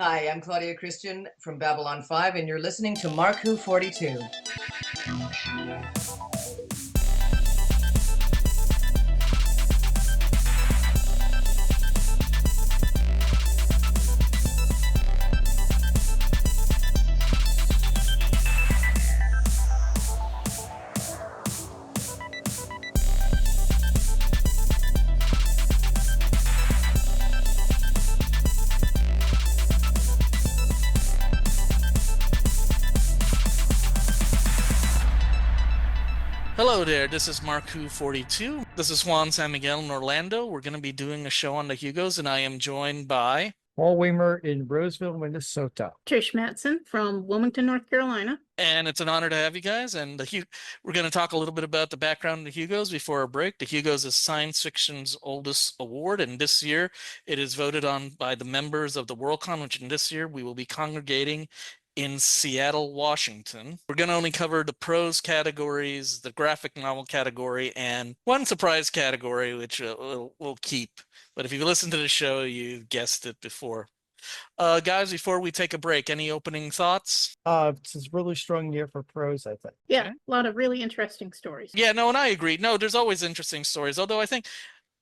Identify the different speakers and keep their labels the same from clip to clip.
Speaker 1: Hi, I'm Claudia Christian from Babylon 5, and you're listening to Mark Who 42.
Speaker 2: Hello there, this is Mark Who 42. This is Juan Sanmiguel in Orlando. We're going to be doing a show on the Hugos, and I am joined by
Speaker 3: Paul Weimer in Roseville, Minnesota.
Speaker 4: Trish Matson from Wilmington, North Carolina.
Speaker 2: And it's an honor to have you guys. And we're going to talk a little bit about the background of the Hugos before our break. The Hugos is science fiction's oldest award, and this year it is voted on by the members of the Worldcon, which in this year we will be congregating in Seattle, Washington. We're going to only cover the prose categories, the graphic novel category, and one surprise category, which we'll keep. But if you listen to the show, you guessed it before. Guys, before we take a break, any opening thoughts?
Speaker 3: It's a really strong year for prose, I think.
Speaker 4: Yeah, a lot of really interesting stories.
Speaker 2: Yeah, no, and I agree. No, there's always interesting stories, although I think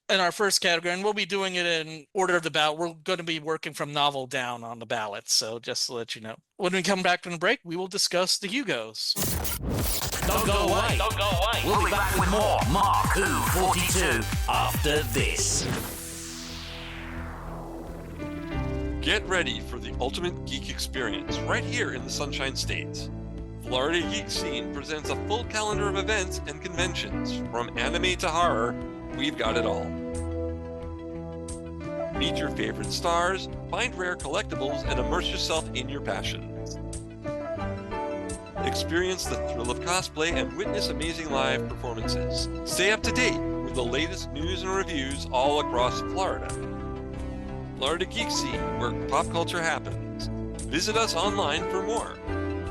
Speaker 2: in our first category, and we'll be doing it in order of the ballot, we're going to be working from novel down on the ballot, so just to let you know. When we come back from the break, we will discuss the Hugos.
Speaker 5: Don't go away. Don't go away. We'll be back with more Mark Who 42 after this.
Speaker 6: Get ready for the ultimate geek experience right here in the Sunshine State. Florida Geek Scene presents a full calendar of events and conventions. From anime to horror, we've got it all. Meet your favorite stars, find rare collectibles, and immerse yourself in your passion. Experience the thrill of cosplay and witness amazing live performances. Stay up to date with the latest news and reviews all across Florida. Florida Geek Scene, where pop culture happens. Visit us online for more.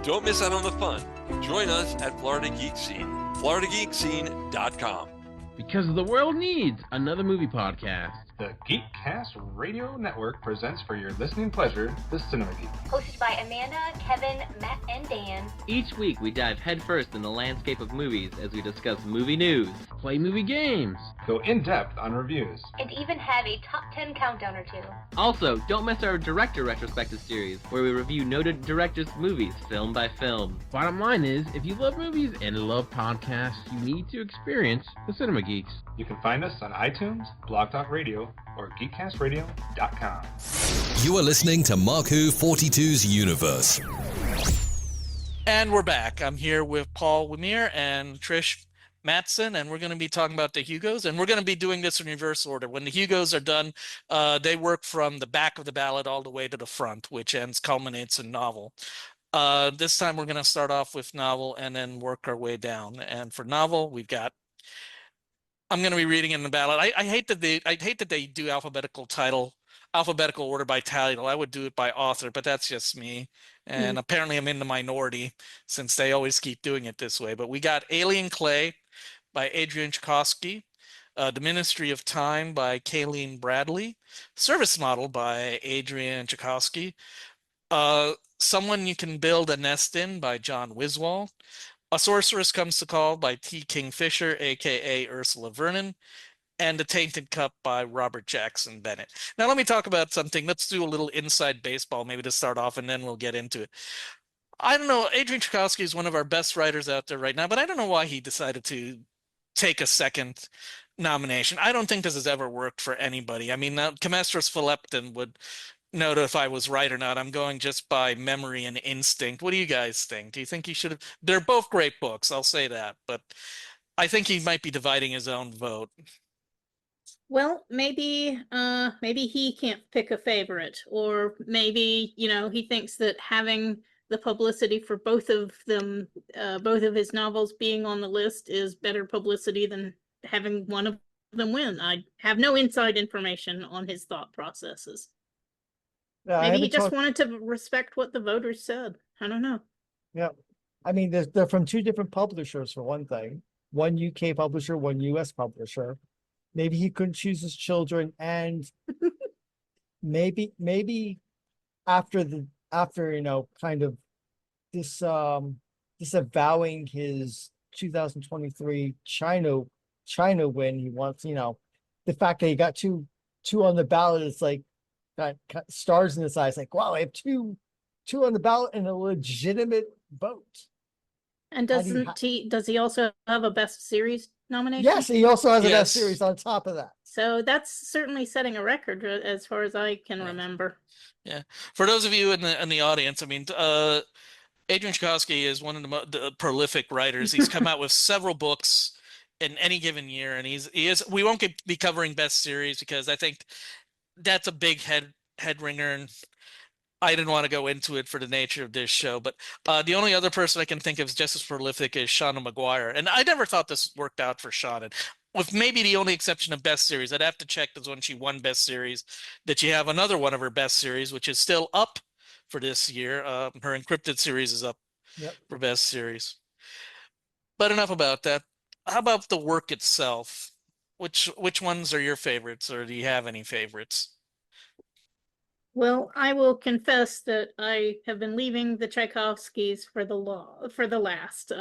Speaker 6: Don't miss out on the fun. Join us at Florida Geek Scene, floridageekscene.com.
Speaker 7: Because the world needs another movie podcast.
Speaker 8: The Geekcast Radio Network presents for your listening pleasure, The Cinema Geek.
Speaker 9: Hosted by Amanda, Kevin, Matt, and Dan.
Speaker 10: Each week we dive headfirst in the landscape of movies as we discuss movie news,
Speaker 7: play movie games,
Speaker 8: go in-depth on reviews,
Speaker 9: and even have a top 10 countdown or two.
Speaker 10: Also, don't miss our director retrospective series, where we review noted directors' movies film by film.
Speaker 7: Bottom line is, if you love movies and love podcasts, you need to experience The Cinema Geeks.
Speaker 8: You can find us on iTunes, Blog Talk Radio, or geekcastradio.com.
Speaker 11: You are listening to Mark Who 42's Universe.
Speaker 2: And we're back. I'm here with Paul Weimer and Trish Matson, and we're going to be talking about the Hugos, and we're going to be doing this in reverse order. When the Hugos are done, they work from the back of the ballot all the way to the front, which culminates in novel. This time we're going to start off with novel and then work our way down. And for novel, I'm going to be reading in the ballot. I hate that they do alphabetical order by title. I would do it by author, but that's just me. And apparently I'm in the minority since they always keep doing it this way. But we got Alien Clay by Adrian Tchaikovsky, The Ministry of Time by Kayleen Bradley, Service Model by Adrian Tchaikovsky, Someone You Can Build a Nest In by John Wiswall, A Sorceress Comes to Call by T. Kingfisher, a.k.a. Ursula Vernon, and The Tainted Cup by Robert Jackson Bennett. Now let me talk about something. Let's do a little inside baseball maybe to start off, and then we'll get into it. I don't know, Adrian Tchaikovsky is one of our best writers out there right now, but I don't know why he decided to take a second nomination. I don't think this has ever worked for anybody. I mean, Comestris Philipton would know if I was right or not. I'm going just by memory and instinct. What do you guys think? Do you think he should have? They're both great books, I'll say that, but I think he might be dividing his own vote.
Speaker 4: Well, maybe he can't pick a favorite, or maybe, he thinks that having the publicity for both of them, both of his novels being on the list is better publicity than having one of them win. I have no inside information on his thought processes. Maybe he just wanted to respect what the voters said. I don't know.
Speaker 3: Yeah. I mean, they're from two different publishers, for one thing. One UK publisher, one US publisher. Maybe he couldn't choose his children, and maybe after kind of this disavowing his 2023 China win. He wants, the fact that he got two on the ballot, it's like got stars in his eyes, like, wow, I have two on the ballot and a legitimate vote.
Speaker 4: And does he also have a best series nomination?
Speaker 3: Yes, he also has a best
Speaker 2: Yes.
Speaker 3: series on top of that.
Speaker 4: So that's certainly setting a record as far as I can
Speaker 2: Yeah.
Speaker 4: remember.
Speaker 2: Yeah. For those of you in the audience, I mean, Adrian Tchaikovsky is one of the prolific writers. He's come out with several books in any given year, and he is. We won't be covering best series because I think that's a big head ringer, and I didn't want to go into it for the nature of this show. But the only other person I can think of is just as prolific is Shauna Maguire, and I never thought this worked out for Shauna. With maybe the only exception of best series, I'd have to check this when she won best series, that you have another one of her best series, which is still up for this year. Her encrypted series is up for best series. But enough about that. How about the work itself? Which ones are your favorites, or do you have any favorites?
Speaker 4: Well, I will confess that I have been leaving the Tchaikovskys for the last.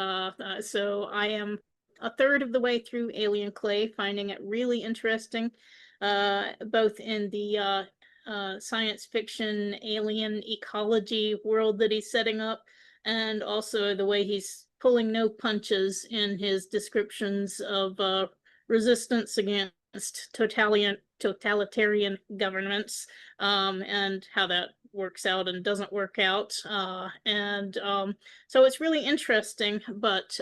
Speaker 4: So I am a third of the way through Alien Clay, finding it really interesting, both in the science fiction alien ecology world that he's setting up, and also the way he's pulling no punches in his descriptions of resistance against totalitarian governments, and how that works out and doesn't work out. So it's really interesting, but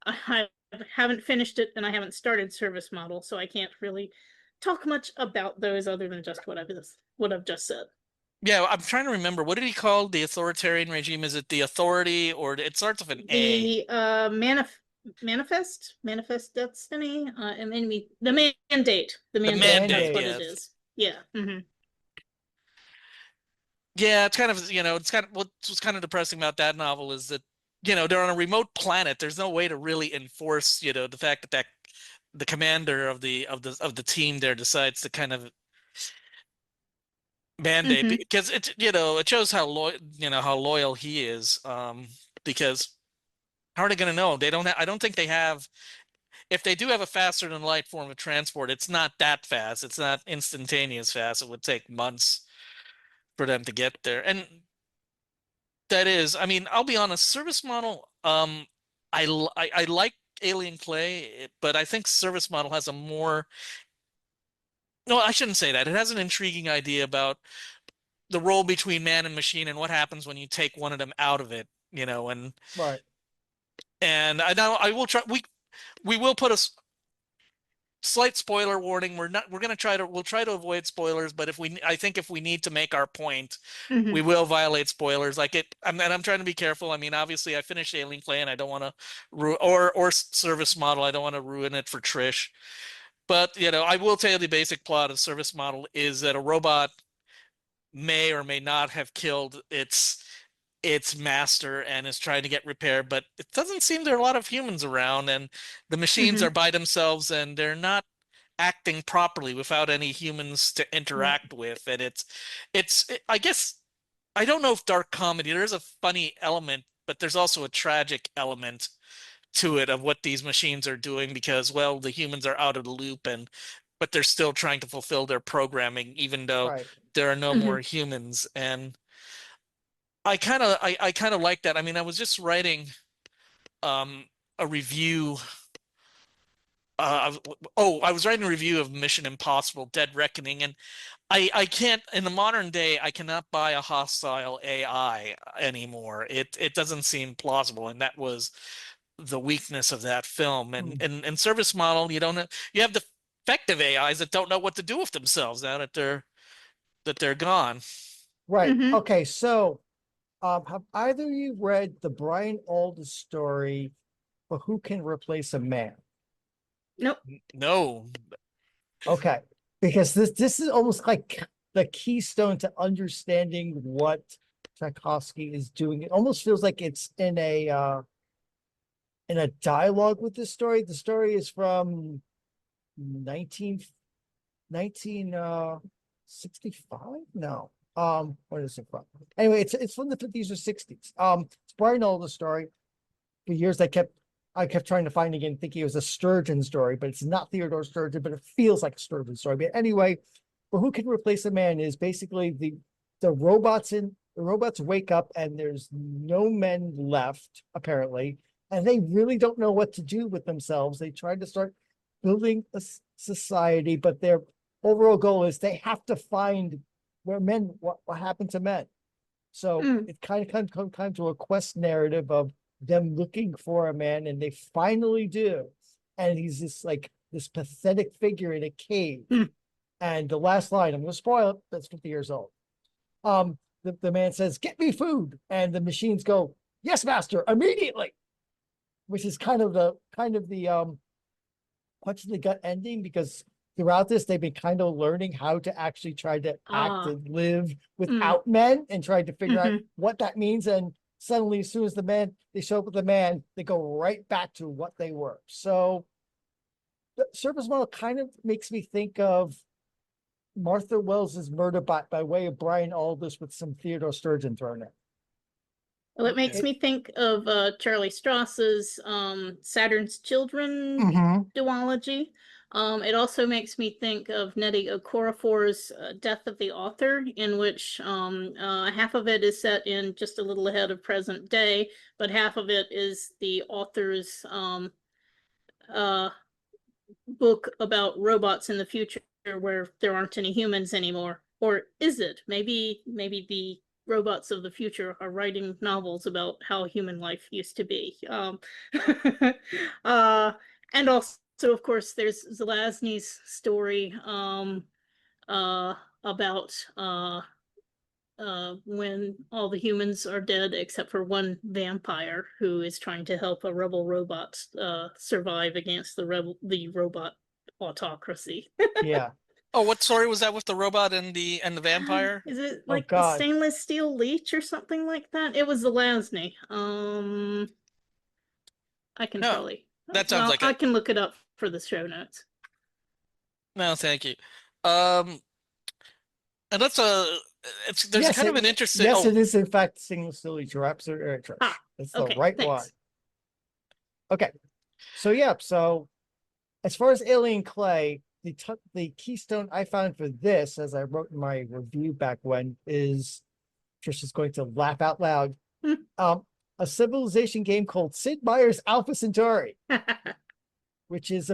Speaker 4: I haven't finished it and I haven't started Service Model, so I can't really talk much about those other than just what I've just said. Yeah,
Speaker 2: I'm trying to remember. What did he call the authoritarian regime? Is it the authority, or it starts with an A?
Speaker 4: The manifest destiny. I mean, the mandate. The mandate. That's what it is. Yeah. Mm-hmm.
Speaker 2: Yeah, it's kind of, it's kind of what's kind of depressing about that novel is that, they're on a remote planet. There's no way to really enforce, the fact that the commander of the team there decides to kind of mandate, because it shows how loyal he is. Because how are they going to know? I don't think they have. If they do have a faster than light form of transport, it's not that fast. It's not instantaneous fast. It would take months for them to get there. And that is, I mean, I'll be honest, Service Model, I like Alien Clay, but I think Service Model has a more, no, I shouldn't say that. It has an intriguing idea about the role between man and machine and what happens when you take one of them out of it, and
Speaker 3: right.
Speaker 2: And I will try. We will put a slight spoiler warning. We'll try to avoid spoilers, but I think if we need to make our point, we will violate spoilers. And I'm trying to be careful. I mean, obviously I finished Alien Clay and I don't want to or Service Model. I don't want to ruin it for Trish. But, I will tell you the basic plot of Service Model is that a robot may or may not have killed its master and is trying to get repaired, but it doesn't seem there are a lot of humans around, and the machines are by themselves and they're not acting properly without any humans to interact with. And I guess, I don't know if dark comedy, there's a funny element, but there's also a tragic element to it of what these machines are doing, because, well, the humans are out of the loop, but they're still trying to fulfill their programming, even though there are no more humans. And I kind of like that. I mean, I was just writing a review. I was writing a review of Mission Impossible: Dead Reckoning, and I can't, in the modern day, I cannot buy a hostile AI anymore. It doesn't seem plausible, and that was the weakness of that film. And in Service Model, you have the effective AIs that don't know what to do with themselves now that they're gone.
Speaker 3: Right. Okay. So, have either of you read the Brian Aldiss story for Who Can Replace a Man?
Speaker 4: Nope.
Speaker 2: No.
Speaker 3: Okay. Because this is almost like the keystone to understanding what Tchaikovsky is doing. It almost feels like it's in a dialogue with this story. The story is from 1965? No. What is it from? Anyway, it's from the 50s or 60s. It's Brian Aldiss story. For years I kept trying to find again, thinking it was a Sturgeon story, but it's not Theodore Sturgeon, but it feels like a Sturgeon story. But anyway, for Who Can Replace a Man is basically the robots wake up and there's no men left, apparently, and they really don't know what to do with themselves. They try to start building a society, but their overall goal is they have to find where men, what happened to men. So it kind of to a quest narrative of them looking for a man, and they finally do. And he's this pathetic figure in a cave. And the last line, I'm going to spoil it, that's 50 years old. The man says, "Get me food." And the machines go, "Yes, master, immediately." Which is kind of the punch in the gut ending, because throughout this, they've been kind of learning how to actually try to act and live without men and trying to figure out what that means. And suddenly, as soon as they show up with the man, they go right back to what they were. So the service model kind of makes me think of Martha Wells's Murderbot by way of Brian Aldiss with some Theodore Sturgeon thrown in.
Speaker 4: Well, it makes me think of Charlie Strauss's Saturn's Children duology. It also makes me think of Nnedi Okorafor's Death of the Author, in which half of it is set in just a little ahead of present day, but half of it is the author's book about robots in the future where there aren't any humans anymore. Or is it? Maybe the robots of the future are writing novels about how human life used to be. And also, of course, there's Zelazny's story about when all the humans are dead except for one vampire who is trying to help a rebel robot survive against the robot autocracy.
Speaker 3: Yeah.
Speaker 2: Oh, what story was that with the robot and the vampire?
Speaker 4: Is it like the stainless steel leech or something like that? It was Zelazny. I can probably.
Speaker 2: That sounds like
Speaker 4: I can look it up for the show notes.
Speaker 2: No, thank you. And that's there's kind of an interesting.
Speaker 3: Yes, it is in fact stainless steel leech. You're absolutely right, Trish. That's the right one. Okay, so as far as Alien Clay, the keystone I found for this, as I wrote in my review back when, is Trish is going to laugh out loud. A civilization game called Sid Meier's Alpha Centauri, which is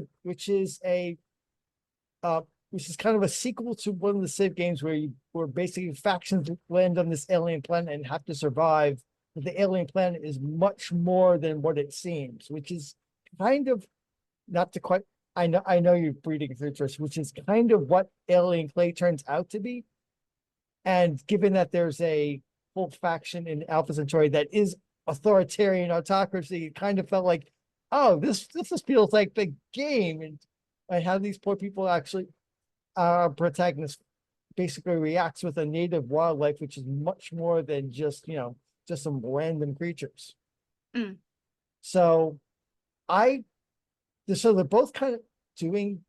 Speaker 3: kind of a sequel to one of the Civ games where basically factions land on this alien planet and have to survive. But the alien planet is much more than what it seems, which is kind of not to quite. I know you're breeding through Trish, which is kind of what Alien Clay turns out to be. And given that there's a whole faction in Alpha Centauri that is authoritarian autocracy, it kind of felt like, oh, this feels like the game, and how these poor people actually, our protagonist basically reacts with a native wildlife, which is much more than just some random creatures. So they're both kind of doing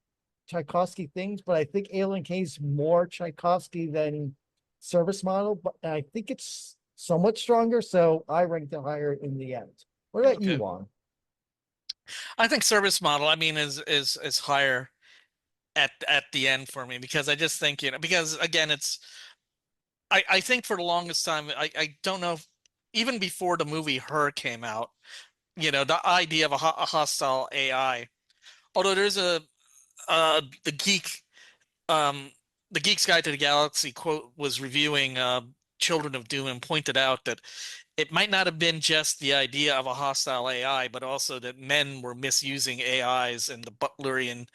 Speaker 3: Tchaikovsky things, but I think Alien K is more Tchaikovsky than service model, but I think it's somewhat stronger, so I ranked it higher in the end. What about you, Juan?
Speaker 2: I think service model, is higher at the end for me, because I just think, because again, I think for the longest time, I don't know, even before the movie Her came out, the idea of a hostile AI, although there's the Geek's Guide to the Galaxy quote was reviewing Children of Doom and pointed out that it might not have been just the idea of a hostile AI, but also that men were misusing AIs and the Butlerian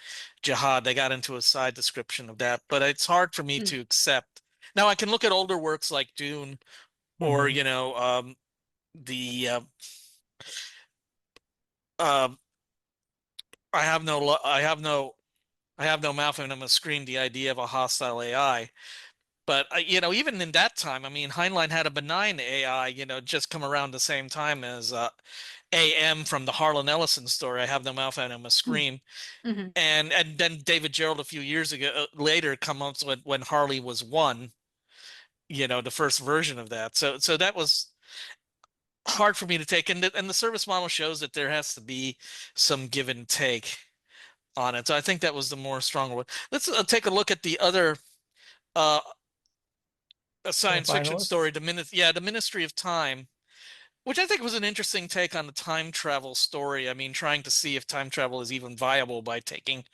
Speaker 2: jihad. They got into a side description of that, but it's hard for me to accept. Now I can look at older works like Dune, or I have no mouth and I'm gonna scream the idea of a hostile AI. But even in that time, I mean, Heinlein had a benign AI, just come around the same time as AM from the Harlan Ellison story. I have no mouth and I'm a scream. And then David Gerald a few years later come up with When Harley Was One, the first version of that. So that was hard for me to take. And the service model shows that there has to be some give and take on it. So I think that was the more stronger one. Let's take a look at the other uh, a science fiction story,
Speaker 3: Finalists?
Speaker 2: the Ministry of Time, which I think was an interesting take on the time travel story. I mean, trying to see if time travel is even viable by taking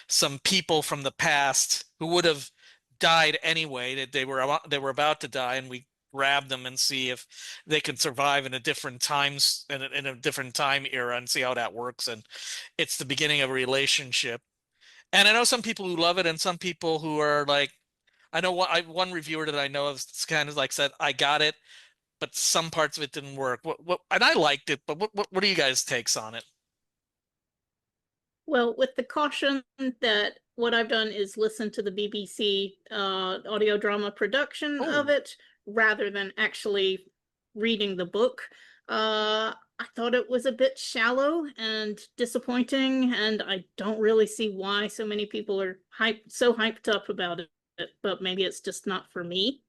Speaker 2: some people from the past who would have died anyway, that they were about to die, and we grab them and see if they can survive in a different times in a different time era and see how that works. And it's the beginning of a relationship. And I know some people who love it and some people who are like, I know one reviewer that I know of kind of like said, I got it, but some parts of it didn't work. And I liked it, but what are you guys' takes on it?
Speaker 4: Well, with the caution that what I've done is listen to the BBC audio drama production of it rather than actually reading the book. I thought it was a bit shallow and disappointing, and I don't really see why so many people are so hyped up about it, but maybe it's just not for me.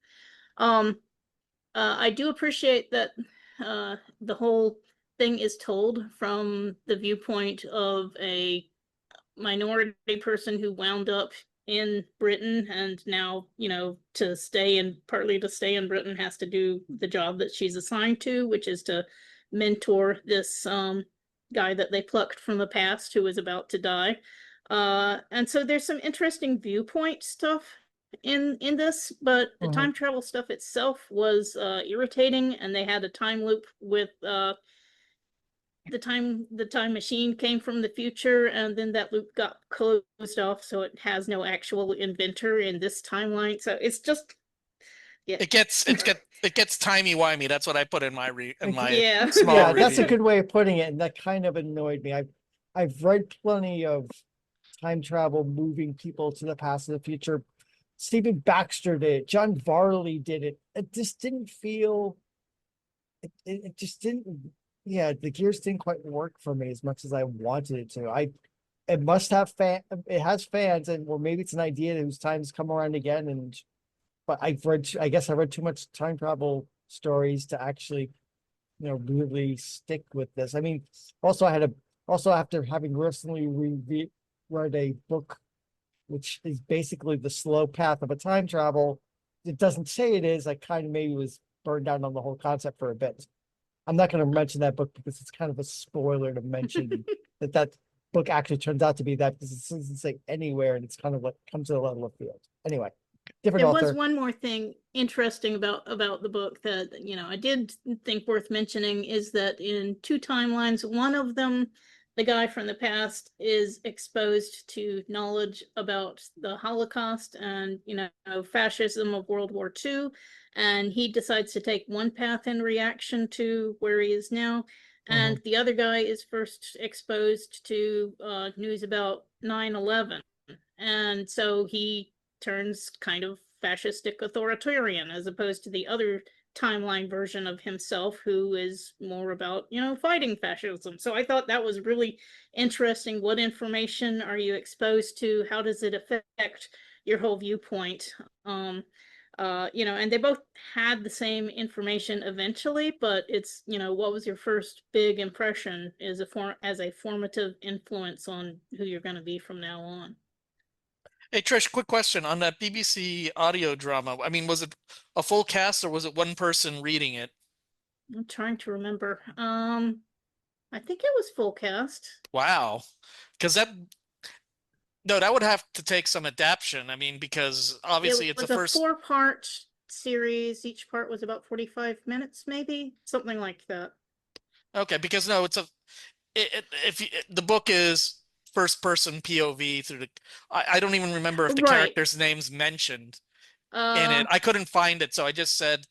Speaker 4: I do appreciate that the whole thing is told from the viewpoint of a minority person who wound up in Britain and now, partly to stay in Britain has to do the job that she's assigned to, which is to mentor this guy that they plucked from the past who is about to die. And so there's some interesting viewpoint stuff in this, but the time travel stuff itself was irritating, and they had a time loop with the time machine came from the future, and then that loop got closed off, so it has no actual inventor in this timeline. So it's just
Speaker 2: it gets timey-wimey. That's what I put in my
Speaker 3: yeah, that's a good way of putting it, and that kind of annoyed me. I've read plenty of time travel moving people to the past and the future. Stephen Baxter did it. John Varley did it. It just didn't feel. It just didn't. Yeah, the gears didn't quite work for me as much as I wanted it to. It must have it has fans, or maybe it's an idea whose time's come around again. But I guess I read too much time travel stories to actually, really stick with this. I mean, also after having recently read a book, which is basically the slow path of a time travel. It doesn't say it is. I kind of maybe was burned down on the whole concept for a bit. I'm not going to mention that book because it's kind of a spoiler to mention that book actually turns out to be that, because it doesn't say anywhere, and it's kind of what comes to the level of field. Anyway, different author.
Speaker 4: There was one more thing interesting about the book that, I did think worth mentioning, is that in two timelines, one of them, the guy from the past is exposed to knowledge about the Holocaust and, fascism of World War II. And he decides to take one path in reaction to where he is now. And the other guy is first exposed to news about 9/11. And so he turns kind of fascistic authoritarian, as opposed to the other timeline version of himself who is more about, fighting fascism. So I thought that was really interesting. What information are you exposed to? How does it affect your whole viewpoint? And they both had the same information eventually, but it's, what was your first big impression as a formative influence on who you're going to be from now on.
Speaker 2: Hey, Trish, quick question on that BBC audio drama. I mean, was it a full cast or was it one person reading it?
Speaker 4: I'm trying to remember. I think it was full cast.
Speaker 2: Wow. Because that would have to take some adaptation. I mean, because obviously it's
Speaker 4: a 4-part series. Each part was about 45 minutes, maybe something like that.
Speaker 2: Okay, because no, the book is first person POV through I don't even remember if the characters' names mentioned in it. I couldn't find it, so I just said,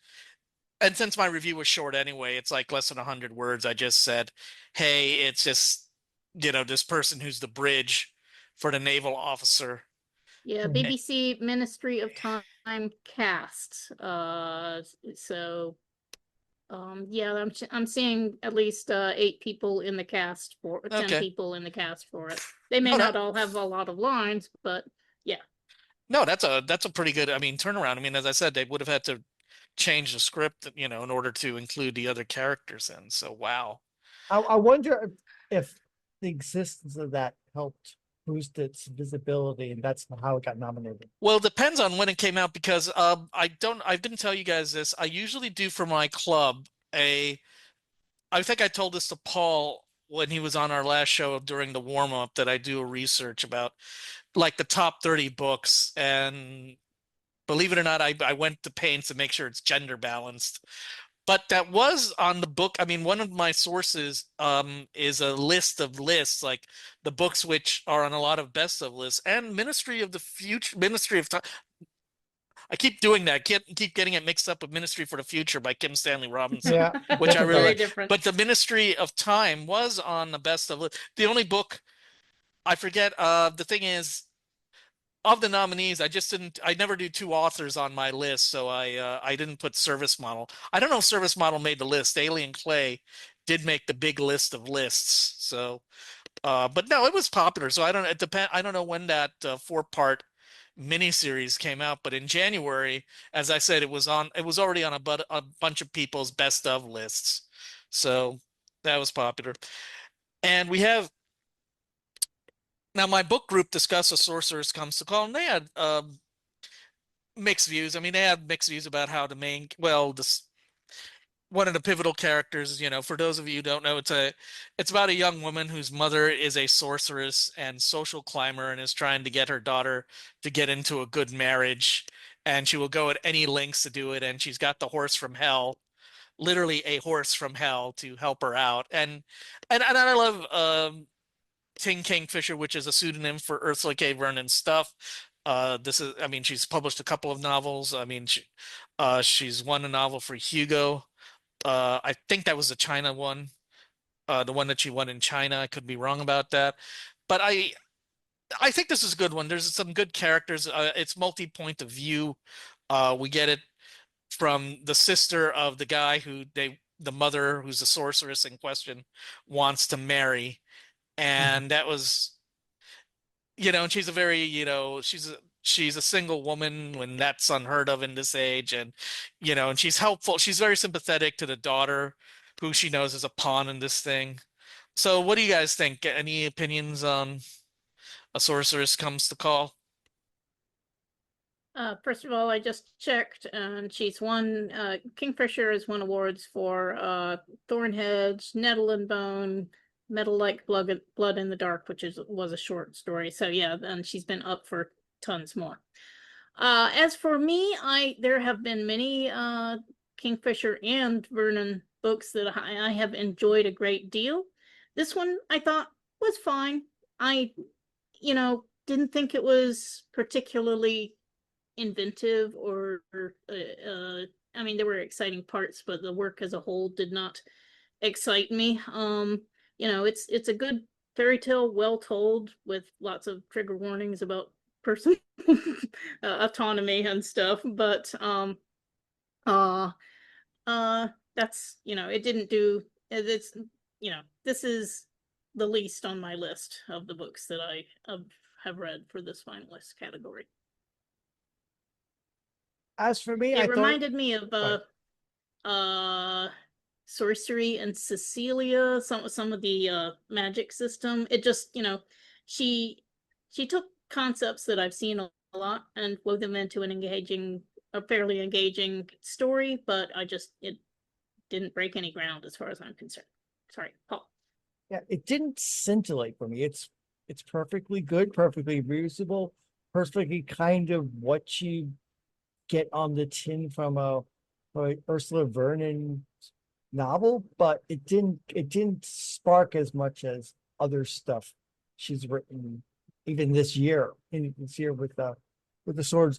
Speaker 2: and since my review was short anyway, it's like less than 100 words, I just said, hey, it's just, this person who's the bridge for the naval officer.
Speaker 4: Yeah, BBC Ministry of Time cast. I'm seeing at least 8 people in the cast 10 people in the cast for it. They may not all have a lot of lines, but yeah.
Speaker 2: No, that's a pretty good, turnaround. As I said, they would have had to change the script, in order to include the other characters in. So wow.
Speaker 3: I wonder if the existence of that helped boost its visibility, and that's how it got nominated.
Speaker 2: Well, it depends on when it came out, because I didn't tell you guys this. I usually do for my club I think I told this to Paul when he was on our last show during the warm up, that I do a research about like the top 30 books, and believe it or not, I went to pains to make sure it's gender balanced. But that was on the book. I mean, one of my sources is a list of lists, like the books which are on a lot of best of lists, and Ministry of Time. I keep doing that. Keep getting it mixed up with Ministry for the Future by Kim Stanley Robinson,
Speaker 3: Yeah,
Speaker 2: which I really
Speaker 4: Very
Speaker 2: like.
Speaker 4: different.
Speaker 2: But the Ministry of Time was on the best of list. The only book I forget. The thing is, of the nominees, I never do two authors on my list, so I didn't put Service Model. I don't know if Service Model made the list. Alien Clay did make the big list of lists. So, but no, it was popular. So I don't know when that 4-part miniseries came out, but in January, as I said, it was already on a bunch of people's best of lists. So that was popular. And we have now my book group discussed A Sorceress Comes to Call, and they had mixed views. I mean, they had mixed views about how one of the pivotal characters, for those of you who don't know, it's about a young woman whose mother is a sorceress and social climber, and is trying to get her daughter to get into a good marriage, and she will go at any lengths to do it. And she's got the horse from hell, literally a horse from hell, to help her out. And I love Ting Kingfisher, which is a pseudonym for Ursula K. Vernon's stuff. She's published a couple of novels. I mean, she's won a novel for Hugo. I think that was the China one, the one that she won in China. I could be wrong about that, but I think this is a good one. There's some good characters. It's multi-point of view. We get it from the sister of the guy the mother, who's the sorceress in question, wants to marry, and that was, and she's a very, she's a single woman when that's unheard of in this age. And, and she's helpful. She's very sympathetic to the daughter, who she knows is a pawn in this thing. So what do you guys think? Any opinions on A Sorceress Comes to Call?
Speaker 4: First of all, I just checked, and she's won, Kingfisher has won awards for Thornheads, Nettle and Bone, Metal Like Blood in the Dark, which was a short story. So yeah, and she's been up for tons more. As for me, there have been many Kingfisher and Vernon books that I have enjoyed a great deal. This one I thought was fine. I, didn't think it was particularly inventive or I mean, there were exciting parts, but the work as a whole did not excite me. It's a good fairy tale, well told, with lots of trigger warnings about person autonomy and stuff, but that's, it didn't do it's, this is the least on my list of the books that I have read for this finalist category.
Speaker 3: As for me,
Speaker 4: it reminded me of Sorcery and Cecilia, some of the magic system. It just, she took concepts that I've seen a lot and wove them into a fairly engaging story, but it didn't break any ground as far as I'm concerned. Sorry, Paul.
Speaker 3: Yeah, it didn't scintillate for me. It's perfectly good, perfectly reusable, perfectly kind of what you get on the tin from a Ursula Vernon novel, but it didn't spark as much as other stuff she's written even this year with the sword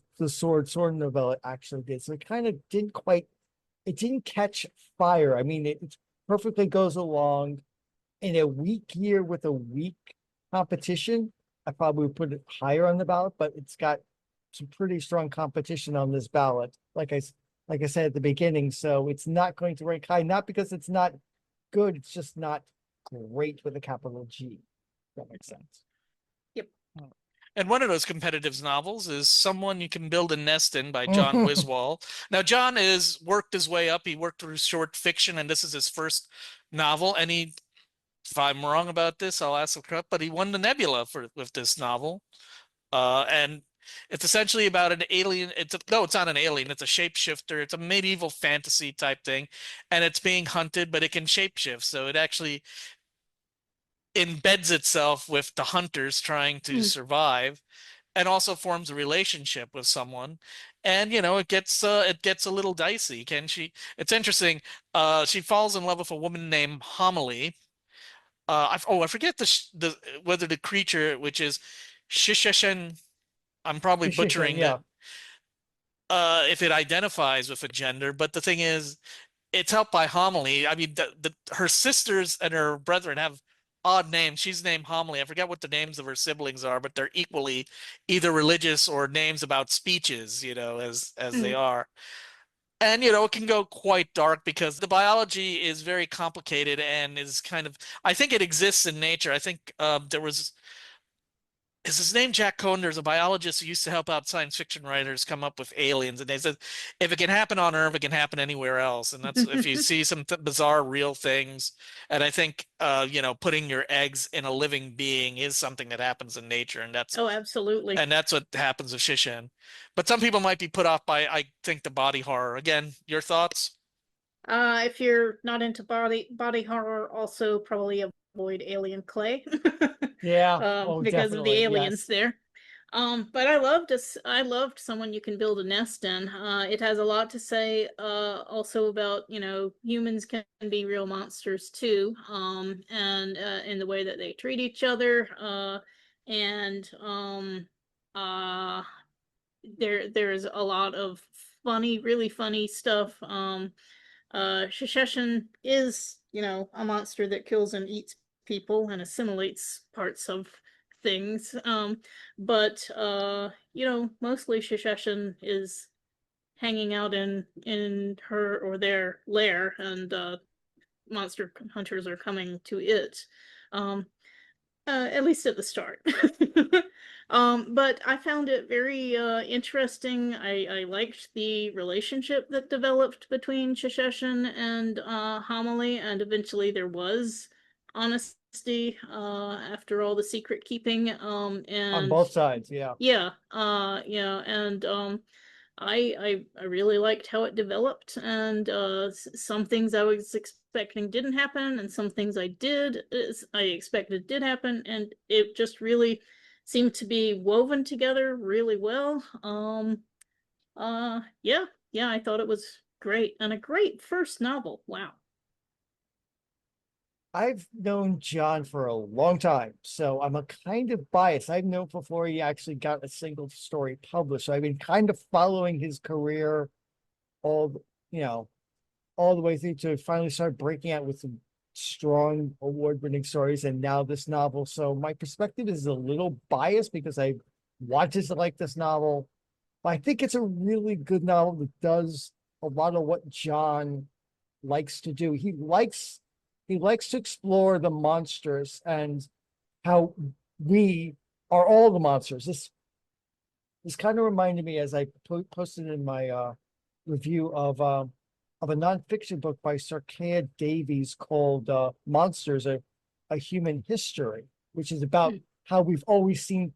Speaker 3: novella actually did. So it kind of didn't catch fire. I mean, it perfectly goes along. In a weak year with a weak competition, I probably would put it higher on the ballot, but it's got some pretty strong competition on this ballot. Like I said at the beginning, so it's not going to rank high, not because it's not good, it's just not great with a capital G. If that makes sense.
Speaker 4: Yep.
Speaker 2: And one of those competitive novels is Someone You Can Build a Nest In by John Wiswall. Now, John is worked his way up. He worked through short fiction, and this is his first novel. And he, if I'm wrong about this, I'll ask him, but he won the Nebula with this novel. And it's essentially about an alien. No, it's not an alien. It's a shapeshifter. It's a medieval fantasy type thing, and it's being hunted, but it can shapeshift. So it actually embeds itself with the hunters trying to survive, and also forms a relationship with someone. And it gets a little dicey. It's interesting. She falls in love with a woman named Homily. I forget whether the creature, which is Shisheshen, I'm probably butchering
Speaker 3: yeah.
Speaker 2: it, if it identifies with a gender, but the thing is, it's helped by Homily. I mean, her sisters and her brethren have odd names. She's named Homily. I forget what the names of her siblings are, but they're equally either religious or names about speeches, as they are. And, it can go quite dark because the biology is very complicated and is I think it exists in nature. I think is his name Jack Cohn? There's a biologist who used to help out science fiction writers come up with aliens, and they said if it can happen on Earth, it can happen anywhere else. And that's if you see some bizarre real things. And I think putting your eggs in a living being is something that happens in nature, and that's
Speaker 4: absolutely,
Speaker 2: and that's what happens with Shishin. But some people might be put off by, I think, the body horror. Again, your thoughts?
Speaker 4: If you're not into body horror, also probably avoid Alien Clay.
Speaker 3: Yeah.
Speaker 4: Because of the
Speaker 3: definitely,
Speaker 4: aliens
Speaker 3: yes.
Speaker 4: there. But I loved Someone You Can Build a Nest In. It has a lot to say also about, humans can be real monsters too. And in the way that they treat each other. And there's a lot of really funny stuff. Shisheshin is, a monster that kills and eats people and assimilates parts of things. But mostly Shisheshin is hanging out in her or their lair, and monster hunters are coming to it. At least at the start. But I found it very interesting. I liked the relationship that developed between Shisheshin and Homily, and eventually there was honesty after all the secret keeping. And
Speaker 3: on both sides, yeah.
Speaker 4: Yeah, and I really liked how it developed, and some things I was expecting didn't happen, and some things I expected did happen, and it just really seemed to be woven together really well. Yeah, I thought it was great, and a great first novel. Wow.
Speaker 3: I've known John for a long time, so I'm a kind of biased. I've known before he actually got a single story published. So I've been kind of following his career all the way through to finally start breaking out with some strong award-winning stories, and now this novel. So my perspective is a little biased because I wanted to like this novel, but I think it's a really good novel that does a lot of what John likes to do. He likes to explore the monsters and how we are all the monsters. This kind of reminded me, as I posted in my review of a nonfiction book by Sir Kea Davies called Monsters, a Human History, which is about how we've always seen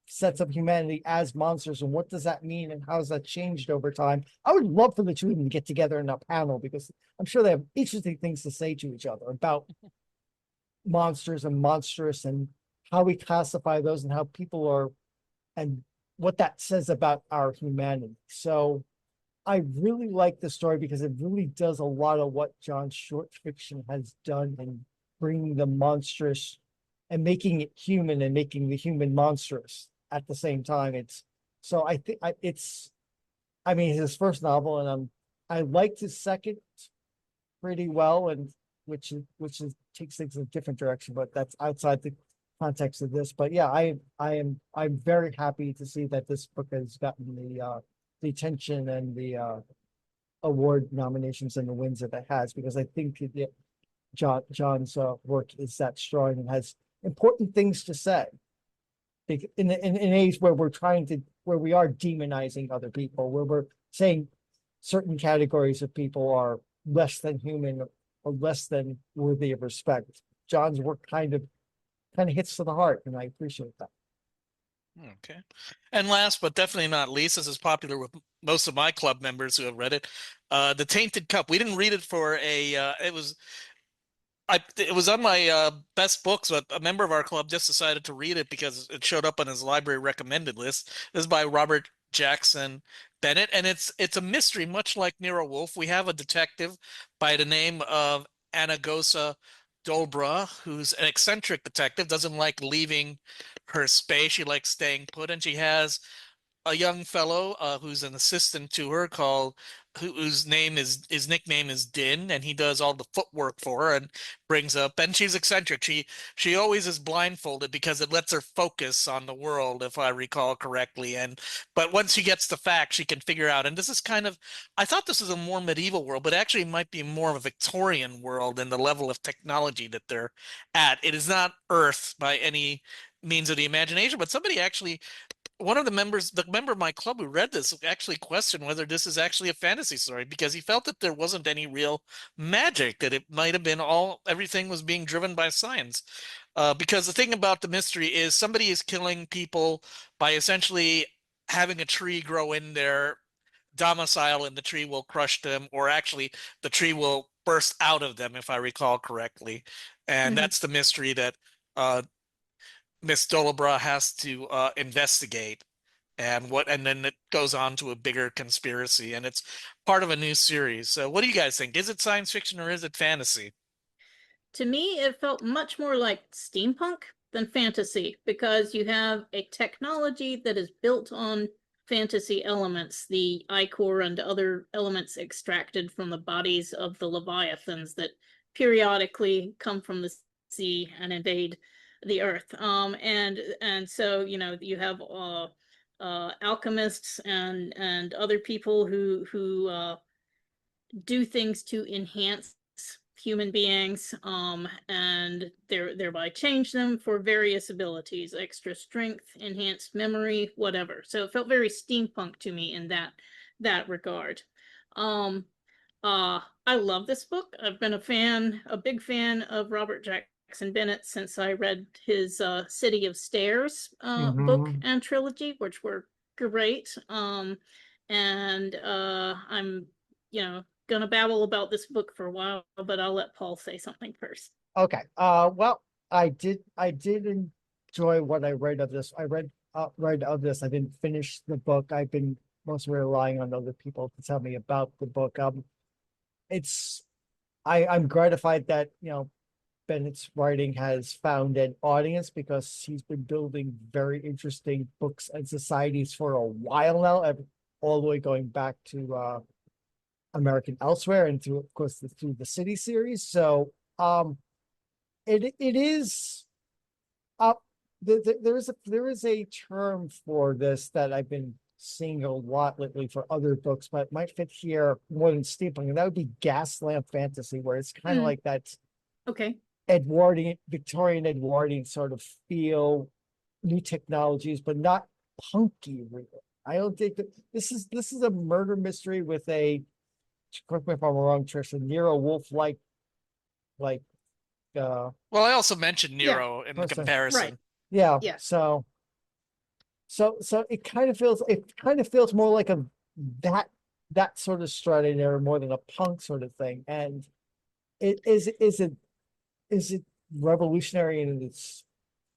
Speaker 3: sets of humanity as monsters, and what does that mean, and how has that changed over time. I would love for the two of them to get together in a panel, because I'm sure they have interesting things to say to each other about monsters and monstrous, and how we classify those, and how people are, and what that says about our humanity. So I really like the story because it really does a lot of what John's short fiction has done in bringing the monstrous and making it human, and making the human monstrous at the same time. It's his first novel, and I liked his second pretty well, and which takes things in a different direction, but that's outside the context of this. But yeah, I'm very happy to see that this book has gotten the attention and the award nominations and the wins that it has, because I think John's work is that strong and has important things to say. in an age where where we are demonizing other people, where we're saying certain categories of people are less than human or less than worthy of respect. John's work kind of hits to the heart, and I appreciate that.
Speaker 2: Okay. And last but definitely not least, this is popular with most of my club members who have read it. The Tainted Cup. We didn't read it for it was on my best books, but a member of our club just decided to read it because it showed up on his library recommended list. This is by Robert Jackson Bennett, and it's a mystery, much like Nero Wolfe. We have a detective by the name of Anagosa Dobra, who's an eccentric detective, doesn't like leaving her space. She likes staying put, and she has a young fellow who's an assistant to her whose nickname is Din, and he does all the footwork for her and brings up, and she's eccentric. She always is blindfolded because it lets her focus on the world, if I recall correctly. But once she gets the facts, she can figure out. And this is I thought this was a more medieval world, but actually it might be more of a Victorian world in the level of technology that they're at. It is not Earth by any means of the imagination, but one of the member of my club who read this actually questioned whether this is actually a fantasy story because he felt that there wasn't any real magic, that it might have been everything was being driven by science. Because the thing about the mystery is somebody is killing people by essentially having a tree grow in their domicile and the tree will crush them, or actually the tree will burst out of them, if I recall correctly. And that's the mystery that Miss Dolabra has to investigate, and then it goes on to a bigger conspiracy, and it's part of a new series. So what do you guys think? Is it science fiction or is it fantasy?
Speaker 4: To me, it felt much more like steampunk than fantasy because you have a technology that is built on fantasy elements, the ichor and other elements extracted from the bodies of the leviathans that periodically come from the sea and invade the earth. And so you have alchemists and other people who do things to enhance human beings and thereby change them for various abilities, extra strength, enhanced memory, whatever. So it felt very steampunk to me in that regard. I love this book. I've been a big fan of Robert Jackson Bennett since I read his City of Stairs book and trilogy, which were great. I'm gonna babble about this book for a while, but I'll let Paul say something first.
Speaker 3: Okay. Well, I did enjoy what I read of this. I read of this. I didn't finish the book. I've been mostly relying on other people to tell me about the book. I'm gratified that Bennett's writing has found an audience because he's been building very interesting books and societies for a while now, all the way going back to American Elsewhere and through, of course, through the City series. So it is there is a term for this that I've been seeing a lot lately for other books, but it might fit here more than steampunk, and that would be gas lamp fantasy, where it's kind of like that Victorian Edwardian sort of feel, new technologies, but not punky really. I don't think that this is a murder mystery with a, correct me if I'm wrong, Trish, a Nero Wolfe like
Speaker 2: well, I also mentioned Nero in comparison.
Speaker 4: Right.
Speaker 3: Yeah. So it kind of feels more like that sort of strutting there more than a punk sort of thing. And is it revolutionary in its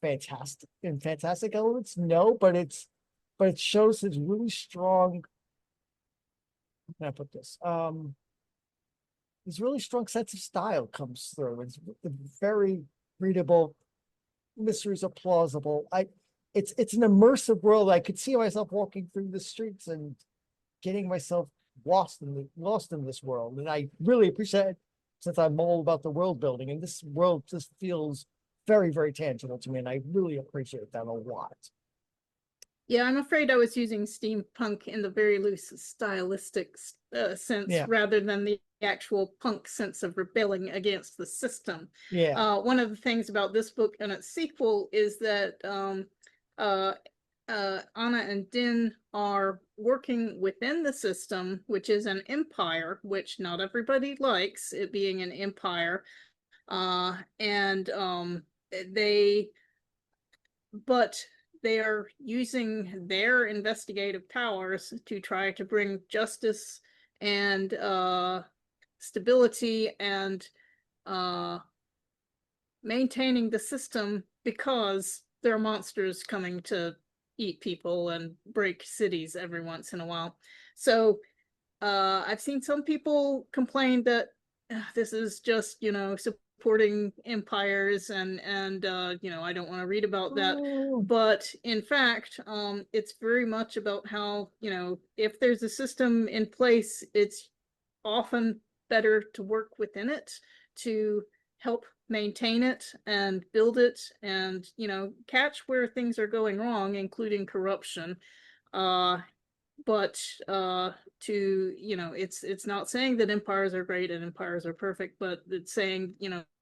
Speaker 3: fantastic elements? No, but it shows this really strong, how can I put this? This really strong sense of style comes through. It's very readable. Mysteries are plausible. It's an immersive world. I could see myself walking through the streets and getting myself lost in this world. And I really appreciate it, since I'm all about the world building, and this world just feels very, very tangible to me. And I really appreciate that a lot.
Speaker 4: Yeah, I'm afraid I was using steampunk in the very loose stylistic sense rather than the actual punk sense of rebelling against the system.
Speaker 3: Yeah.
Speaker 4: One of the things about this book and its sequel is that Anna and Din are working within the system, which is an empire, which not everybody likes, it being an empire. And but they are using their investigative powers to try to bring justice and stability and maintaining the system, because there are monsters coming to eat people and break cities every once in a while. So I've seen some people complain that this is just, supporting empires and I don't want to read about that. But in fact, it's very much about how, if there's a system in place, it's often better to work within it to help maintain it and build it and, catch where things are going wrong, including corruption. But it's not saying that empires are great and empires are perfect, but it's saying,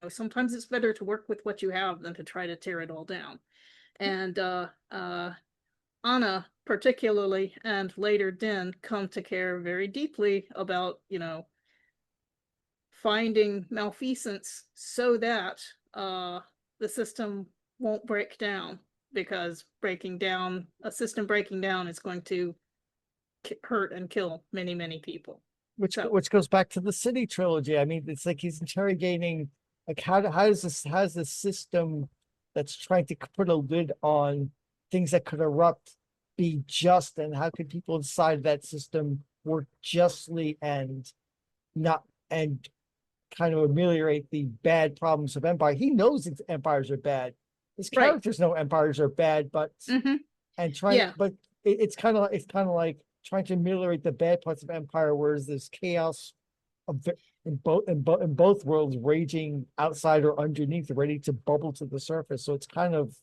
Speaker 4: sometimes it's better to work with what you have than to try to tear it all down. And Anna particularly, and later Din, come to care very deeply about, finding malfeasance so that the system won't break down, because a system breaking down is going to hurt and kill many, many people.
Speaker 3: Which goes back to the City trilogy. I mean, it's like he's interrogating, like, how does this system that's trying to put a lid on things that could erupt be just, and how could people inside that system work justly and kind of ameliorate the bad problems of empire. He knows empires are bad. His characters know empires are bad, but but it's kind of like trying to ameliorate the bad parts of empire, whereas there's chaos in both worlds raging outside or underneath, ready to bubble to the surface. So it's kind of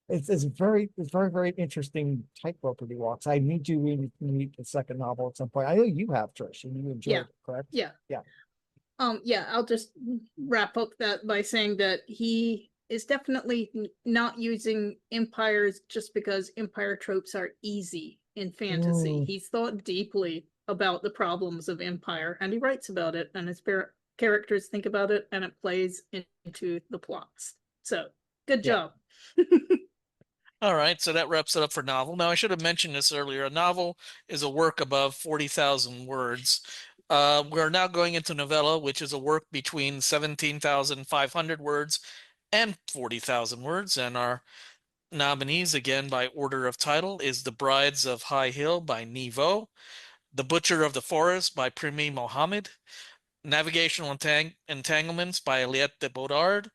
Speaker 3: it's very interesting tightrope he walks. I need to read the second novel at some point. I know you have, Trish, and you enjoyed it, correct?
Speaker 4: Yeah. I'll just wrap up that by saying that he is definitely not using empires just because empire tropes are easy in fantasy. He's thought deeply about the problems of empire, and he writes about it, and his characters think about it, and it plays into the plots. So good job.
Speaker 2: All right, so that wraps it up for novel. Now, I should have mentioned this earlier. A novel is a work above 40,000 words. We're now going into novella, which is a work between 17,500 words and 40,000 words. And our nominees, again, by order of title, is The Brides of High Hill by Nevo, The Butcher of the Forest by Primi Mohammed, Navigational Entanglements by Aliette de Bodard,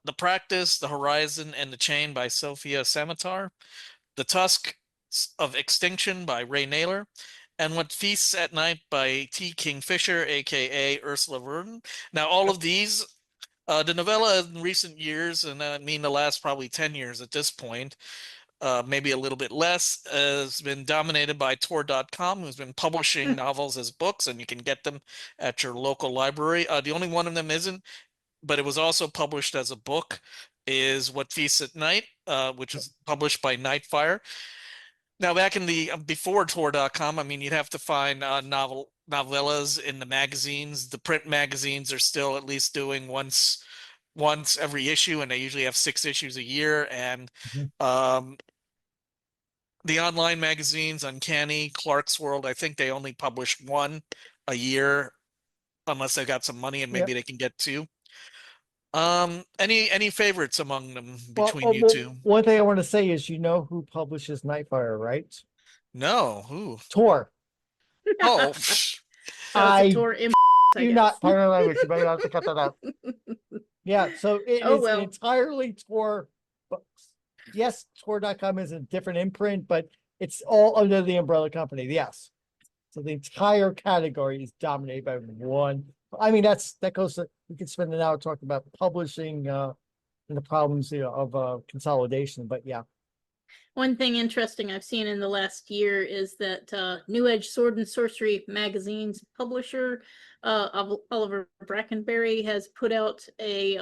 Speaker 2: The Practice, The Horizon, and the Chain by Sophia Samatar, The Tusk of Extinction by Ray Naylor, and What Feasts at Night by T. Kingfisher, aka Ursula Vernon. Now, all of these, the novella in recent years, and I mean the last probably 10 years at this point, maybe a little bit less, has been dominated by Tor.com, who's been publishing novels as books, and you can get them at your local library. The only one of them isn't, but it was also published as a book, is What Feasts at Night, which was published by Nightfire. Now, back in the before Tor.com, I mean, you'd have to find novellas in the magazines. The print magazines are still at least doing once every issue, and they usually have 6 issues a year. And the online magazines, Uncanny, Clark's World, I think they only publish 1 a year, unless they got some money and maybe they can get 2. Any favorites among them between you two?
Speaker 3: One thing I want to say is, you know who publishes Nightfire, right?
Speaker 2: No, who?
Speaker 3: Tor.
Speaker 2: Oh,
Speaker 3: I
Speaker 4: Tor
Speaker 3: do not pardon my language. You better have to cut that out. Yeah, so it is entirely Tor books. Yes, Tor.com is a different imprint, but it's all under the umbrella company. Yes. So the entire category is dominated by one. I mean, that goes to, we could spend an hour talking about publishing and the problems of consolidation, but yeah.
Speaker 4: One thing interesting I've seen in the last year is that New Edge Sword and Sorcery magazine's publisher, Oliver Brackenberry, has put out a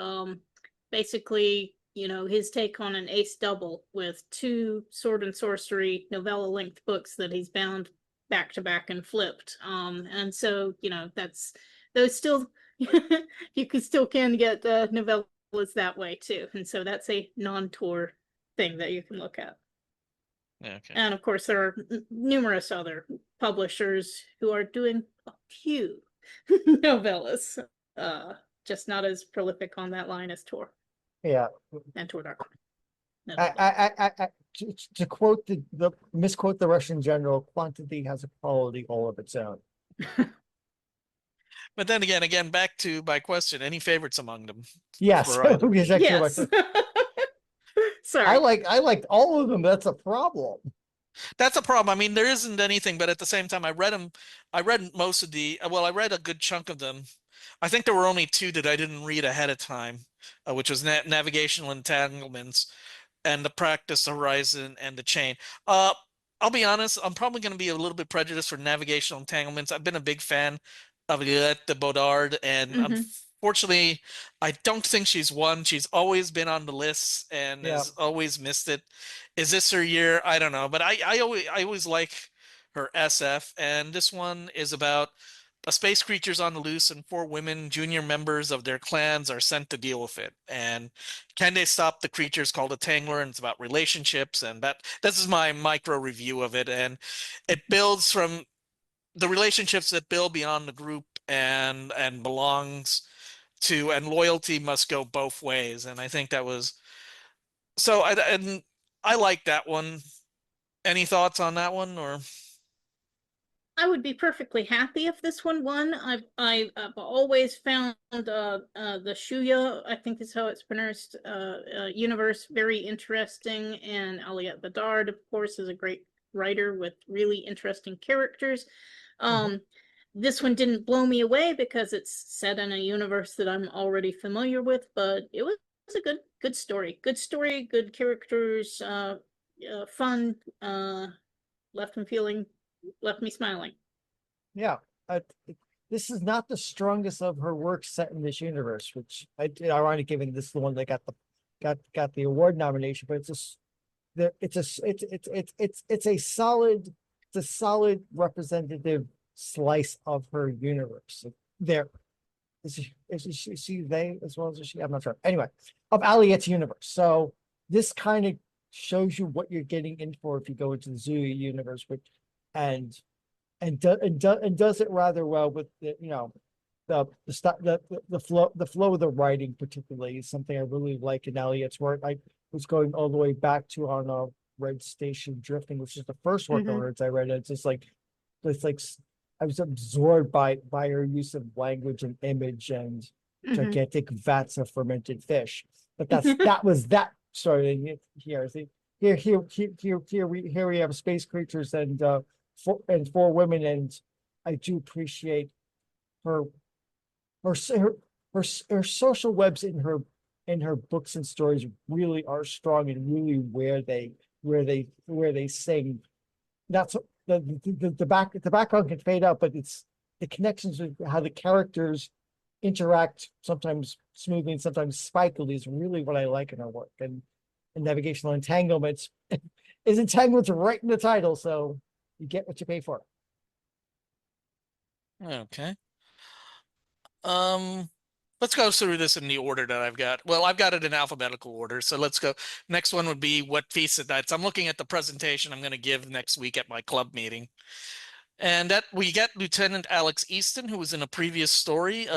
Speaker 4: basically you know, his take on an ace double with 2 sword and sorcery novella length books that he's bound back to back and flipped. And so, you know, that's those still you can get novellas that way too. And so that's a non-tour thing that you can look at.
Speaker 2: Okay.
Speaker 4: And of course, there are numerous other publishers who are doing a few novellas, just not as prolific on that line as Tor
Speaker 3: Yeah.
Speaker 4: and Tor Dark.
Speaker 3: To quote the misquote the Russian general, quantity has a quality all of its own.
Speaker 2: But then again, back to my question: any favorites among them?
Speaker 3: Yes,
Speaker 4: Yes. Sorry,
Speaker 3: I liked all of them. That's a problem.
Speaker 2: That's a problem. I mean, there isn't anything, but at the same time, I read most of the. Well, I read a good chunk of them. I think there were only 2 that I didn't read ahead of time, which was Navigational Entanglements and The Practice Horizon and The Chain. I'll be honest, I'm probably going to be a little bit prejudiced for Navigational Entanglements. I've been a big fan of Liette de Baudard, and unfortunately, I don't think she's won. She's always been on the list and has always missed it. Is this her year? I don't know, but I always like her SF, and this one is about a space creature's on the loose, and 4 women, junior members of their clans, are sent to deal with it. And can they stop the creatures called a Tangler? And it's about relationships, and this is my micro review of it. And it builds from the relationships that build beyond the group and belongs to, and loyalty must go both ways. And I think that was so. I like that one. Any thoughts on that one, or?
Speaker 4: I would be perfectly happy if this one won. I've always found the Shuya, I think is how it's pronounced, universe very interesting, and Aliette Bedard, of course, is a great writer with really interesting characters. This one didn't blow me away because it's set in a universe that I'm already familiar with, but it was a good story. Good story, good characters, fun, left me smiling.
Speaker 3: Yeah, this is not the strongest of her works set in this universe, which ironic given this is the one that got the award nomination, but it's a solid representative slice of her universe. There is she they as well as she? I'm not sure. Anyway, of Aliette's universe. So this kind of shows you what you're getting in for if you go into the Zooey universe, which and does it rather well with the, you know, the flow of the writing particularly is something I really like in Aliette's work. I was going all the way back to on Red Station Drifting, which is the first work of hers I read. It's just like I was absorbed by her use of language and image and gigantic vats of fermented fish. But that was that story. Here we have space creatures and 4 women, and I do appreciate her social webs in her books and stories really are strong, and really where they sing. That's the background can fade out, but it's the connections with how the characters interact, sometimes smoothly and sometimes spikily, is really what I like in her work. And Navigational Entanglements is entanglements right in the title, so you get what you pay for.
Speaker 2: Okay. Let's go through this in the order that I've got. Well, I've got it in alphabetical order, so let's go. Next one would be What Feasts at Nights. I'm looking at the presentation I'm going to give next week at my club meeting. And that we get Lieutenant Alex Easton, who was in a previous story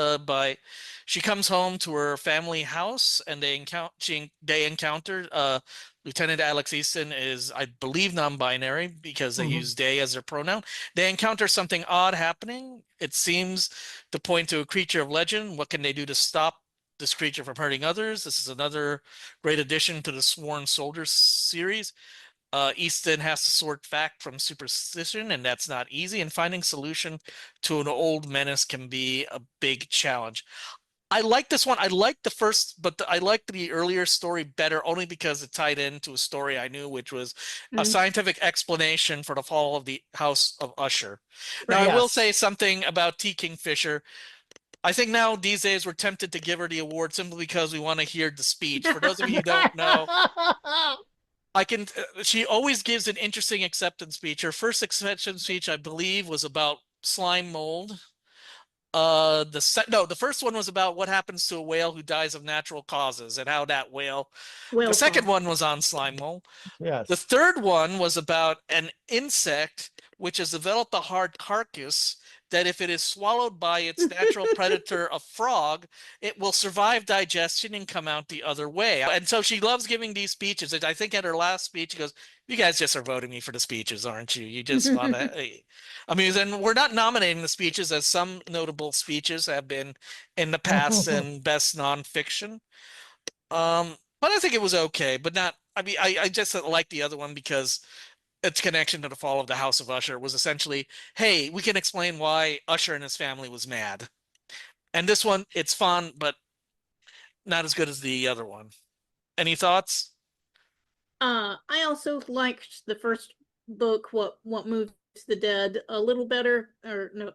Speaker 2: she comes home to her family house, and they encounter Lieutenant Alex Easton is, I believe, non-binary because they use they as their pronoun. They encounter something odd happening. It seems to point to a creature of legend. What can they do to stop this creature from hurting others? This is another great addition to the Sworn Soldiers series. Easton has to sort fact from superstition, and that's not easy. And finding solution to an old menace can be a big challenge. I like this one. I like the first, but I liked the earlier story better only because it tied into a story I knew, which was a scientific explanation for the fall of the House of Usher. Now, I will say something about T. Kingfisher. I think now these days we're tempted to give her the award simply because we want to hear the speech. For those of you who don't know, she always gives an interesting acceptance speech. Her first acceptance speech, I believe, was about slime mold. The first one was about what happens to a whale who dies of natural causes and how that whale. The second one was on slime mold.
Speaker 3: Yes.
Speaker 2: The third one was about an insect which has developed a hard carcass that if it is swallowed by its natural predator, a frog, it will survive digestion and come out the other way. And so she loves giving these speeches. And I think at her last speech, she goes, "You guys just are voting me for the speeches, aren't you? You just want to..." I mean, and we're not nominating the speeches, as some notable speeches have been in the past in best nonfiction. But I think it was okay, but not, I mean, I just like the other one because its connection to the fall of the House of Usher was essentially, hey, we can explain why Usher and his family was mad. And this one, it's fun, but not as good as the other one. Any thoughts?
Speaker 4: I also liked the first book, What Moves the Dead, a little better, or no,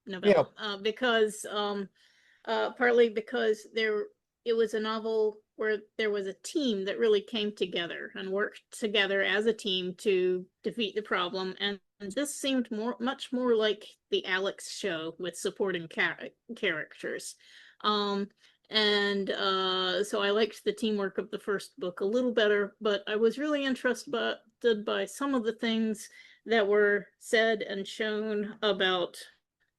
Speaker 4: Novella, because partly because it was a novel where there was a team that really came together and worked together as a team to defeat the problem. And this seemed much more like the Alex show with supporting characters. So I liked the teamwork of the first book a little better, but I was really interested by some of the things that were said and shown about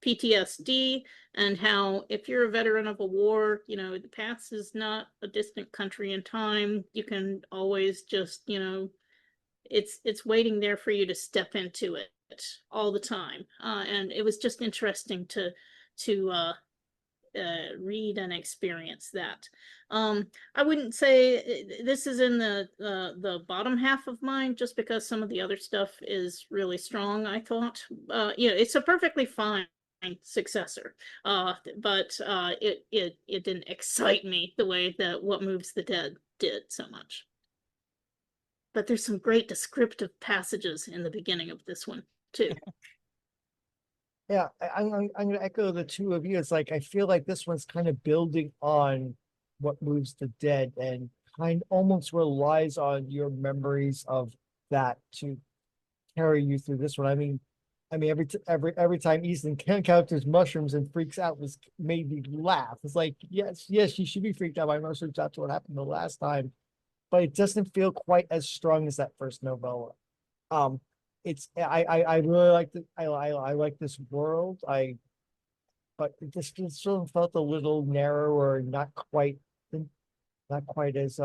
Speaker 4: PTSD and how if you're a veteran of a war, the past is not a distant country in time. You can always just, it's waiting there for you to step into it all the time. And it was just interesting to read and experience that. I wouldn't say this is in the bottom half of mine just because some of the other stuff is really strong, I thought. It's a perfectly fine successor, but it didn't excite me the way that What Moves the Dead did so much. But there's some great descriptive passages in the beginning of this one too.
Speaker 3: Yeah, I'm going to echo the two of you. It's like I feel like this one's kind of building on What Moves the Dead and kind almost relies on your memories of that to carry you through this one. I mean, every time Ethan encounters mushrooms and freaks out was made me laugh. It's like, yes, you should be freaked out by mushrooms. That's what happened the last time, but it doesn't feel quite as strong as that first novella. I really like I like this world. But it just still felt a little narrower, not quite as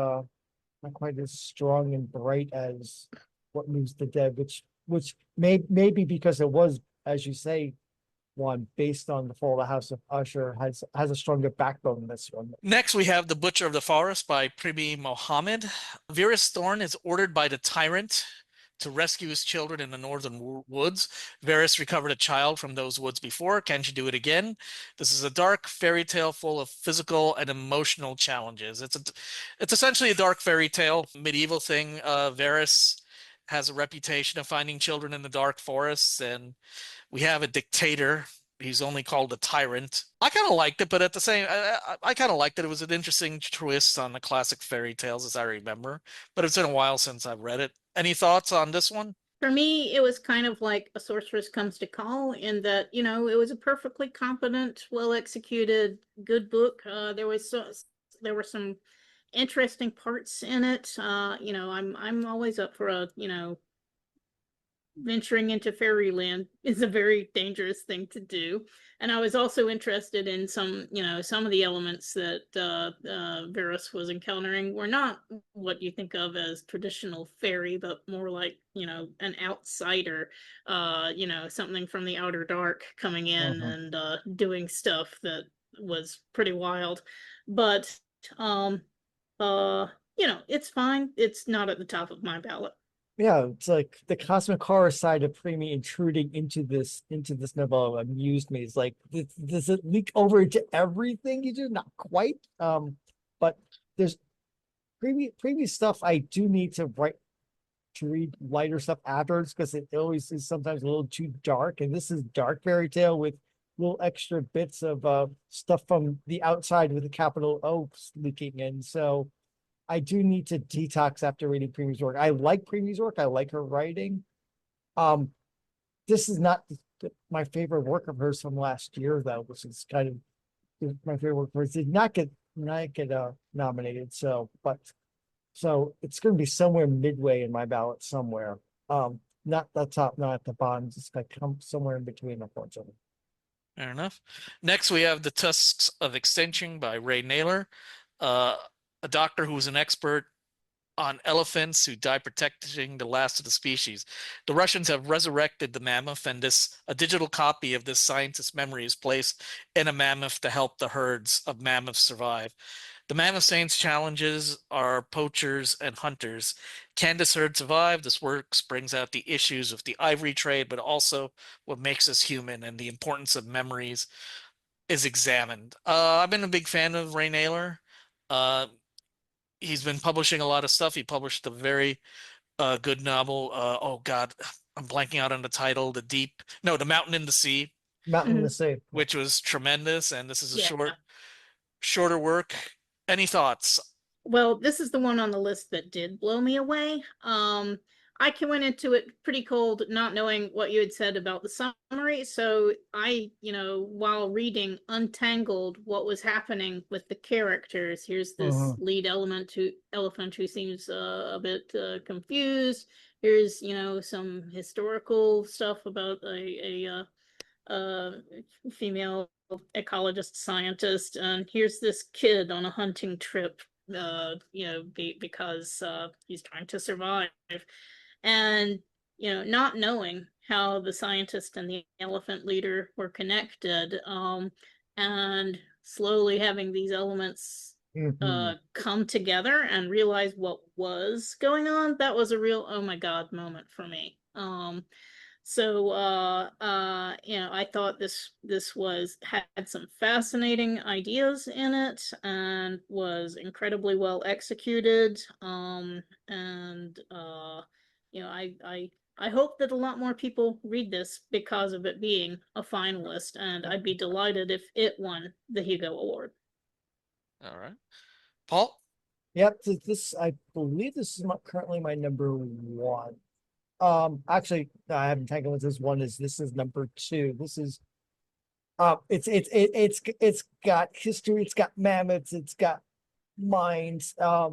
Speaker 3: strong and bright as What Moves the Dead, which maybe because it was, as you say, one based on the fall of the House of Usher has a stronger backbone than this one.
Speaker 2: Next, we have The Butcher of the Forest by Primi Mohammed. Virus Thorn is ordered by the tyrant to rescue his children in the northern woods. Varys recovered a child from those woods before. Can she do it again? This is a dark fairy tale full of physical and emotional challenges. It's essentially a dark fairy tale, medieval thing. Varys has a reputation of finding children in the dark forests, and we have a dictator. He's only called a tyrant. I kind of liked it, but at the same, I kind of liked it. It was an interesting twist on the classic fairy tales, as I remember. But it's been a while since I've read it. Any thoughts on this one?
Speaker 4: For me, it was kind of like A Sorceress Comes to Call in that, it was a perfectly competent, well-executed, good book. There were some interesting parts in it. I'm always up for venturing into fairyland is a very dangerous thing to do. And I was also interested in some of the elements that Varys was encountering were not what you think of as traditional fairy, but more like, an outsider, something from the outer dark coming in and doing stuff that was pretty wild. But, it's fine. It's not at the top of my ballot.
Speaker 3: Yeah, it's like the cosmic horror side of Primi intruding into this novella amused me. It's like, does it leak over into everything you do? Not quite. But there's Primi stuff I do need to read lighter stuff afterwards because it always is sometimes a little too dark. And this is dark fairy tale with little extra bits of stuff from the outside with a capital O leaking in. So I do need to detox after reading Premier's work. I like Premier's work. I like her writing. This is not my favorite work of hers from last year, though, which is kind of my favorite work of hers. Did not get nominated. So it's going to be somewhere midway in my ballot somewhere. Not the top, not at the bottom. It's going to come somewhere in between, unfortunately.
Speaker 2: Fair enough. Next, we have The Tusks of Extinction by Ray Naylor, a doctor who was an expert on elephants who die protecting the last of the species. The Russians have resurrected the mammoth, and a digital copy of this scientist's memory is placed in a mammoth to help the herds of mammoths survive. The Mammoth Saints challenges are poachers and hunters. Can this herd survive? This work brings out the issues of the ivory trade, but also what makes us human, and the importance of memories is examined. I've been a big fan of Ray Naylor. He's been publishing a lot of stuff. He published a very good novel. Oh God, I'm blanking out on the title. The Mountain in the Sea.
Speaker 3: Mountain in the Sea,
Speaker 2: which was tremendous. And this is a
Speaker 4: Yeah.
Speaker 2: shorter work. Any thoughts?
Speaker 4: Well, this is the one on the list that did blow me away. I went into it pretty cold, not knowing what you had said about the summary. So I, while reading, untangled what was happening with the characters. Here's this lead elephant who seems a bit confused. Here's, some historical stuff about a female ecologist scientist, and here's this kid on a hunting trip, because he's trying to survive, and not knowing how the scientist and the elephant leader were connected, and slowly having these elements come together and realize what was going on. That was a real oh my god moment for me. So I thought this had some fascinating ideas in it and was incredibly well executed. I hope that a lot more people read this because of it being a finalist, and I'd be delighted if it won the Hugo Award.
Speaker 2: All right, Paul.
Speaker 3: Yep, I believe this is currently my number one. Actually, I haven't tangled with this one. This is number two. This is, it's got history. It's got mammoths. It's got mines. I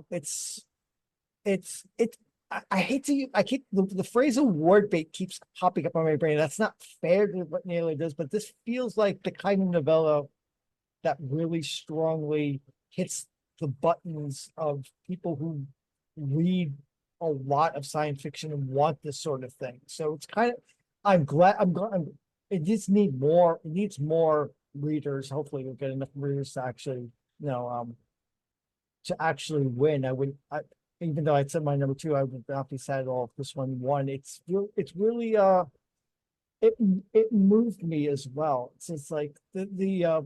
Speaker 3: hate to use, the phrase award bait keeps popping up on my brain. That's not fair to what Naylor does, but this feels like the kind of novella that really strongly hits the buttons of people who read a lot of science fiction and want this sort of thing. So it's kind of, it just needs more readers. Hopefully we'll get enough readers to actually, to actually win. Even though I said my number two, I would not be sad at all if this one won. It's really, it moved me as well. It's just like the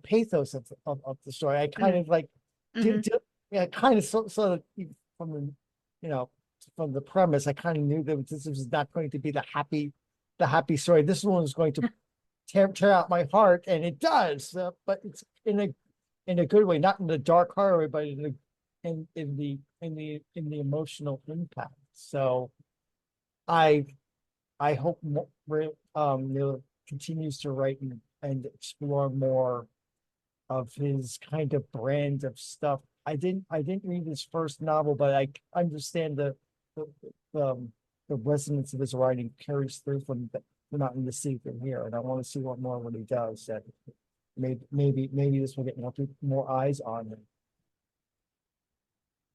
Speaker 3: pathos of the story. I kind of like, kind of sort of from the, from the premise, I kind of knew that this was not going to be the happy story. This one is going to tear out my heart, and it does. But it's in a good way, not in the dark horror way, but in the emotional impact. So, I hope Neil continues to write and explore more of his kind of brand of stuff. I didn't read his first novel, but I understand the resonance of his writing carries through from Not in the Sea from here, and I want to see what he does. That maybe this will get more eyes on him.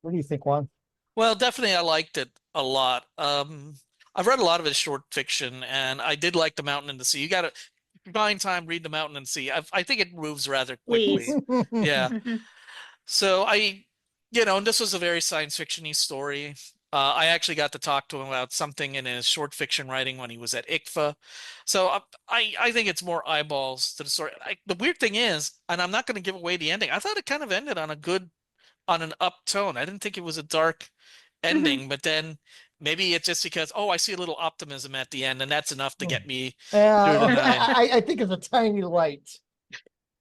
Speaker 3: What do you think, Juan?
Speaker 2: Well, definitely, I liked it a lot. I've read a lot of his short fiction, and I did like The Mountain and the Sea. You got to find time, read The Mountain and the Sea. I think it moves rather quickly. Yeah. So and this was a very science fiction-y story. I actually got to talk to him about something in his short fiction writing when he was at ICFA. So I think it's more eyeballs to the story. The weird thing is, and I'm not going to give away the ending, I thought it kind of ended on an up tone. I didn't think it was a dark ending, but then Maybe it's just because, oh, I see a little optimism at the end, and that's enough to get me through
Speaker 3: Yeah,
Speaker 2: the night.
Speaker 3: I think it's a tiny light.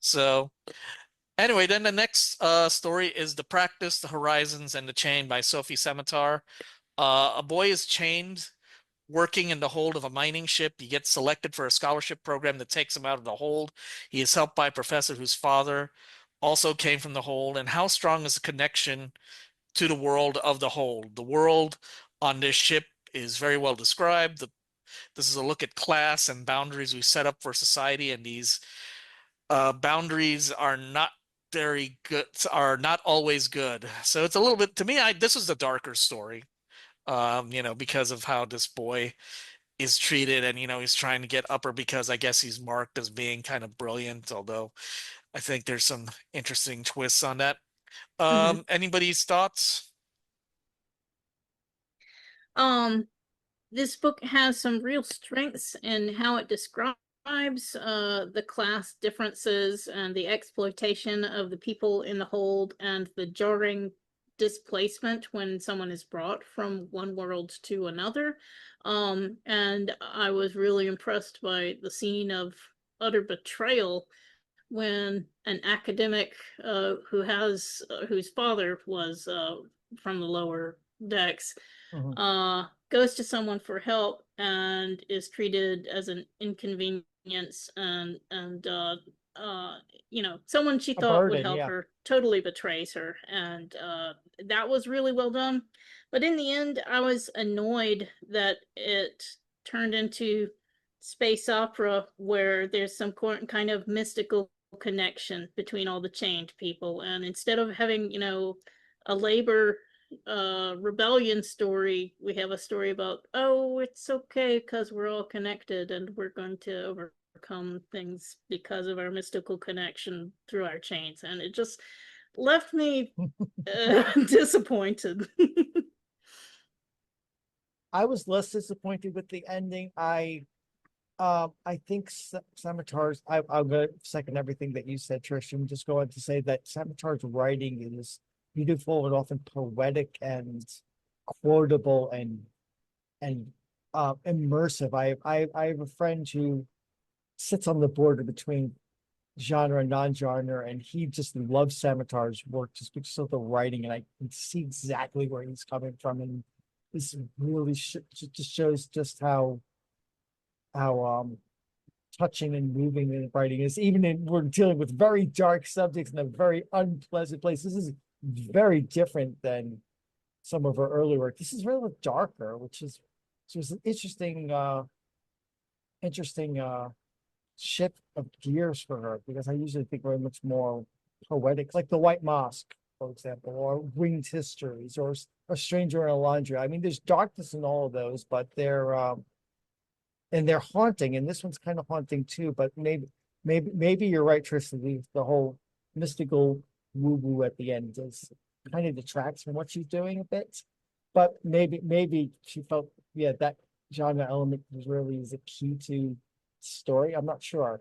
Speaker 2: So anyway, then the next story is The Practice, The Horizons, and The Chain by Sophie Samatar. A boy is chained working in the hold of a mining ship. He gets selected for a scholarship program that takes him out of the hold. He is helped by a professor whose father also came from the hold. And how strong is the connection to the world of the hold? The world on this ship is very well described. This is a look at class and boundaries we set up for society, and these boundaries are not very good, are not always good. So it's a little bit, to me, this is a darker story, because of how this boy is treated, and he's trying to get upper because I guess he's marked as being kind of brilliant, although I think there's some interesting twists on that. Anybody's thoughts?
Speaker 4: This book has some real strengths in how it describes the class differences and the exploitation of the people in the hold and the jarring displacement when someone is brought from one world to another. And I was really impressed by the scene of utter betrayal when an academic whose father was from the lower decks goes to someone for help and is treated as an inconvenience, and someone she thought would help her totally betrays her, and that was really well done. But in the end, I was annoyed that it turned into space opera where there's some kind of mystical connection between all the chained people, and instead of having a labor rebellion story, we have a story about, oh, it's okay because we're all connected and we're going to overcome things because of our mystical connection through our chains, and it just left me disappointed.
Speaker 3: I was less disappointed with the ending. I think Samatar's, I'll go second everything that you said, Trish, and just go on to say that Samatar's writing is beautiful and often poetic and quotable and immersive. I have a friend who sits on the border between genre and non-genre, and he just loves Samatar's work just because of the writing, and I can see exactly where he's coming from, and this really just shows just how touching and moving the writing is. We're dealing with very dark subjects in a very unpleasant place. This is very different than some of her early work. This is really darker, which is an interesting shift of gears for her, because I usually think very much more poetic, like The White Mosque, for example, or Winged Histories, or A Stranger in a Laundry. I mean, there's darkness in all of those, but they're haunting, and this one's kind of haunting too. But maybe you're right, Tristan. The whole mystical woo-woo at the end is kind of detracts from what she's doing a bit. But maybe she felt, that genre element was really a key to story. I'm not sure.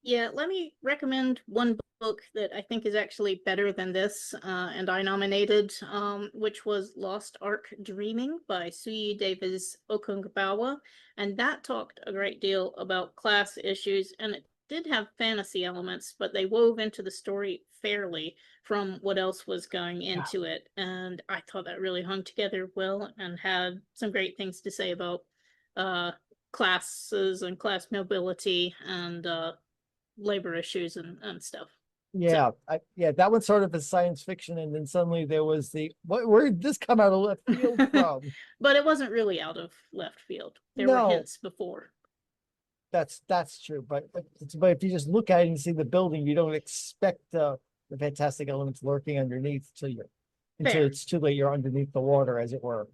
Speaker 4: Yeah, let me recommend one book that I think is actually better than this, and I nominated, which was Lost Ark Dreaming by Sui Davis Okungbawa, and that talked a great deal about class issues, and it did have fantasy elements, but they wove into the story fairly from what else was going into it, and I thought that really hung together well and had some great things to say about classes and class mobility and labor issues and stuff.
Speaker 3: Yeah, that one's sort of a science fiction, and then suddenly there was where did this come out of left field from?
Speaker 4: But it wasn't really out of left field. There were hints before.
Speaker 3: That's true, but if you just look at it and see the building, you don't expect the fantastic elements lurking underneath until it's too late. You're underneath the water, as it were.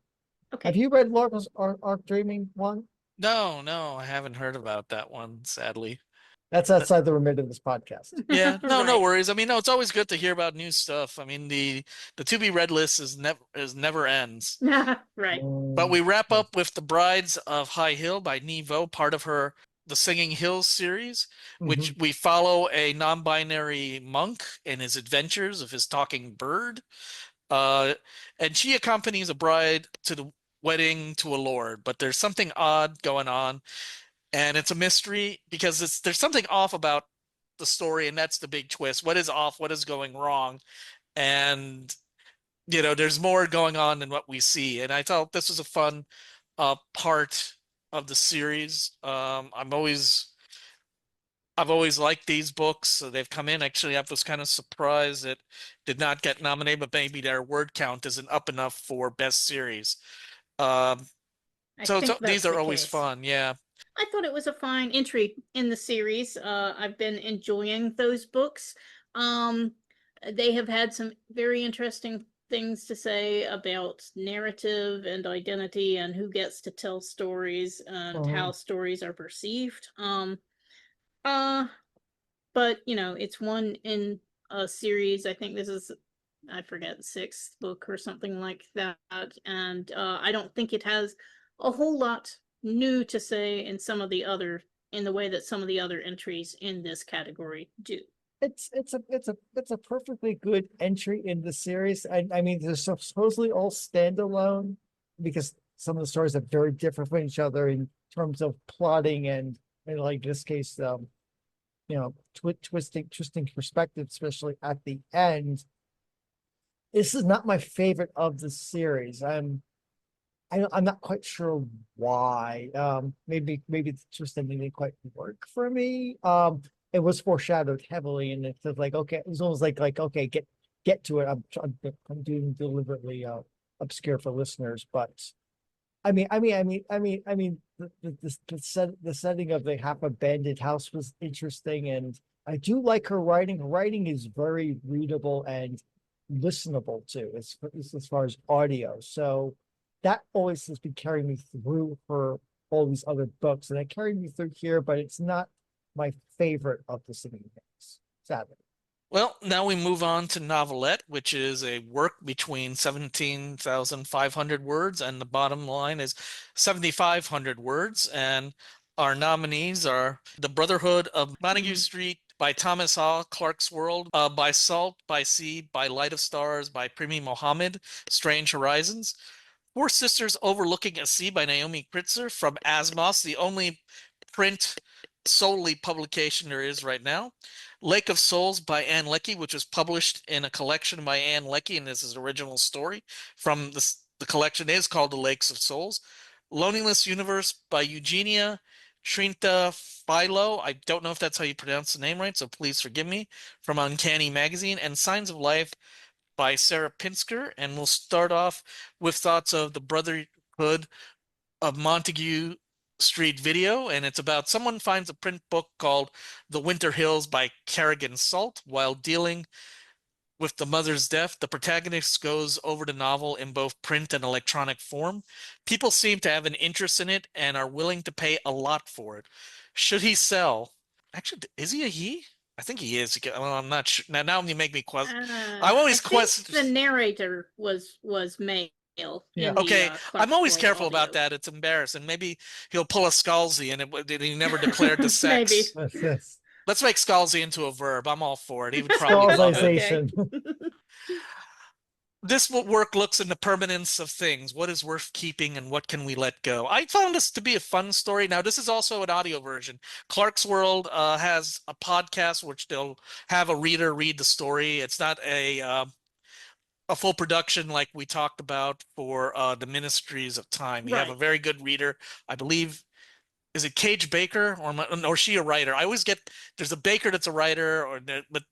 Speaker 4: Okay.
Speaker 3: Have you read Lost Ark Dreaming one?
Speaker 2: No, I haven't heard about that one, sadly.
Speaker 3: That's outside the remit of this podcast.
Speaker 2: Yeah, no worries. I mean, no, it's always good to hear about new stuff. I mean, the to be read list is never ends.
Speaker 4: Right.
Speaker 2: But we wrap up with The Brides of High Hill by Nevo, part of her The Singing Hills series, which we follow a non-binary monk in his adventures of his talking bird. And she accompanies a bride to wedding to a lord, but there's something odd going on, and it's a mystery because there's something off about the story, and that's the big twist. What is off? What is going wrong? And there's more going on than what we see. And I thought this was a fun part of the series. I've always liked these books. So they've come in. Actually, I was kind of surprised that did not get nominated, but maybe their word count isn't up enough for best series. Um,
Speaker 4: I
Speaker 2: so
Speaker 4: think
Speaker 2: these
Speaker 4: that's
Speaker 2: are
Speaker 4: the
Speaker 2: always
Speaker 4: case.
Speaker 2: fun. Yeah.
Speaker 4: I thought it was a fine entry in the series. I've been enjoying those books. They have had some very interesting things to say about narrative and identity and who gets to tell stories and how stories are perceived. But it's one in a series. I think this is, I forget, the sixth book or something like that. And I don't think it has a whole lot new to say in the way that some of the other entries in this category do.
Speaker 3: It's a perfectly good entry in the series. I mean, they're supposedly all standalone because some of the stories are very different from each other in terms of plotting and like this case, twisting perspective, especially at the end. This is not my favorite of the series. I'm not quite sure why. Maybe the twist ending didn't quite work for me. It was foreshadowed heavily, and it's like, okay, it was almost like okay, get to it. I'm doing deliberately obscure for listeners, but the setting of the half abandoned house was interesting, and I do like her writing. Her writing is very readable and listenable too, as far as audio. So that always has been carrying me through for all these other books, and it carried me through here, but it's not my favorite of the Singing Things, sadly.
Speaker 2: Well, now we move on to Novelette, which is a work between 17,500 words, and the bottom line is 7,500 words. And our nominees are The Brotherhood of Montague Street by Thomas Haw, Clark's World, By Salt, by Sea, by Light of Stars, by Primi Mohammed, Strange Horizons, Four Sisters Overlooking a Sea by Naomi Kritzer from Asmos, the only print solely publication there is right now. Lake of Souls by Ann Leckie, which was published in a collection by Ann Leckie, and this is an original story from the collection is called The Lakes of Souls. Loneliness Universe by Eugenia Trinta Philo. I don't know if that's how you pronounce the name right, so please forgive me, from Uncanny Magazine. And Signs of Life by Sarah Pinsker. And we'll start off with thoughts of The Brotherhood of Montague Street Video, and it's about someone finds a print book called The Winter Hills by Kerrigan Salt. While dealing with the mother's death, the protagonist goes over the novel in both print and electronic form. People seem to have an interest in it and are willing to pay a lot for it. Should he sell? Actually, is he a he? I think he is. Well, I'm not sure. Now you make me question. I always question.
Speaker 4: The narrator was male.
Speaker 3: Yeah.
Speaker 2: Okay, I'm always
Speaker 4: Clark's
Speaker 2: careful
Speaker 4: World
Speaker 2: about
Speaker 4: audio.
Speaker 2: that. It's embarrassing. Maybe he'll pull a Scalzi and he never declared the sex.
Speaker 4: Maybe.
Speaker 2: Let's make Scalzi into a verb. I'm all for it. He would probably love it.
Speaker 3: Scalzization.
Speaker 2: This work looks into permanence of things. What is worth keeping and what can we let go? I found this to be a fun story. Now, this is also an audio version. Clark's World has a podcast which they'll have a reader read the story. It's not a full production like we talked about for the Ministries of Time. You have a very good reader. I believe, is it Cage Baker or is she a writer? I always get, there's a Baker that's a writer, but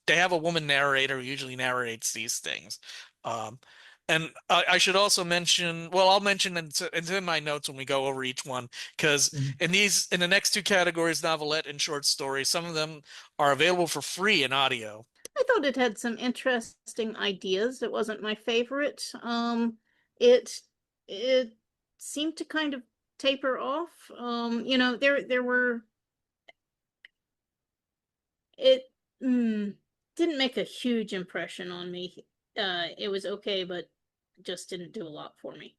Speaker 2: they have a woman narrator who usually narrates these things. And I should also mention, well, I'll mention it's in my notes when we go over each one, because in the next two categories, novelette and short story, some of them are available for free in audio.
Speaker 4: I thought it had some interesting ideas. It wasn't my favorite. It seemed to kind of taper off. There were. It didn't make a huge impression on me. It was okay, but just didn't do a lot for me.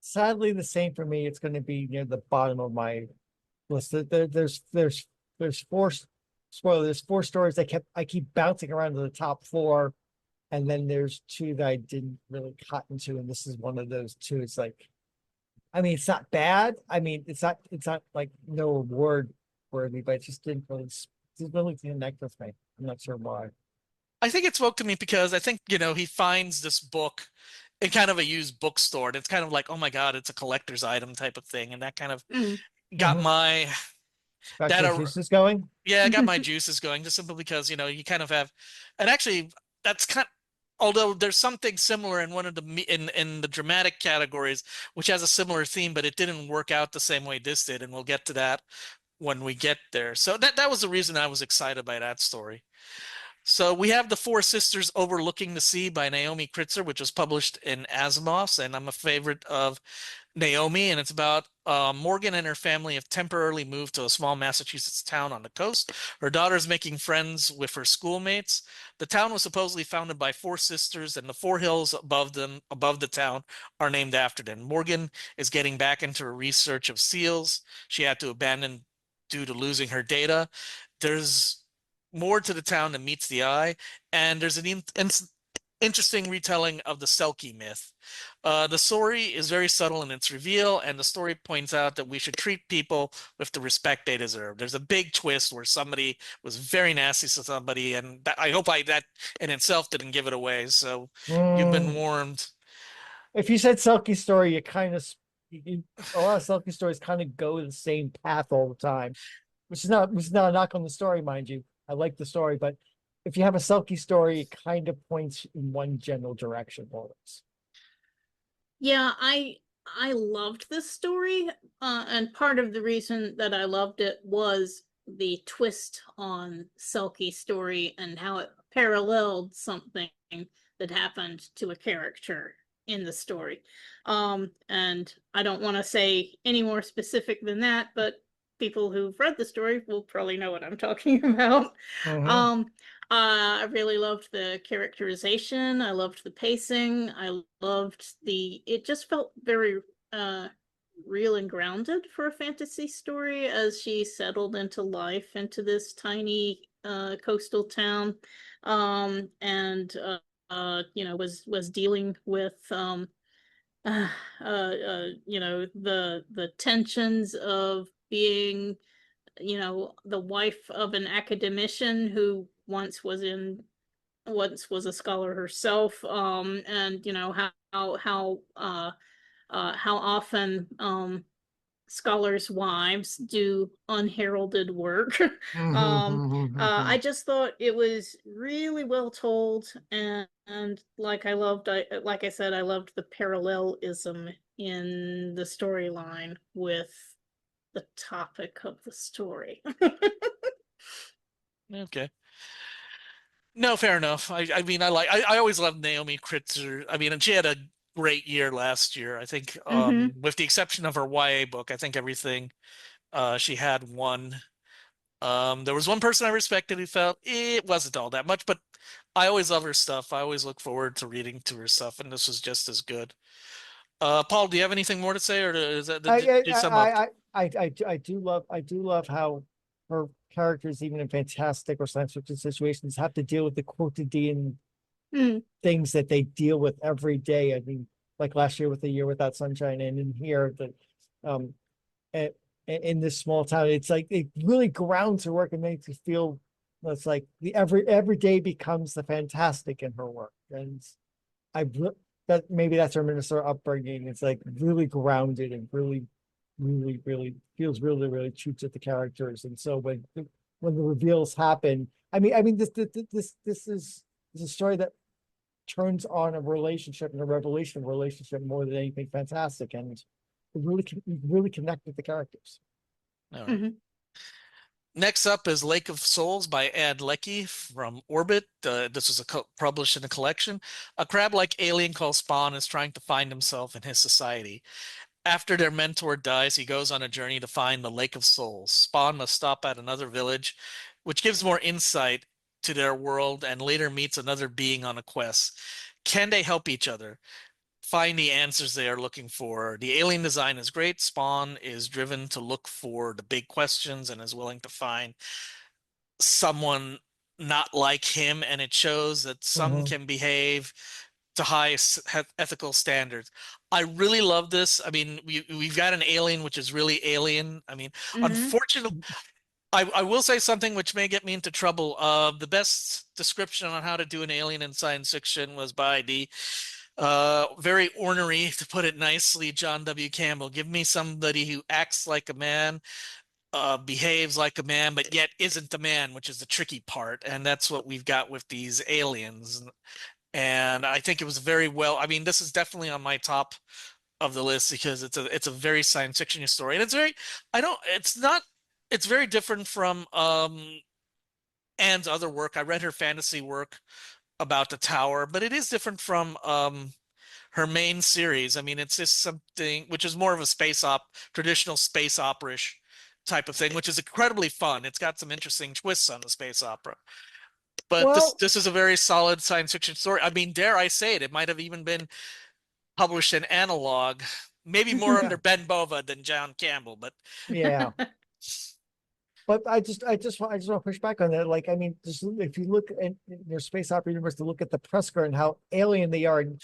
Speaker 3: Sadly, the same for me. It's going to be near the bottom of my list. There's four. Spoiler, there's four stories I keep bouncing around to the top four, And then there's two that I didn't really cotton to, and this is one of those two. It's like, I mean, it's not bad. I mean, it's not like no award worthy, but it just didn't really connect with me. I'm not sure why.
Speaker 2: I think it spoke to me because I think, he finds this book in kind of a used bookstore. And it's kind of like, oh my God, it's a collector's item type of thing. And that kind of got my
Speaker 3: Got your juices going?
Speaker 2: Yeah, I got my juices going just simply because, you kind of have, and actually that's although there's something similar in one of in the dramatic categories, which has a similar theme, but it didn't work out the same way this did. And we'll get to that when we get there. So that was the reason I was excited by that story. So we have The Four Sisters Overlooking the Sea by Naomi Kritzer, which was published in Asimov's, and I'm a favorite of Naomi, and it's about Morgan and her family have temporarily moved to a small Massachusetts town on the coast. Her daughter's making friends with her schoolmates. The town was supposedly founded by four sisters, and the four hills above the town, are named after them. Morgan is getting back into her research of seals she had to abandon due to losing her data. There's more to the town than meets the eye, and there's an interesting retelling of the Selkie myth. The story is very subtle in its reveal, and the story points out that we should treat people with the respect they deserve. There's a big twist where somebody was very nasty to somebody, and I hope that in itself didn't give it away. So you've been warned.
Speaker 3: If you said Selkie story, a lot of Selkie stories kind of go the same path all the time, which is not a knock on the story, mind you. I like the story, but if you have a Selkie story, it kind of points in one general direction always.
Speaker 4: Yeah, I loved this story, and part of the reason that I loved it was the twist on Selkie story and how it paralleled something that happened to a character in the story. And I don't want to say any more specific than that, but people who've read the story will probably know what I'm talking about. I really loved the characterization. I loved the pacing. I loved it just felt very real and grounded for a fantasy story as she settled into life into this tiny coastal town, and was dealing with the tensions of being the wife of an academician who once was a scholar herself, and how often scholars' wives do unheralded work. I just thought it was really well told, and like I said, I loved the parallelism in the storyline with the topic of the story.
Speaker 2: Okay. No, fair enough. I mean, I always loved Naomi Kritzer. I mean, and she had a great year last year. I think, with the exception of her YA book, I think everything she had won. There was one person I respected who felt it wasn't all that much, but I always love her stuff. I always look forward to reading to her stuff, and this was just as good. Paul, do you have anything more to say, or is that did you sum up?
Speaker 3: I do love how her characters, even in fantastic or science fiction situations, have to deal with the quotidian things that they deal with every day. I mean, like last year with The Year Without Sunshine, and in here, in this small town, it's like it really grounds her work and makes you feel it's like every day becomes the fantastic in her work. And maybe that's her Minnesota upbringing. It's like really grounded and really feels really true to the characters. And so when the reveals happen, I mean this is a story that turns on a relationship and a revelation of a relationship more than anything fantastic, and really connect with the characters.
Speaker 2: All right. Next up is Lake of Souls by Ad Leckie from Orbit. This was published in a collection. A crab-like alien called Spawn is trying to find himself and his society. After their mentor dies, he goes on a journey to find the Lake of Souls. Spawn must stop at another village, which gives more insight to their world, and later meets another being on a quest. Can they help each other find the answers they are looking for? The alien design is great. Spawn is driven to look for the big questions and is willing to find someone not like him, and it shows that some can behave to high ethical standards. I really love this. I mean, we've got an alien which is really alien. I mean, unfortunately, I will say something which may get me into trouble. The best description on how to do an alien in science fiction was by the very ornery, to put it nicely, John W. Campbell. Give me somebody who acts like a man, behaves like a man, but yet isn't a man, which is the tricky part. And that's what we've got with these aliens. And I think it was very well. I mean, this is definitely on my top of the list because it's a very science fiction story, and it's very. It's not. It's very different from Anne's other work. I read her fantasy work about the tower, but it is different from her main series. I mean, it's just something which is more of a traditional space opera-ish type of thing, which is incredibly fun. It's got some interesting twists on the space opera. But this is a very solid science fiction story. I mean, dare I say it, it might have even been published in analog, maybe more under Ben Bova than John Campbell, but
Speaker 3: yeah. But I just want to push back on that. Like, I mean, just if you look at your space opera universe, to look at the Presker and how alien they are, and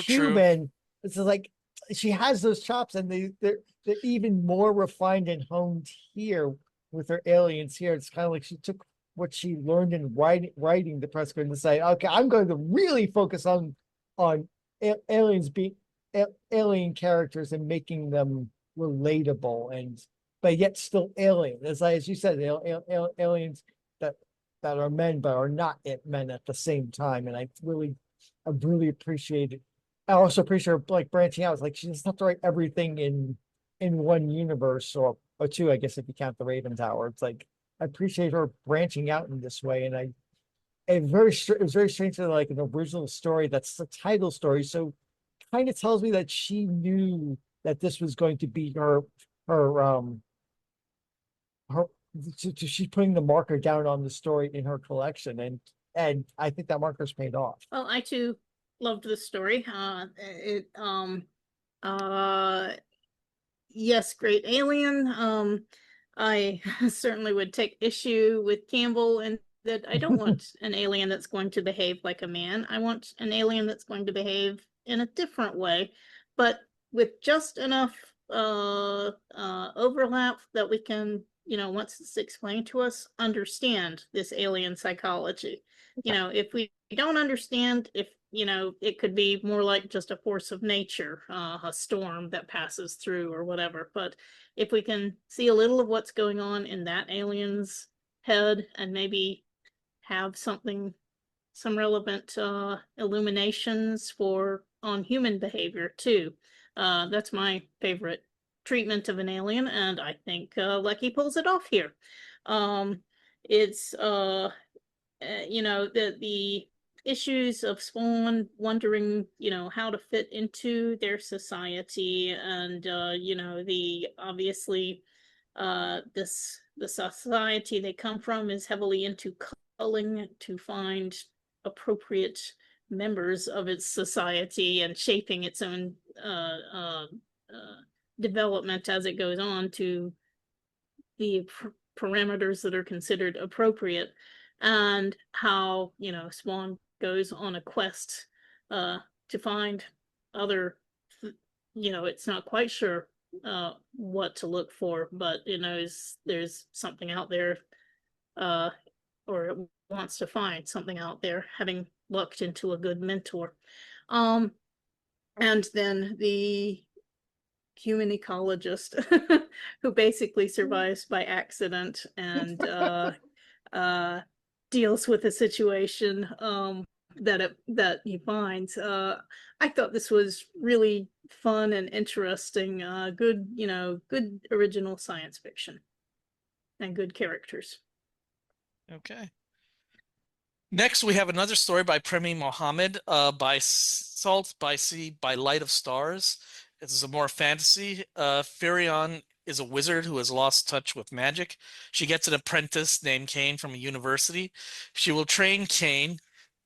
Speaker 3: human, it's like she has those chops, and they're even more refined and honed here with her aliens here. It's kind of like she took what she learned in writing the Presker and decided, okay, I'm going to really focus on aliens being alien characters and making them relatable and. But yet still alien, as you said, aliens that are men but are not men at the same time. And I really appreciate it. I also appreciate her like branching out. It's like she doesn't have to write everything in one universe or two, I guess, if you count the Raven Tower. It's like I appreciate her branching out in this way. And it was very strange to like an original story that's the title story. So kind of tells me that she knew that this was going to be she's putting the marker down on the story in her collection, and I think that marker's paid off.
Speaker 4: Well, I too loved the story. Yes, great alien. I certainly would take issue with Campbell in that I don't want an alien that's going to behave like a man. I want an alien that's going to behave in a different way, but with just enough overlap that we can, once it's explained to us, understand this alien psychology. If we don't understand, it could be more like just a force of nature, a storm that passes through or whatever. But if we can see a little of what's going on in that alien's head and maybe have some relevant illuminations on human behavior too. That's my favorite treatment of an alien, and I think Lecky pulls it off here. It's the issues of Spawn wondering, how to fit into their society, and obviously the society they come from is heavily into culling to find appropriate members of its society and shaping its own development as it goes on to the parameters that are considered appropriate, and how Spawn goes on a quest to find other it's not quite sure what to look for, but it knows there's something out there, or it wants to find something out there, having looked into a good mentor. And then the human ecologist who basically survives by accident and deals with a situation that he finds. I thought this was really fun and interesting. Good original science fiction and good characters.
Speaker 2: Okay. Next, we have another story by Premi Mohammed, by Salt by Sea by Light of Stars. This is a more fantasy. Firion is a wizard who has lost touch with magic. She gets an apprentice named Kane from a university. She will train Kane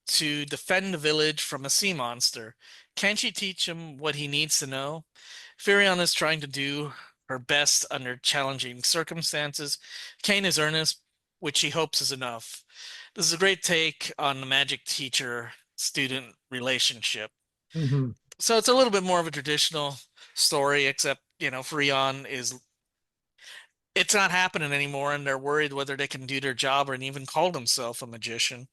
Speaker 2: to defend the village from a sea monster. Can she teach him what he needs to know? Firion is trying to do her best under challenging circumstances. Kane is earnest, which she hopes is enough. this is a great take on the magic teacher student relationship.
Speaker 3: Mhm.
Speaker 2: So it's a little bit more of a traditional story, except, Freon it's not happening anymore, and they're worried whether they can do their job or even call themselves a magician.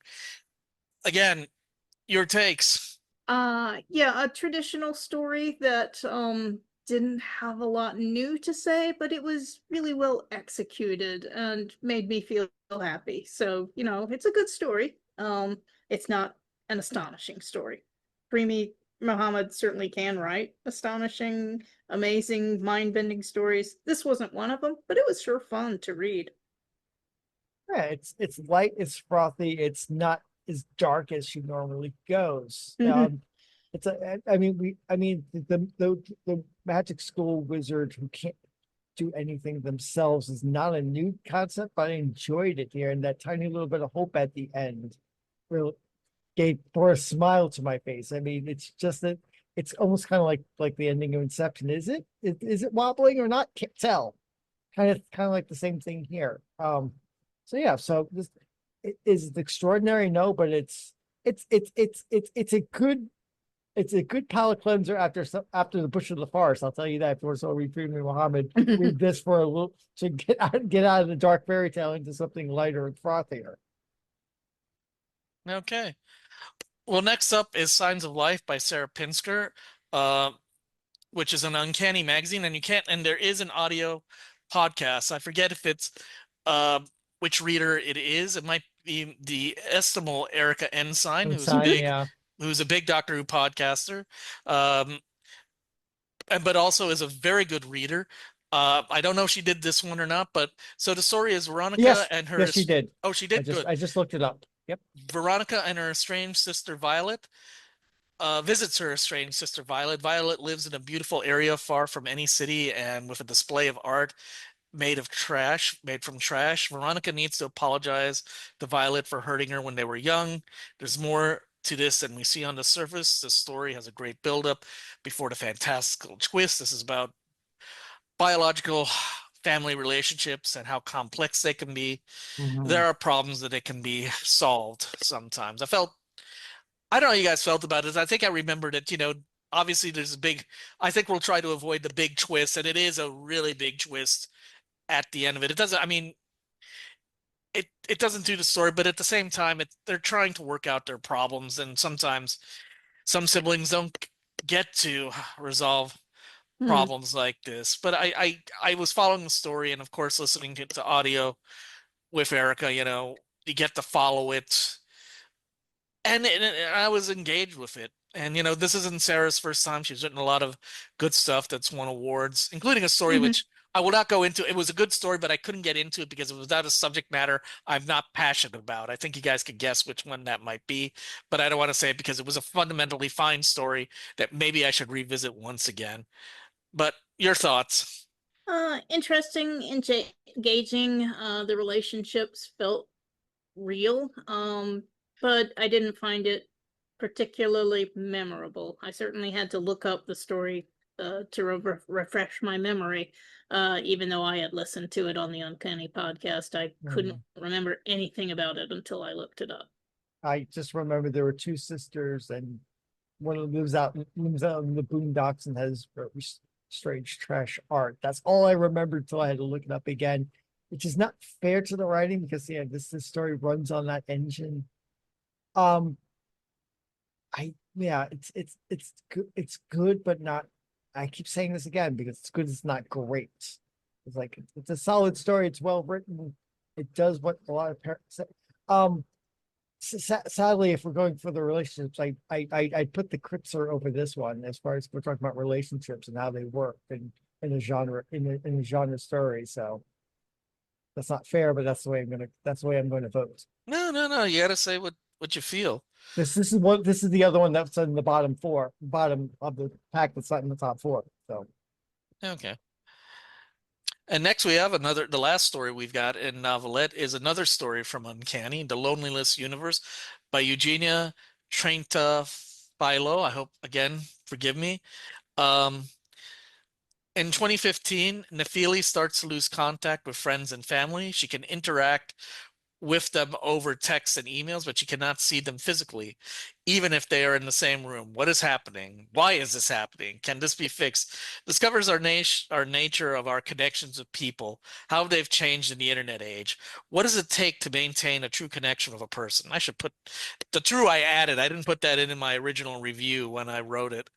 Speaker 2: Again, your takes.
Speaker 4: Yeah, a traditional story that didn't have a lot new to say, but it was really well executed and made me feel happy. So, it's a good story. It's not an astonishing story. Primi Muhammad certainly can write astonishing, amazing, mind-bending stories. This wasn't one of them, but it was sure fun to read.
Speaker 3: Yeah, it's light, it's frothy, it's not as dark as she normally goes. It's the magic school wizard who can't do anything themselves is not a new concept, but I enjoyed it here, and that tiny little bit of hope at the end really brought a smile to my face. I mean, it's just that it's almost kind of like the ending of Inception. Is it wobbling or not? Can't tell. Kind of like the same thing here. So yeah, so this is it extraordinary? No, but it's a good palate cleanser after the Bush of the Forest. I'll tell you that. If you want to read Primi Muhammad, read this for a little to get out of the dark fairy tale into something lighter and frothier.
Speaker 2: Okay. Well, next up is Signs of Life by Sarah Pinsker, which is an Uncanny magazine, and there is an audio podcast. I forget if it's which reader it is. It might be the estimable Erica Ensign, who's a big Doctor Who podcaster, but also is a very good reader. I don't know if she did this one or not, but so the story is Veronica and her.
Speaker 3: Yes, she did.
Speaker 2: Oh, she did. Good.
Speaker 3: I just looked it up. Yep.
Speaker 2: Veronica and her estranged sister Violet visits her estranged sister Violet. Violet lives in a beautiful area far from any city and with a display of art made from trash. Veronica needs to apologize to Violet for hurting her when they were young. There's more to this than we see on the surface. The story has a great buildup before the fantastical twist. This is about biological family relationships and how complex they can be. There are problems that it can be solved sometimes. I don't know how you guys felt about it. I think I remembered it, obviously there's I think we'll try to avoid the big twist, and it is a really big twist at the end of it. It doesn't, it doesn't do the story, but at the same time, they're trying to work out their problems, and sometimes some siblings don't get to resolve problems like this. But I was following the story, and of course listening to audio with Erica, you get to follow it, and I was engaged with it. And this isn't Sarah's first time. She's written a lot of good stuff that's won awards, including a story which I will not go into. It was a good story, but I couldn't get into it because it was not a subject matter I'm not passionate about. I think you guys could guess which one that might be, but I don't want to say it because it was a fundamentally fine story that maybe I should revisit once again. But your thoughts?
Speaker 4: Interesting, engaging. The relationships felt real, but I didn't find it particularly memorable. I certainly had to look up the story to refresh my memory. Even though I had listened to it on the Uncanny podcast, I couldn't remember anything about it until I looked it up.
Speaker 3: I just remember there were two sisters, and one of them lives out in the boondocks and has strange trash art. That's all I remembered until I had to look it up again, which is not fair to the writing because this story runs on that engine. It's good, but not. I keep saying this again because it's good. It's not great. It's a solid story. It's well written. It does what a lot of parents say. Sadly, if we're going for the relationships, I put the Kritzer over this one as far as we're talking about relationships and how they work in a genre story. So that's not fair, but that's the way I'm going to vote.
Speaker 2: No. You got to say what you feel.
Speaker 3: This is the other one that's in the bottom of the pack that's not in the top four. So
Speaker 2: okay. And next we have the last story we've got in Novelette is another story from Uncanny, The Loneliness Universe by Eugenia Trenta-Philo. I hope, again, forgive me. In 2015, Nephili starts to lose contact with friends and family. She can interact with them over text and emails, but you cannot see them physically, even if they are in the same room. What is happening? Why is this happening? Can this be fixed? Discovers our nature of our connections with people, how they've changed in the internet age. What does it take to maintain a true connection with a person? I should put the true I added. I didn't put that in my original review when I wrote it.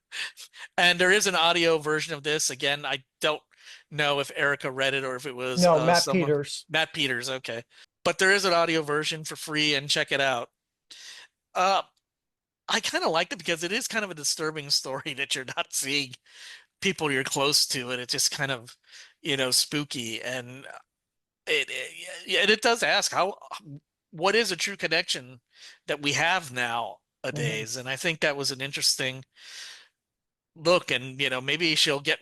Speaker 2: And there is an audio version of this. Again, I don't know if Erica read it or if it was
Speaker 3: No, Matt
Speaker 2: someone.
Speaker 3: Peters.
Speaker 2: Matt Peters, okay. But there is an audio version for free, and check it out. I kind of liked it because it is kind of a disturbing story that you're not seeing people you're close to, and it's just kind of, spooky. And it does ask what is a true connection that we have nowadays? And I think that was an interesting look. And maybe she'll get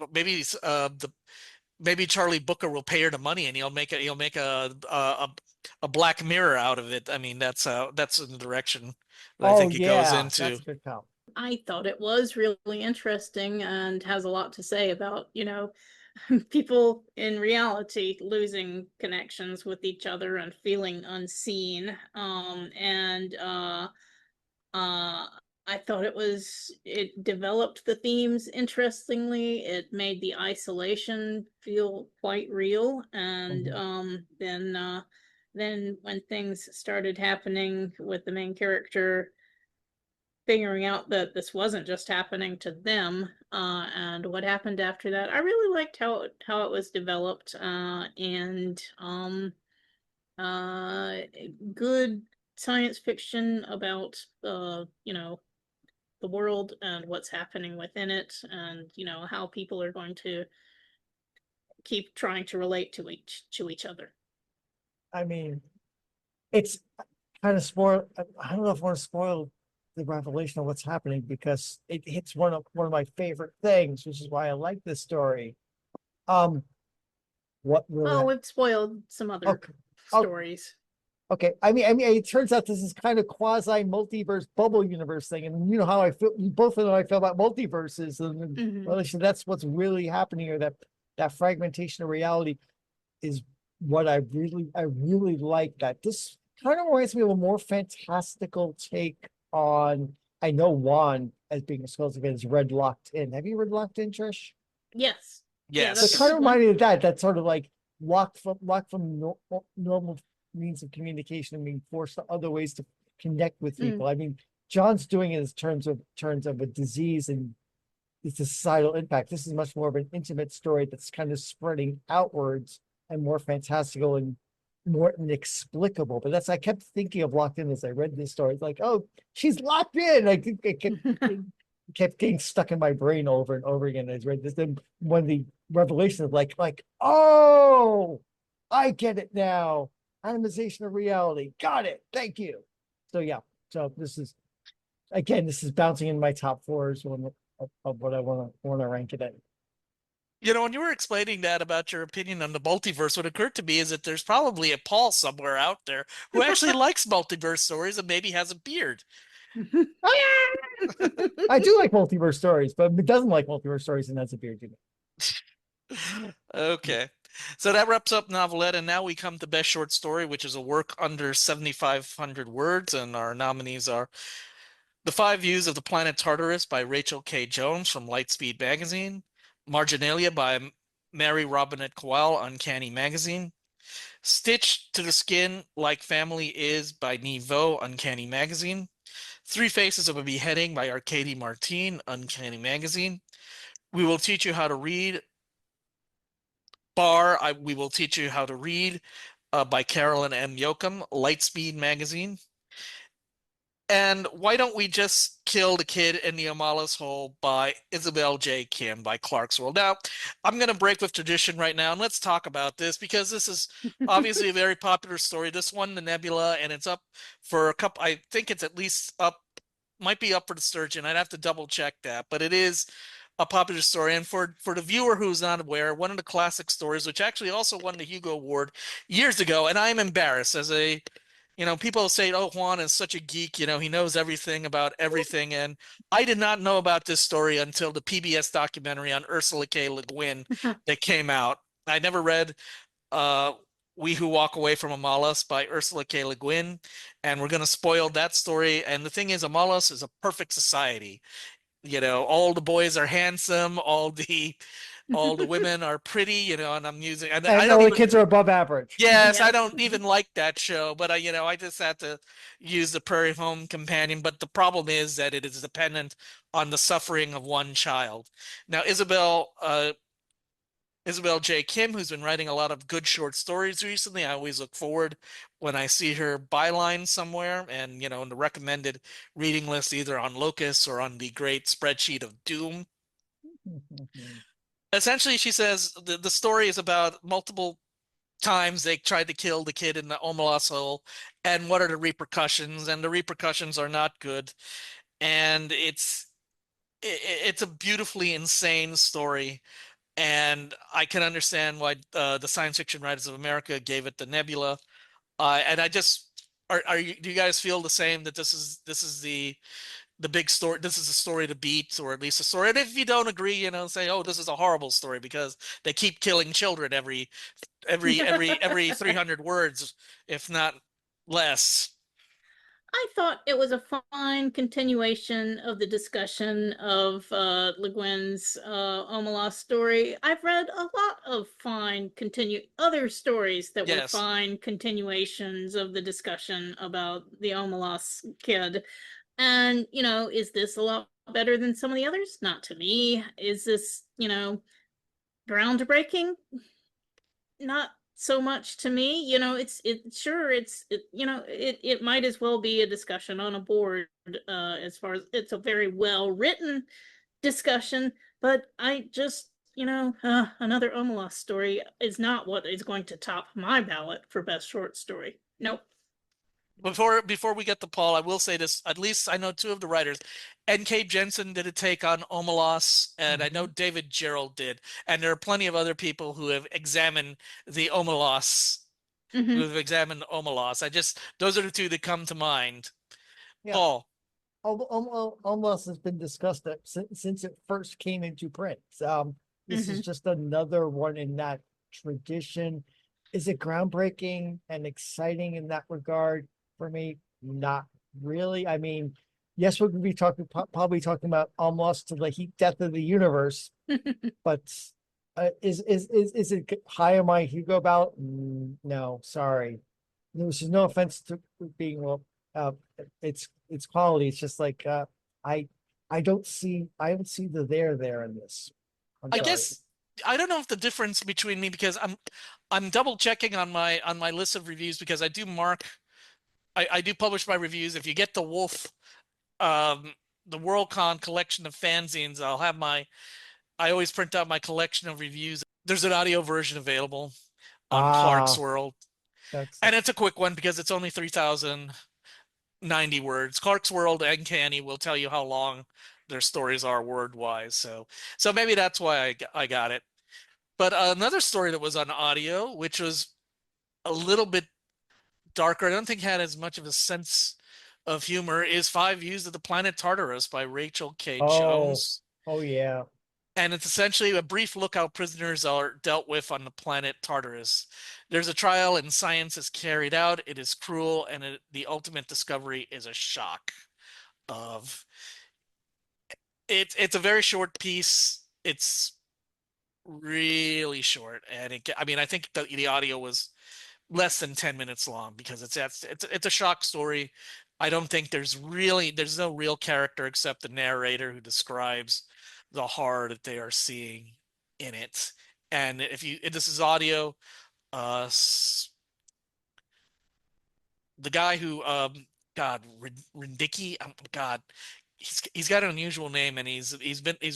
Speaker 2: maybe Charlie Booker will pay her the money, and he'll make a Black Mirror out of it. I mean, that's in the direction that I think it goes into.
Speaker 3: That's a good count.
Speaker 4: I thought it was really interesting and has a lot to say about, people in reality losing connections with each other and feeling unseen. I thought it developed the themes interestingly. It made the isolation feel quite real. And then when things started happening with the main character figuring out that this wasn't just happening to them, and what happened after that, I really liked how it was developed, and good science fiction about the world and what's happening within it, and how people are going to keep trying to relate to each other.
Speaker 3: I mean, it's kind of spoiled. I don't know if I want to spoil the revelation of what's happening, because it hits one of my favorite things, which is why I like this story. What will
Speaker 4: we've spoiled some other stories.
Speaker 3: Okay, I mean, it turns out this is kind of quasi multiverse bubble universe thing, and you know how I feel. You both know how I feel about multiverses, and relation. That's what's really happening here. That fragmentation of reality is what I really like. That this kind of reminds me of a more fantastical take on. I know Juan, as being exposed again, is read Locked In. Have you read Locked In, Trish?
Speaker 4: Yes.
Speaker 2: Yes.
Speaker 3: So it kind of reminded me of that. That's sort of like locked from normal means of communication and being forced to other ways to connect with people. I mean, John's doing it in terms of a disease and it's a societal impact. This is much more of an intimate story that's kind of spreading outwards and more fantastical and more inexplicable. But I kept thinking of Locked In as I read this story. It's like, oh, she's locked in. I think it kept getting stuck in my brain over and over again as I read this. Then when the revelation of like, oh, I get it now. Atomization of reality. Got it. Thank you. So yeah. So this is bouncing in my top fours of what I want to rank it in.
Speaker 2: When you were explaining that about your opinion on the multiverse, what occurred to me is that there's probably a Paul somewhere out there who actually likes multiverse stories and maybe has a beard.
Speaker 3: I do like multiverse stories, but it doesn't like multiverse stories and has a beard.
Speaker 2: Okay. So that wraps up Novelette, and now we come to Best Short Story, which is a work under 7,500 words, and our nominees are The 5 Views of the Planet Tartarus by Rachel K. Jones from Lightspeed Magazine, Marginalia by Mary Robinette Kowal, Uncanny Magazine, Stitched to the Skin Like Family Is by Niveau, Uncanny Magazine, 3 Faces of a Beheading by Arcady Martin, Uncanny Magazine, We Will Teach You How to Read We Will Teach You How to Read by Carolyn M. Yoakum, Lightspeed Magazine. And Why Don't We Just Kill the Kid in the Amalas Hole by Isabel J. Kim by Clarkesworld. Now, I'm going to break with tradition right now, and let's talk about this, because this is obviously a very popular story. This won the Nebula, and it's up for a couple, I think it's at least might be up for the Sturgeon. I'd have to double check that, but it is a popular story. And for the viewer who's not aware, one of the classic stories, which actually also won the Hugo Award years ago, and I'm embarrassed as a, people say, oh, Juan is such a geek, he knows everything about everything. And I did not know about this story until the PBS documentary on Ursula K. Le Guin that came out. I never read We Who Walk Away from Amalas by Ursula K. Le Guin, and we're going to spoil that story. And the thing is, Amalas is a perfect society. You know, all the boys are handsome, all the women are pretty, you know, and I'm using, and I
Speaker 3: And
Speaker 2: don't
Speaker 3: all the
Speaker 2: even,
Speaker 3: kids are above average.
Speaker 2: yes, I
Speaker 4: Yes.
Speaker 2: don't even like that show, but you know, I just had to use the Prairie Home Companion. But the problem is that it is dependent on the suffering of one child. Now, Isabel J. Kim, who's been writing a lot of good short stories recently. I always look forward when I see her byline somewhere, and you know, in the recommended reading list, either on Locus or on the great spreadsheet of Doom. Essentially, she says the story is about multiple times they tried to kill the kid in the Omalas hole, and what are the repercussions, and the repercussions are not good. And it's a beautifully insane story, and I can understand why the Science Fiction Writers of America gave it the Nebula. And I just do you guys feel the same, that this is the big story, this is a story to beat, or at least a story? And if you don't agree, you know, say, oh, this is a horrible story because they keep killing children every 300 words, if not less.
Speaker 4: I thought it was a fine continuation of the discussion of Le Guin's Omalas story. I've read a lot of fine other stories that were
Speaker 2: Yes.
Speaker 4: fine continuations of the discussion about the Omalas kid. And, you know, is this a lot better than some of the others? Not to me. Is this, you know, groundbreaking? Not so much to me. You know, it might as well be a discussion on a board, as far as it's a very well written discussion, but I just, another Omalas story is not what is going to top my ballot for best short story. Nope.
Speaker 2: Before we get to Paul, I will say this. At least I know two of the writers. N.K. Jensen did a take on Omalas, and I know David Gerald did. And there are plenty of other people who have examined the Omalas, who have examined Omalas. Those are the two that come to mind.
Speaker 3: Yeah.
Speaker 2: Paul.
Speaker 3: Almost has been discussed since it first came into print. This is just another one in that tradition. Is it groundbreaking and exciting in that regard? For me, not really. I mean, yes, we're going to be probably talking about almost to the heat death of the universe, but is it high on my Hugo ballot? No, sorry. There's no offense to being it's quality. It's just like I don't see the there in this.
Speaker 2: I guess I don't know if the difference between me, because I'm double checking on my list of reviews, because I do publish my reviews. If you get the Wolf, the Worldcon collection of fanzines, I always print out my collection of reviews. There's an audio version available on Clark's World. And it's a quick one because it's only 3,090 words. Clark's World and Canny will tell you how long their stories are word-wise. So maybe that's why I got it. But another story that was on audio, which was a little bit darker, I don't think had as much of a sense of humor, is 5 Views of the Planet Tartarus by Rachel K. Jones.
Speaker 3: Oh, yeah.
Speaker 2: And it's essentially a brief look how prisoners are dealt with on the planet Tartarus. There's a trial and science is carried out. It is cruel, and the ultimate discovery is a shock. It's a very short piece. It's really short, and I think the audio was less than 10 minutes long, because it's a shock story. I don't think there's no real character except the narrator, who describes the horror that they are seeing in it. And if this is audio, the guy who Rindicki, God, he's got an unusual name, and he's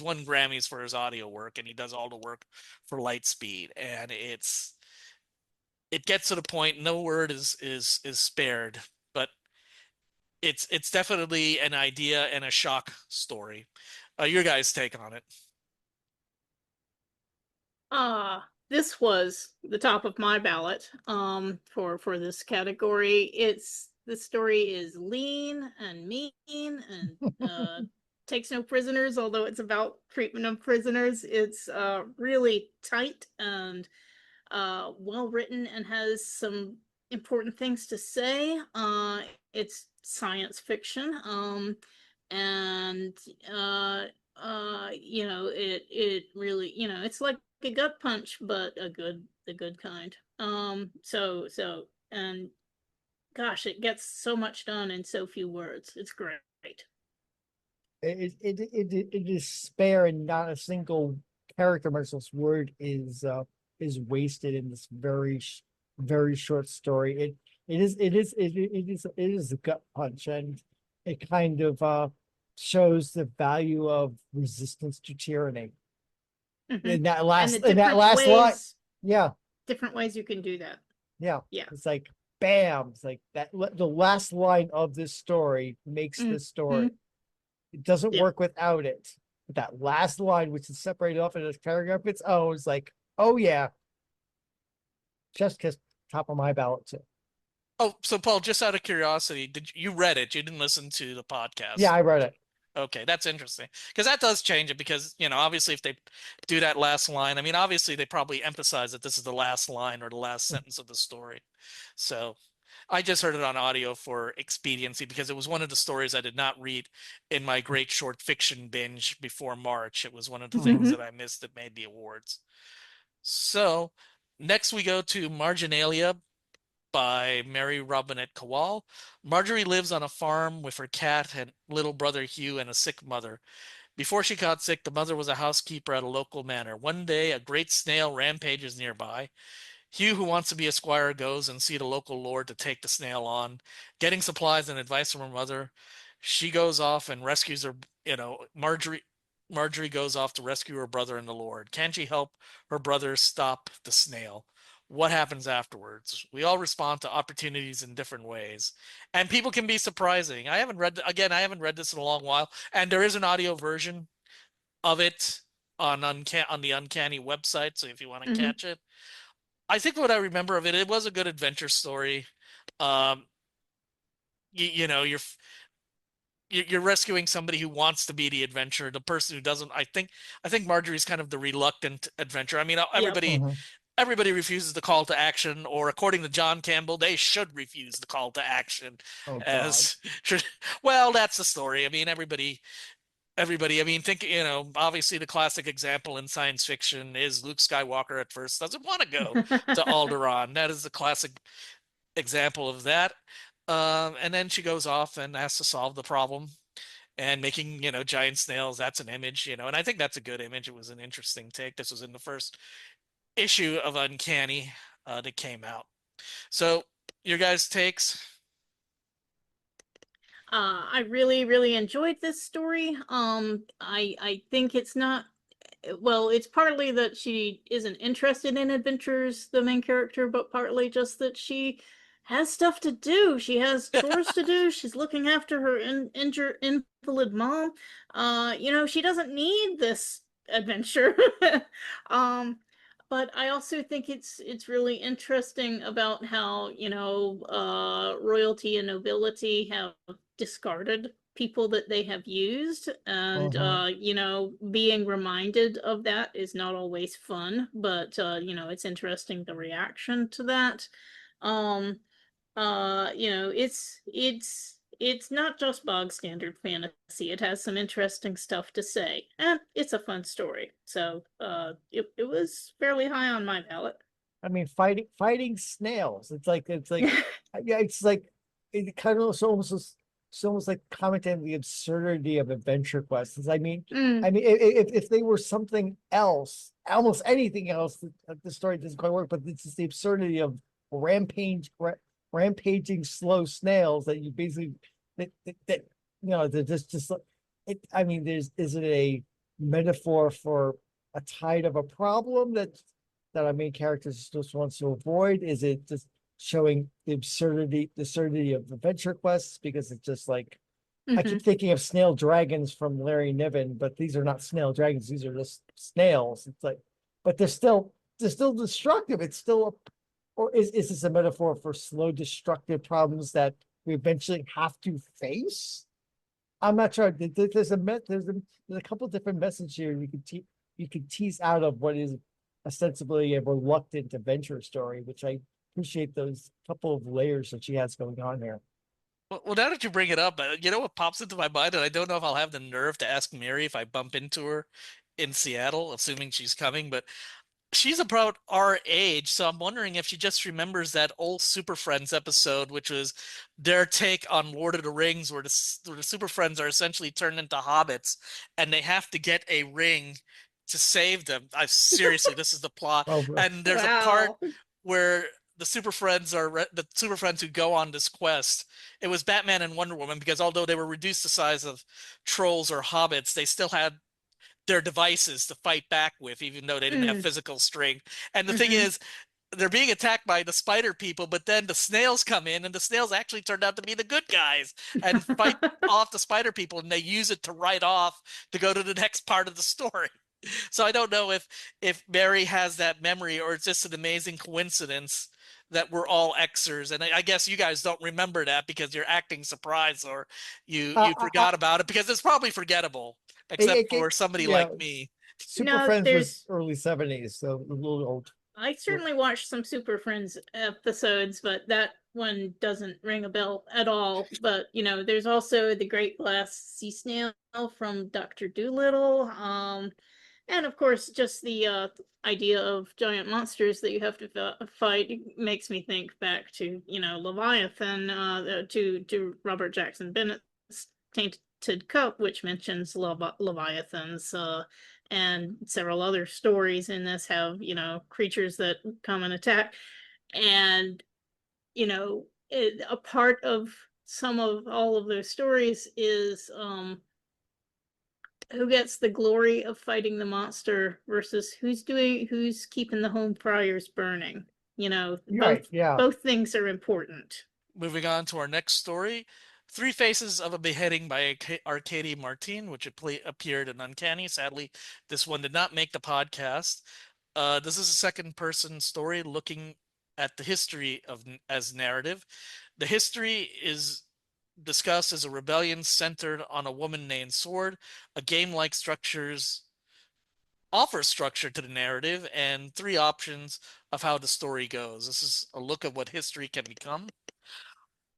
Speaker 2: won Grammys for his audio work, and he does all the work for Lightspeed, and it gets to the point. No word is spared, but it's definitely an idea and a shock story. Your guys' take on it?
Speaker 4: This was the top of my ballot for this category. The story is lean and mean and takes no prisoners, although it's about treatment of prisoners. It's really tight and well written and has some important things to say. It's science fiction. And it really, it's like a gut punch, but the good kind. And gosh, it gets so much done in so few words. It's great.
Speaker 3: It is spare, and not a single character merciless word is wasted in this very short story. It is a gut punch, and it kind of shows the value of resistance to tyranny. In that last line, yeah,
Speaker 4: different ways you can do that.
Speaker 3: Yeah.
Speaker 4: Yeah.
Speaker 3: It's like bam. It's like that. The last line of this story makes this story. It doesn't work without it. But that last line, which is separated off in a paragraph of its own, is like, oh yeah. Just kiss top of my ballot too.
Speaker 2: Oh, so Paul, just out of curiosity, you read it? You didn't listen to the podcast?
Speaker 3: Yeah, I read it.
Speaker 2: Okay, that's interesting, because that does change it, because, obviously if they do that last line, I mean, obviously they probably emphasize that this is the last line or the last sentence of the story. So I just heard it on audio for expediency, because it was one of the stories I did not read in my great short fiction binge before March. It was one of the things that I missed that made the awards. So next we go to Marginalia by Mary Robinette Kowal. Marjorie lives on a farm with her cat and little brother Hugh and a sick mother. Before she got sick, the mother was a housekeeper at a local manor. One day, a great snail rampages nearby. Hugh, who wants to be a squire, goes and see the local lord to take the snail on. Getting supplies and advice from her mother, she goes off and rescues her, Marjorie goes off to rescue her brother and the lord. Can she help her brother stop the snail? What happens afterwards? We all respond to opportunities in different ways, and people can be surprising. I haven't read this in a long while, and there is an audio version of it on the Uncanny website, so if you want to catch it. I think what I remember of it, it was a good adventure story. You're rescuing somebody who wants to be the adventurer, the person who doesn't. I think Marjorie's kind of the reluctant adventurer. I mean, everybody refuses the call to action, or according to John Campbell, they should refuse the call to action. Well, that's the story. I mean, everybody, I mean, obviously the classic example in science fiction is Luke Skywalker at first doesn't want to go to Alderaan. That is the classic example of that. And then she goes off and has to solve the problem, and making, giant snails. That's an image, and I think that's a good image. It was an interesting take. This was in the first issue of Uncanny that came out. So your guys' takes?
Speaker 4: I really enjoyed this story. I think it's not, well, it's partly that she isn't interested in adventures, the main character, but partly just that she has stuff to do. She has chores to do. She's looking after her invalid mom. She doesn't need this adventure. But I also think it's really interesting about how, royalty and nobility have discarded people that they have used, and being reminded of that is not always fun, but it's interesting, the reaction to that. It's not just bog standard fantasy. It has some interesting stuff to say, and it's a fun story. So it was fairly high on my ballot.
Speaker 3: I mean, fighting snails. It's like yeah, it's like it kind of almost like commenting on the absurdity of adventure quests. I mean, if they were something else, almost anything else, the story doesn't quite work. But it's just the absurdity of rampaging slow snails that you basically they're just it. I mean, is it a metaphor for a tide of a problem that our main character just wants to avoid? Is it just showing the absurdity of adventure quests? Because it's just like I keep thinking of snail dragons from Larry Niven, but these are not snail dragons, these are just snails. It's like, but they're still destructive. It's still or is this a metaphor for slow destructive problems that we eventually have to face? I'm not sure. There's a couple different messages here you could tease out of what is ostensibly a reluctant adventure story, which I appreciate those couple of layers that she has going on here.
Speaker 2: Well, now that you bring it up, you know what pops into my mind, and I don't know if I'll have the nerve to ask Mary if I bump into her in Seattle, assuming she's coming, but she's about our age, so I'm wondering if she just remembers that old Super Friends episode, which was their take on Lord of the Rings, where the Super Friends are essentially turned into hobbits, and they have to get a ring to save them. I seriously, this is the plot,
Speaker 3: Oh,
Speaker 2: and there's a part where the Super Friends the Super Friends who go on this quest. It was Batman and Wonder Woman, because although they were reduced to size of trolls or hobbits, they still had their devices to fight back with, even though they didn't have physical strength. And the thing is, they're being attacked by the spider people, but then the snails come in, and the snails actually turned out to be the good guys and fight off the spider people, and they use it to write off to go to the next part of the story. So I don't know if Mary has that memory, or it's just an amazing coincidence that we're all Xers. And I guess you guys don't remember that because you're acting surprised, or you forgot about it, because it's probably forgettable, except for somebody like me.
Speaker 3: Super Friends was early 70s, so a little old.
Speaker 4: I certainly watched some Super Friends episodes, but that one doesn't ring a bell at all. But, you know, there's also the Great Glass Sea Snail from Dr. Dolittle. And of course, just the idea of giant monsters that you have to fight makes me think back to, you know, Leviathan, to Robert Jackson Bennett's Tainted Cup, which mentions Leviathans, and several other stories in this have, you know, creatures that come and attack. And, you know, a part of some of all of those stories is who gets the glory of fighting the monster versus who's keeping the home fires burning. You know, both things are important.
Speaker 2: Moving on to our next story, Three Faces of a Beheading by Arcady Martin, which appeared in Uncanny. Sadly, this one did not make the podcast. This is a second-person story looking at the history as narrative. The history is discussed as a rebellion centered on a woman named Sword. A game-like structures offer structure to the narrative and three options of how the story goes. This is a look at what history can become.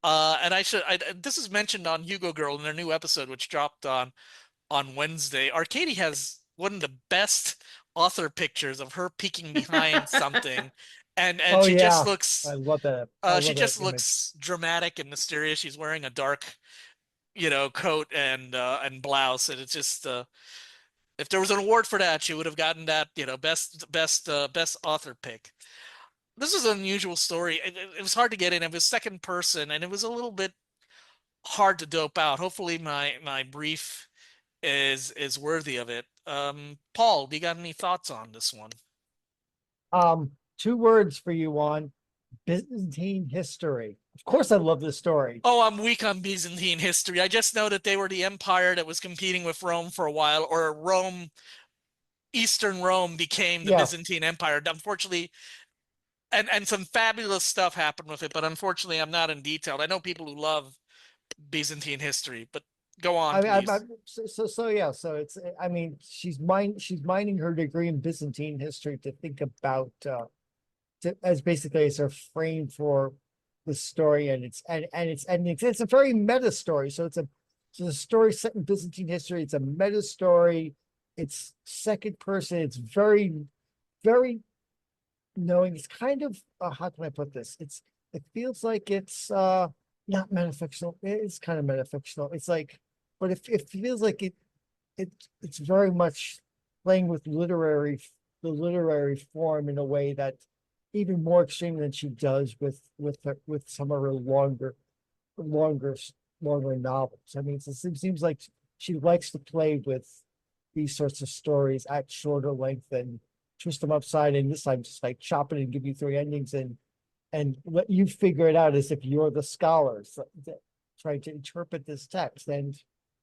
Speaker 2: And this is mentioned on Hugo Girl in their new episode, which dropped on Wednesday. Arcady has one of the best author pictures of her peeking behind something. And she just looks,
Speaker 3: I love that.
Speaker 2: She just looks dramatic and mysterious. She's wearing a dark, you know, coat and blouse, and it's just if there was an award for that, she would have gotten that, you know, best author pick. This is an unusual story. It was hard to get in. It was second person, and it was a little bit hard to dope out. Hopefully, my brief is worthy of it. Paul, do you got any thoughts on this one?
Speaker 3: 2 words for you on Byzantine history. Of course, I love this story.
Speaker 2: Oh, I'm weak on Byzantine history. I just know that they were the empire that was competing with Rome for a while, or Eastern Rome became the Byzantine Empire. Unfortunately, and some fabulous stuff happened with it, but unfortunately, I'm not in detail. I know people who love Byzantine history, but go on, please.
Speaker 3: So it's, I mean, she's mining her degree in Byzantine history to think about as basically as her frame for the story, and it's a very meta story. So it's a story set in Byzantine history. It's a meta story. It's second person. It's very, very knowing. It's kind of how can I put this? It feels like it's not metafictional. It's kind of metafictional. It's like, but it feels like it's very much playing with the literary form in a way that even more extreme than she does with some of her longer novels. I mean, it seems like she likes to play with these sorts of stories at shorter length and twist them upside, and this time just like chop it and give you 3 endings and let you figure it out as if you're the scholars trying to interpret this text. And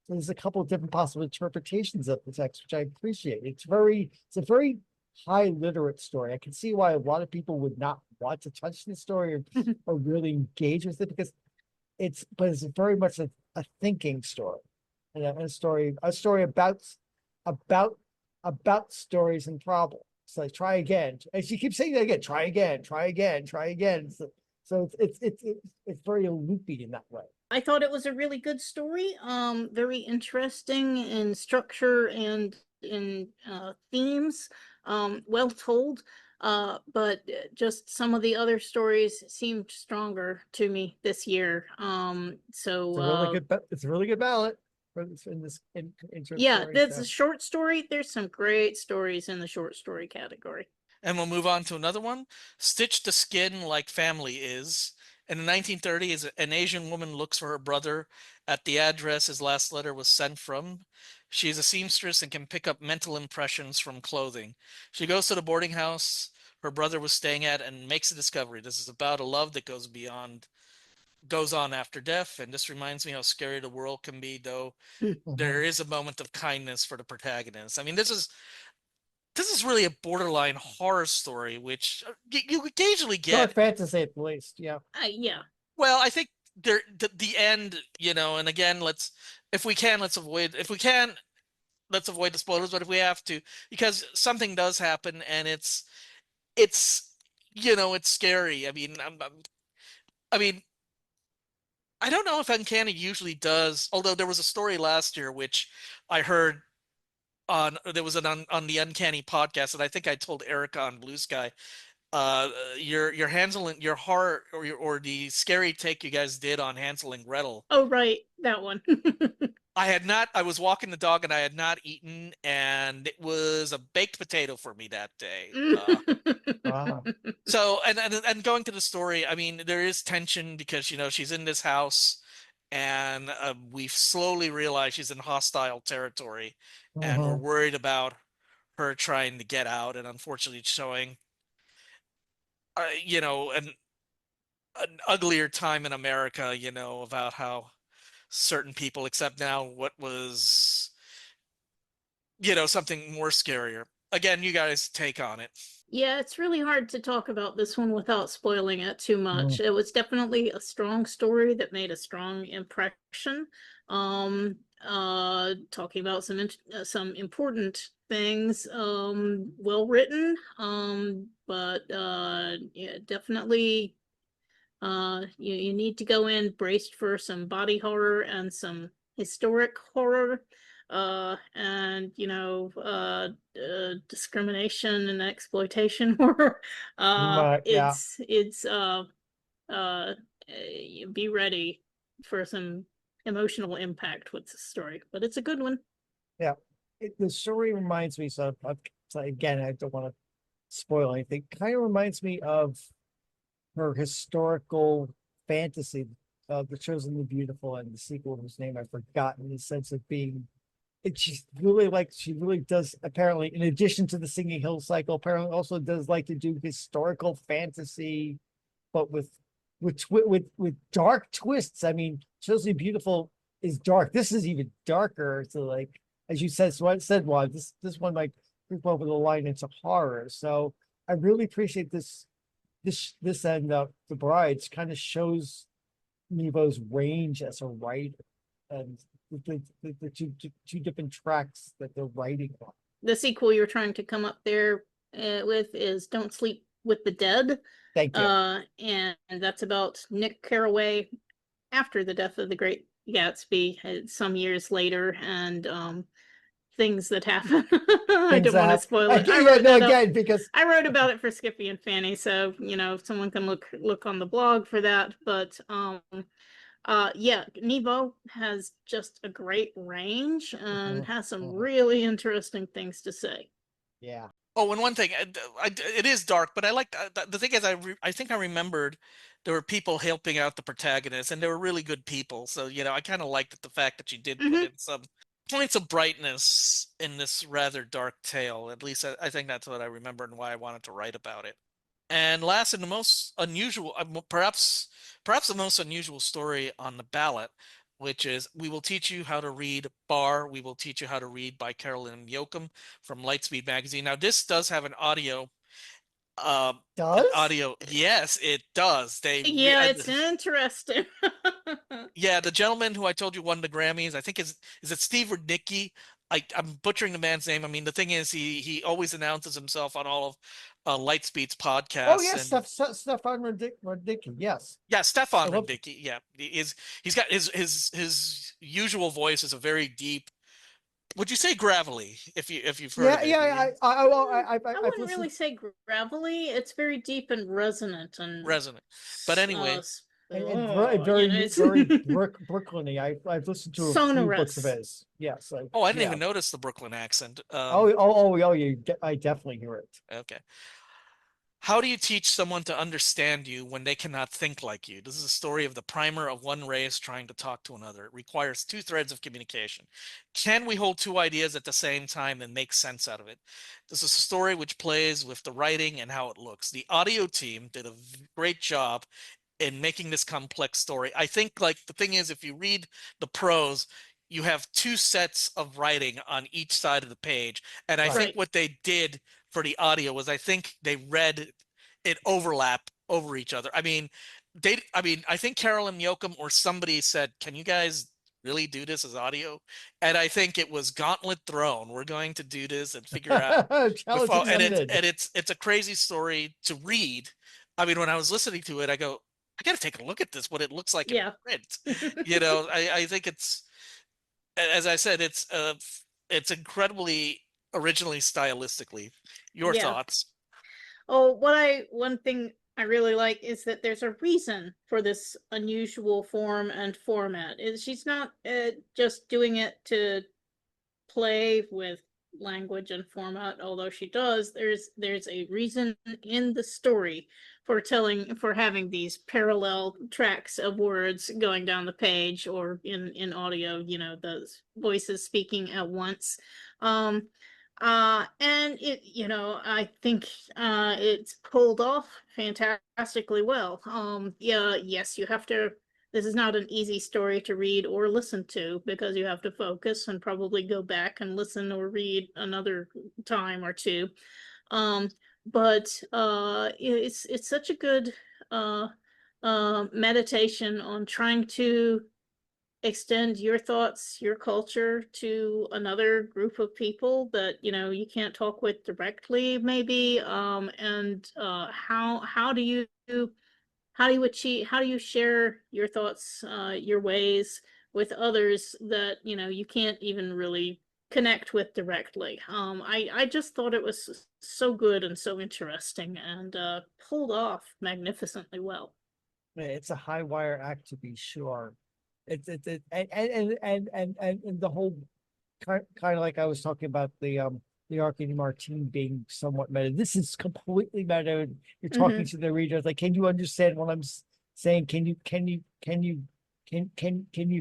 Speaker 3: there's a couple of different possible interpretations of the text, which I appreciate. It's a very high literate story. I can see why a lot of people would not want to touch this story or really engage with it, because it's very much a thinking story, and a story about stories and problems. It's like, try again. And she keeps saying that again, try again, try again, try again. So it's very loopy in that way.
Speaker 4: I thought it was a really good story. Very interesting in structure and in themes. Well told. But just some of the other stories seemed stronger to me this year.
Speaker 3: It's a really good ballot for this intro
Speaker 4: yeah,
Speaker 3: story,
Speaker 4: that's
Speaker 3: so.
Speaker 4: a short story. There's some great stories in the short story category.
Speaker 2: And we'll move on to another one. Stitch the Skin Like Family Is. In the 1930s, an Asian woman looks for her brother at the address his last letter was sent from. She is a seamstress and can pick up mental impressions from clothing. She goes to the boarding house her brother was staying at and makes a discovery. This is about a love that goes on after death. And this reminds me how scary the world can be, though there is a moment of kindness for the protagonist. I mean, this is really a borderline horror story, which you occasionally get.
Speaker 3: Dark fantasy at least, yeah.
Speaker 4: Yeah.
Speaker 2: Well, I think the end, and again, let's avoid the spoilers, but if we have to, because something does happen and it's scary. I mean, I don't know if Uncanny usually does, although there was a story last year which I heard on the Uncanny podcast, and I think I told Erica on Blue Sky. Your Hansel and your horror or the scary take you guys did on Hansel and Gretel.
Speaker 4: Oh, right, that one.
Speaker 2: I was walking the dog and I had not eaten, and it was a baked potato for me that day.
Speaker 3: Wow.
Speaker 2: So, and going to the story, I mean, there is tension because, she's in this house and we've slowly realized she's in hostile territory and we're worried about her trying to get out and unfortunately showing, an uglier time in America, about how certain people accept now what was, something more scarier. Again, you guys take on it.
Speaker 4: Yeah, it's really hard to talk about this one without spoiling it too much. It was definitely a strong story that made a strong impression. Talking about some important things, well written, but yeah, definitely you need to go in braced for some body horror and some historic horror, and discrimination and exploitation horror. Be ready for some emotional impact with the story, but it's a good one.
Speaker 3: Yeah, the story reminds me, so again, I don't want to spoil anything. Kind of reminds me of her historical fantasy of The Chosen the Beautiful and the sequel whose name I've forgotten, in the sense of being, she really does, apparently, in addition to the Singing Hill cycle, apparently also does like to do historical fantasy, but with dark twists. I mean, Chosen the Beautiful is dark. This is even darker. So, like, as you said, Juan, this one might creep over the line into horror. So I really appreciate this and The Brides kind of shows Nevo's range as a writer and the two different tracks that they're writing on.
Speaker 4: The sequel you're trying to come up there with is Don't Sleep with the Dead.
Speaker 3: Thank you.
Speaker 4: And that's about Nick Carraway after the death of the Great Gatsby, some years later, and things that happen. I don't want to spoil it. I wrote about it for Skippy and Fanny, so someone can look on the blog for that. But yeah, Nevo has just a great range and has some really interesting things to say.
Speaker 3: Yeah.
Speaker 2: Oh, and one thing, it is dark, but I like the thing is, I think I remembered there were people helping out the protagonist, and they were really good people. So I kind of liked the fact that you did put in some points of brightness in this rather dark tale. At least I think that's what I remember and why I wanted to write about it. And last, and the most unusual, perhaps the most unusual story on the ballot, which is We Will Teach You How to Read We Will Teach You How to Read by Carolyn Yoakum from Lightspeed Magazine. Now, this does have an audio
Speaker 3: Does?
Speaker 2: audio. Yes, it does.
Speaker 4: Yeah, it's interesting.
Speaker 2: Yeah, the gentleman who I told you won the Grammys, I think is it Steve Rudnicki? I'm butchering the man's name. I mean, the thing is, he always announces himself on all of Lightspeed's podcasts.
Speaker 3: Oh yes,
Speaker 2: and
Speaker 3: Stefan Radicki. Yes.
Speaker 2: yeah, Stefan
Speaker 3: I love-
Speaker 2: Rudnicki. Yeah, he's got his usual voice is a very deep. Would you say gravelly? If you've heard
Speaker 3: Yeah,
Speaker 2: of it?
Speaker 3: yeah.
Speaker 4: I
Speaker 3: I've
Speaker 4: wouldn't
Speaker 3: listened.
Speaker 4: really say gravelly. It's very deep and resonant and
Speaker 2: Resonant. But anyway,
Speaker 3: And
Speaker 4: you
Speaker 3: very,
Speaker 4: know, it's
Speaker 3: very Brooklyny. I've listened to a few books of
Speaker 4: sonorous.
Speaker 3: his. Yes.
Speaker 2: oh, I didn't
Speaker 3: yeah.
Speaker 2: even notice the Brooklyn accent.
Speaker 3: I definitely hear it.
Speaker 2: Okay. How do you teach someone to understand you when they cannot think like you? This is a story of the primer of one race trying to talk to another. It requires two threads of communication. Can we hold two ideas at the same time and make sense out of it? This is a story which plays with the writing and how it looks. The audio team did a great job in making this complex story. I think, like, the thing is, if you read the prose, you have two sets of writing on each side of the page. And I think what they did for the audio was, I think they read it overlap over each other. I mean, I think Carolyn Yoakum or somebody said, can you guys really do this as audio? And I think it was gauntlet thrown. We're going to do this and figure out. And it's a crazy story to read. I mean, when I was listening to it, I go, I got to take a look at this, what it looks like in print. You know, I think it's, as I said, it's incredibly originally stylistically. Your thoughts?
Speaker 4: Oh, one thing I really like is that there's a reason for this unusual form and format. She's not just doing it to play with language and format, although she does. There's a reason in the story for having these parallel tracks of words going down the page, or in audio, you know, the voices speaking at once. And it, you know, I think it's pulled off fantastically well. Yeah, yes, you have to. This is not an easy story to read or listen to, because you have to focus and probably go back and listen or read another time or two. But it's such a good meditation on trying to extend your thoughts, your culture to another group of people that, you know, you can't talk with directly, maybe. And how do you share your thoughts, your ways with others that, you know, you can't even really connect with directly. I just thought it was so good and so interesting, and pulled off magnificently well.
Speaker 3: It's a high wire act, to be sure. And the whole kind of like I was talking about the Arcady Martin being somewhat meta. This is completely meta. You're talking to the readers, like, can you understand what I'm saying? Can you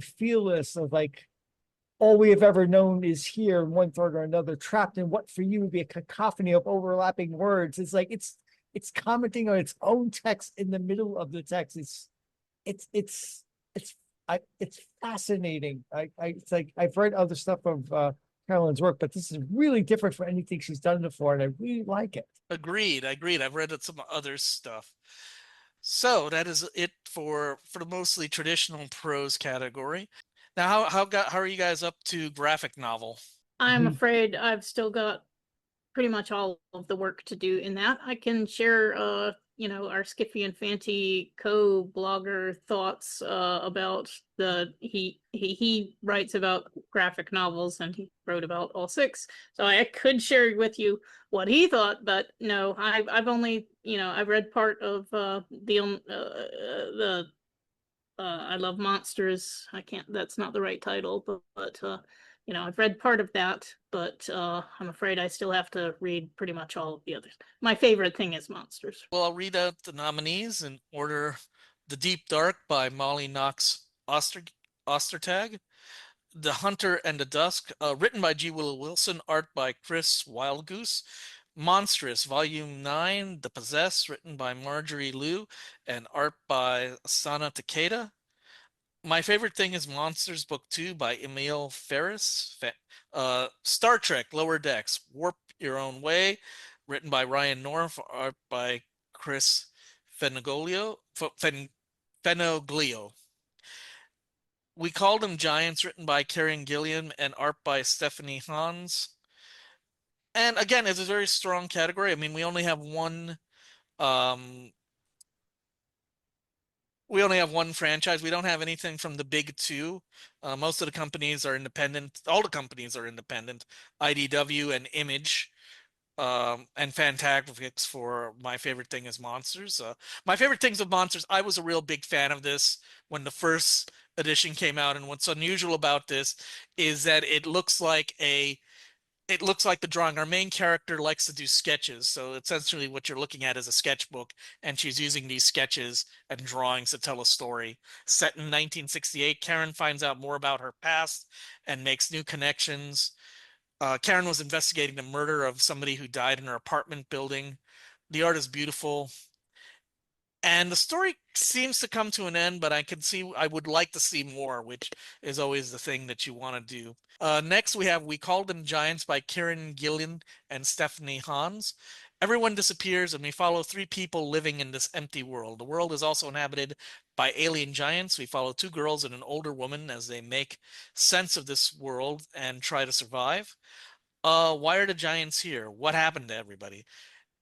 Speaker 3: feel this? Of like, all we have ever known is here in one thought or another, trapped in what for you would be a cacophony of overlapping words. It's like it's commenting on its own text in the middle of the text. It's fascinating. It's like, I've read other stuff of Carolyn's work, but this is really different from anything she's done before, and I really like it.
Speaker 2: Agreed. I've read some other stuff. So that is it for the mostly traditional prose category. Now, how are you guys up to graphic novel?
Speaker 4: I'm afraid I've still got pretty much all of the work to do in that. I can share you know, our Skiffy and Fanty co-blogger thoughts about he writes about graphic novels, and he wrote about all six. So I could share with you what he thought, but no, I've only, you know, I've read part of the I Love Monsters. That's not the right title, but you know, I've read part of that, but I'm afraid I still have to read pretty much all of the others. My favorite thing is Monsters.
Speaker 2: Well, I'll read out the nominees in order. The Deep Dark by Molly Knox Ostertag. The Hunter and the Dusk, written by G. Willow Wilson, art by Chris Wildgoose. Monstrous, Volume 9, The Possessed, written by Marjorie Liu, and art by Sana Takeda. My favorite thing is Monsters Book 2 by Emil Ferris. Star Trek Lower Decks, Warp Your Own Way, written by Ryan North, art by Chris Fenoglio. Fenoglio. We Called Them Giants, written by Karen Gilliam and art by Stephanie Hans. And again, it's a very strong category. I mean, we only have one franchise. We don't have anything from the big two. Most of the companies are independent. All the companies are independent. IDW and Image, and Fantagraphics for My Favorite Thing is Monsters. My Favorite Things of Monsters, I was a real big fan of this when the first edition came out. And what's unusual about this is that it looks like the drawing. Our main character likes to do sketches. So essentially what you're looking at is a sketchbook, and she's using these sketches and drawings to tell a story. Set in 1968, Karen finds out more about her past and makes new connections. Karen was investigating the murder of somebody who died in her apartment building. The art is beautiful. And the story seems to come to an end, but I would like to see more, which is always the thing that you want to do. Next, we have We Called Them Giants by Karen Gillian and Stephanie Hans. Everyone disappears, and we follow three people living in this empty world. The world is also inhabited by alien giants. We follow two girls and an older woman as they make sense of this world and try to survive. Why are the giants here? What happened to everybody?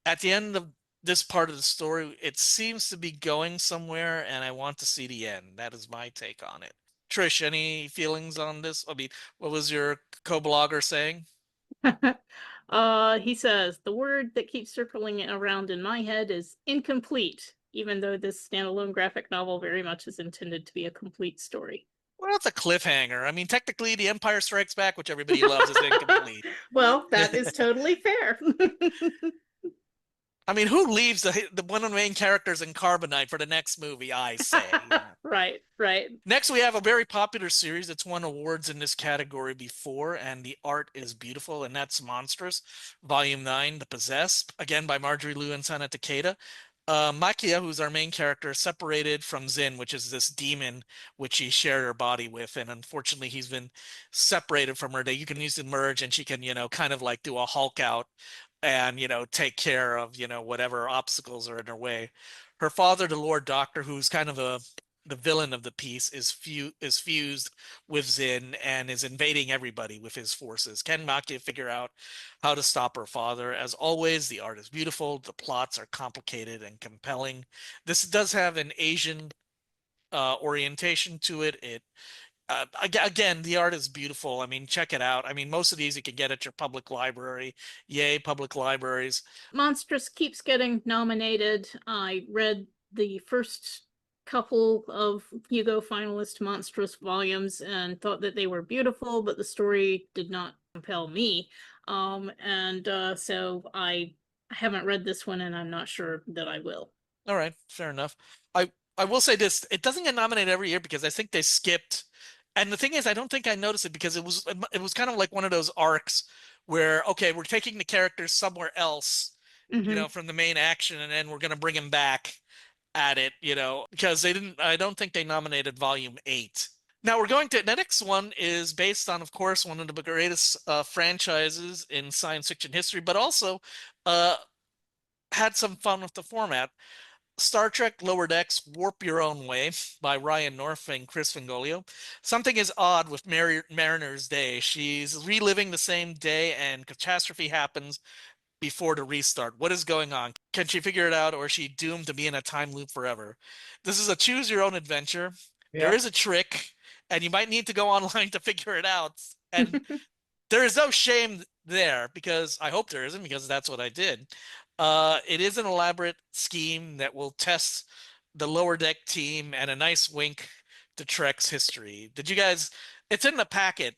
Speaker 2: At the end of this part of the story, it seems to be going somewhere, and I want to see the end. That is my take on it. Trish, any feelings on this? I mean, what was your co-blogger saying?
Speaker 4: He says, the word that keeps circling around in my head is incomplete, even though this standalone graphic novel very much is intended to be a complete story.
Speaker 2: Well, that's a cliffhanger. I mean, technically, The Empire Strikes Back, which everybody loves, is incomplete.
Speaker 4: Well, that is totally fair.
Speaker 2: I mean, who leaves one of the main characters in Carbonite for the next movie, I say.
Speaker 4: Right.
Speaker 2: Next, we have a very popular series that's won awards in this category before, and the art is beautiful, and that's Monstrous, Volume 9, The Possessed, again by Marjorie Liu and Sana Takeda. Makia, who's our main character, separated from Zin, which is this demon which she shared her body with, and unfortunately he's been separated from her. That you can use the merge, and she can, kind of like do a Hulk out and, take care of, whatever obstacles are in her way. Her father, the Lord Doctor, who's kind of the villain of the piece, is fused with Zin and is invading everybody with his forces. Can Makia figure out how to stop her father? As always, the art is beautiful. The plots are complicated and compelling. This does have an Asian orientation to it. Again, the art is beautiful. I mean, check it out. I mean, most of these you can get at your public library. Yay, public libraries.
Speaker 4: Monstrous keeps getting nominated. I read the first couple of Hugo Finalist Monstrous volumes and thought that they were beautiful, but the story did not compel me. So I haven't read this one, and I'm not sure that I will.
Speaker 2: All right, fair enough. I will say this: it doesn't get nominated every year because I think they skipped. And the thing is, I don't think I noticed it because it was kind of like one of those arcs where, okay, we're taking the characters somewhere else, from the main action, and then we're going to bring them back at it, because I don't think they nominated Volume 8. Now we're going to, the next one is based on, of course, one of the greatest franchises in science fiction history, but also had some fun with the format. Star Trek Lower Decks Warp Your Own Way by Ryan North and Chris Fingolio. Something is odd with Mariner's Day. She's reliving the same day and catastrophe happens before the restart. What is going on? Can she figure it out, or is she doomed to be in a time loop forever? This is a choose your own adventure. Yeah. There is a trick, and you might need to go online to figure it out. And there is no shame there, because I hope there isn't, because that's what I did. It is an elaborate scheme that will test the Lower Deck team, and a nice wink to Trek's history. Did you guys? It's in the packet.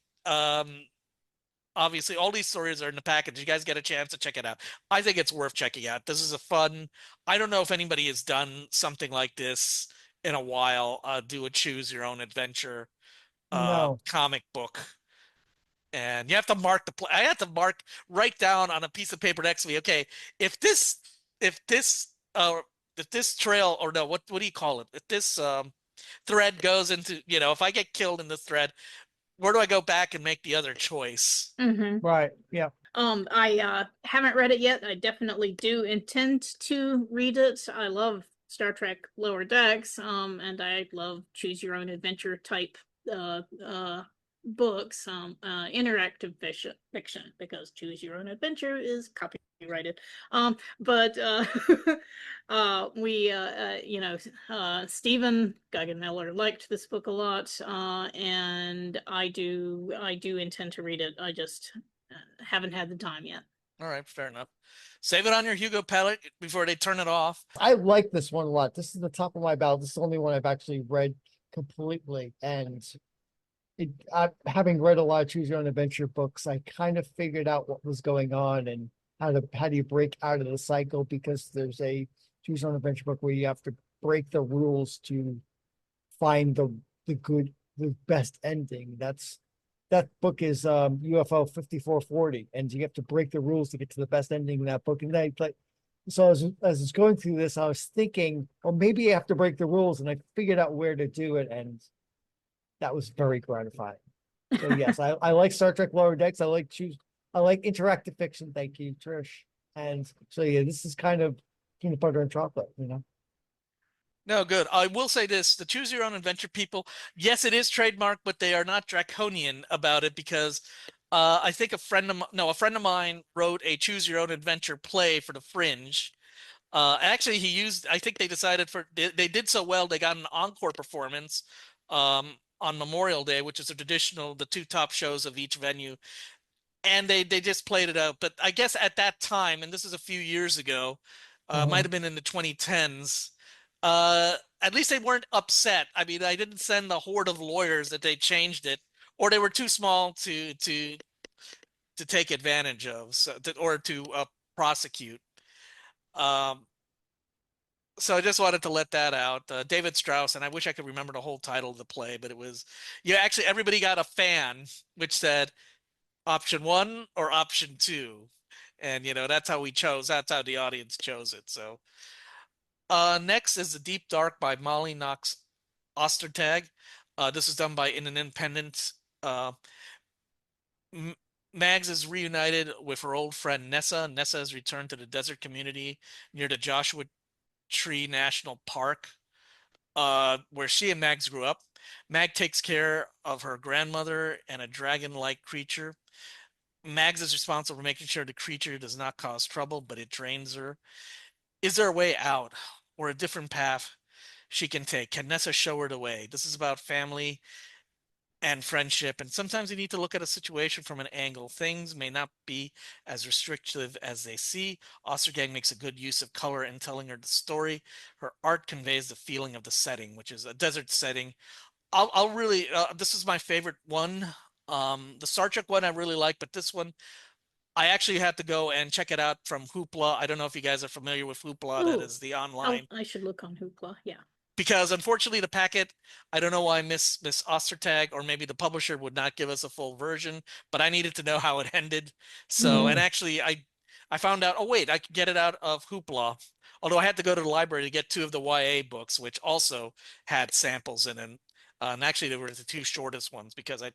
Speaker 2: Obviously, all these stories are in the package. You guys get a chance to check it out. I think it's worth checking out. This is a fun. I don't know if anybody has done something like this in a while. Do a choose your own adventure comic book, and you have to mark the. I had to write down on a piece of paper next to me. Okay, if this trail, or no, what do you call it? If this thread goes into, if I get killed in this thread, where do I go back and make the other choice?
Speaker 3: Right. Yeah.
Speaker 4: I haven't read it yet. I definitely do intend to read it. I love Star Trek Lower Decks, and I love choose your own adventure type books, interactive fiction, because choose your own adventure is copyrighted. But Stephen Guggenmiller liked this book a lot, and I do intend to read it. I just haven't had the time yet.
Speaker 2: All right, fair enough. Save it on your Hugo palette before they turn it off.
Speaker 3: I like this one a lot. This is the top of my ballot. This is the only one I've actually read completely. And having read a lot of choose your own adventure books, I kind of figured out what was going on and how do you break out of the cycle, because there's a choose your own adventure book where you have to break the rules to find the best ending. That book is UFO 5440, and you have to break the rules to get to the best ending in that book. And so as I was going through this, I was thinking, well, maybe I have to break the rules, and I figured out where to do it, and that was very gratifying. So yes, I like Star Trek Lower Decks. I like interactive fiction. Thank you, Trish. And so yeah, this is kind of peanut butter and chocolate, you know.
Speaker 2: No, good. I will say this, the choose your own adventure people, yes, it is trademarked, but they are not draconian about it, because I think a friend of mine wrote a choose your own adventure play for the Fringe. Actually, I think they decided they did so well, they got an encore performance on Memorial Day, which is the two top shows of each venue. And they just played it out. But I guess at that time, and this is a few years ago, might have been in the 2010s, at least they weren't upset. I mean, I didn't send the horde of lawyers that they changed it, or they were too small to take advantage of, or to prosecute. So I just wanted to let that out. David Strauss, and I wish I could remember the whole title of the play, but it was, actually everybody got a fan which said option 1 or option 2. And, that's how that's how the audience chose it. So next is The Deep Dark by Molly Knox Ostertag. This is done by an independent. Mags is reunited with her old friend Nessa. Nessa has returned to the desert community near the Joshua Tree National Park, where she and Mags grew up. Mag takes care of her grandmother and a dragon-like creature. Mags is responsible for making sure the creature does not cause trouble, but it drains her. Is there a way out, or a different path she can take? Can Nessa show her the way? This is about family and friendship, and sometimes you need to look at a situation from an angle. Things may not be as restrictive as they see. Ostergang makes a good use of color in telling her the story. Her art conveys the feeling of the setting, which is a desert setting. I'll really, this is my favorite one. The Star Trek one I really like, but this one, I actually had to go and check it out from Hoopla. I don't know if you guys are familiar with Hoopla. That is the online.
Speaker 4: I should look on Hoopla, yeah.
Speaker 2: Because unfortunately the packet, I don't know why Miss Ostertag or maybe the publisher would not give us a full version, but I needed to know how it ended. So, and actually I found out, oh wait, I could get it out of Hoopla. Although I had to go to the library to get 2 of the YA books, which also had samples in it. And actually they were the 2 shortest ones, because I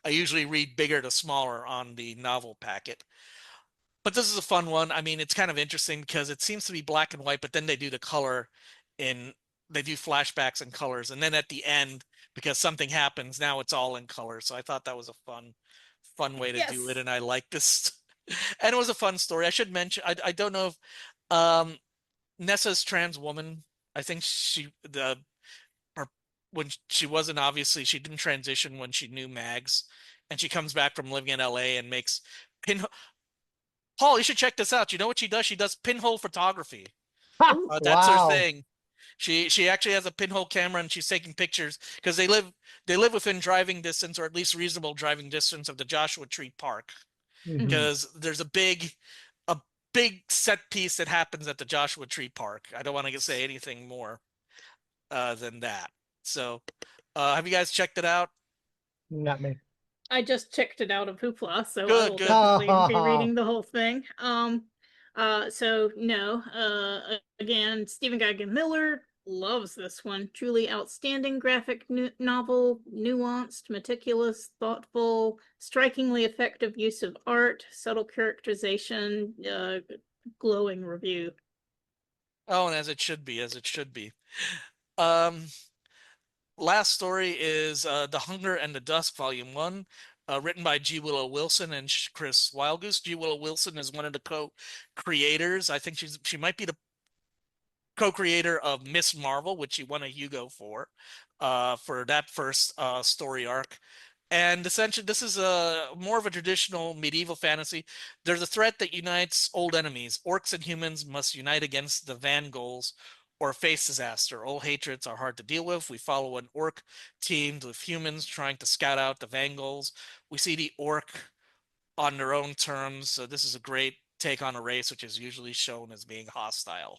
Speaker 2: usually read bigger to smaller on the novel packet. But this is a fun one. I mean, it's kind of interesting because it seems to be black and white, but then they do the color they do flashbacks and colors. And then at the end, because something happens, now it's all in color. So I thought that was a fun way to do it. And I like this. And it was a fun story. I should mention, I don't know if Nessa's trans woman. I think when she wasn't, obviously she didn't transition when she knew Mags, and she comes back from living in LA and makes Paul, you should check this out. You know what she does? She does pinhole photography. That's her thing. She actually has a pinhole camera, and she's taking pictures because they live within driving distance, or at least reasonable driving distance, of the Joshua Tree Park. Because there's a big set piece that happens at the Joshua Tree Park. I don't want to say anything more than that. So, have you guys checked it out?
Speaker 3: Not me.
Speaker 4: I just checked it out of Hoopla, so
Speaker 2: good,
Speaker 4: I will definitely be reading the whole thing. So no, again, Stephen Guggenmiller loves this one. Truly outstanding graphic novel, nuanced, meticulous, thoughtful, strikingly effective use of art, subtle characterization, glowing review.
Speaker 2: Oh, and as it should be, as it should be. Um, Last story is The Hunger and the Dusk, Volume 1, written by G. Willow Wilson and Chris Wildgoose. G. Willow Wilson is one of the co-creators. I think she might be the co-creator of Miss Marvel, which she won a Hugo for that first story arc. And essentially, this is more of a traditional medieval fantasy. There's a threat that unites old enemies. Orcs and humans must unite against the Vangals or face disaster. Old hatreds are hard to deal with. We follow an orc teamed with humans trying to scout out the Vangals. We see the orc on their own terms. So this is a great take on a race which is usually shown as being hostile.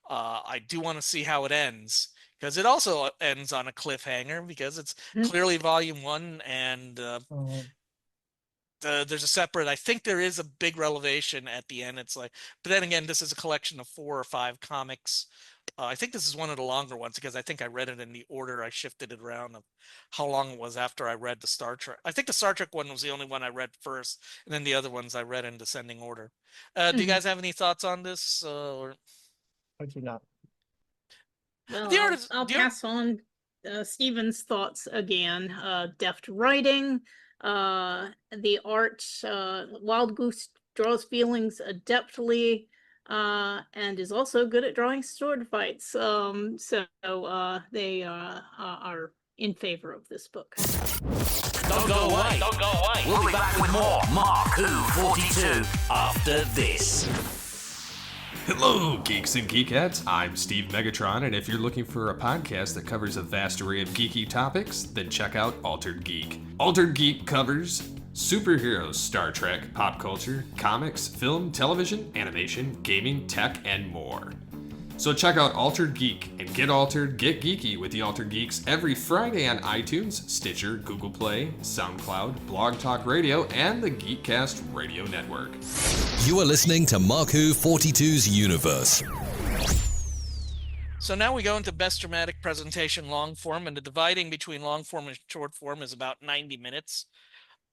Speaker 2: I do want to see how it ends, because it also ends on a cliffhanger, because it's clearly volume 1, and there's a separate, I think there is a big revelation at the end. It's like, but then again, this is a collection of 4 or 5 comics. I think this is one of the longer ones, because I think I read it in the order I shifted it around of how long it was after I read the Star Trek. I think the Star Trek one was the only one I read first, and then the other ones I read in descending order. Do you guys have any thoughts on this? Or
Speaker 3: I do not.
Speaker 4: Well, I'll pass on Stephen's thoughts again. Deft writing, the art, Wild Goose draws feelings adeptly, and is also good at drawing sword fights. So they are in favor of this book.
Speaker 5: Don't go away. Don't go away. We'll be back with more Mark Who 42 after this.
Speaker 12: Hello, geeks and geekettes. I'm Steve Megatron, and if you're looking for a podcast that covers a vast array of geeky topics, then check out Altered Geek. Altered Geek covers superheroes, Star Trek, pop culture, comics, film, television, animation, gaming, tech, and more. So check out Altered Geek and get altered, get geeky with the Altered Geeks every Friday on iTunes, Stitcher, Google Play, SoundCloud, Blog Talk Radio, and the Geekcast Radio Network.
Speaker 11: You are listening to Mark Who 42's Universe.
Speaker 2: So now we go into best dramatic presentation long form, and the dividing between long form and short form is about 90 minutes.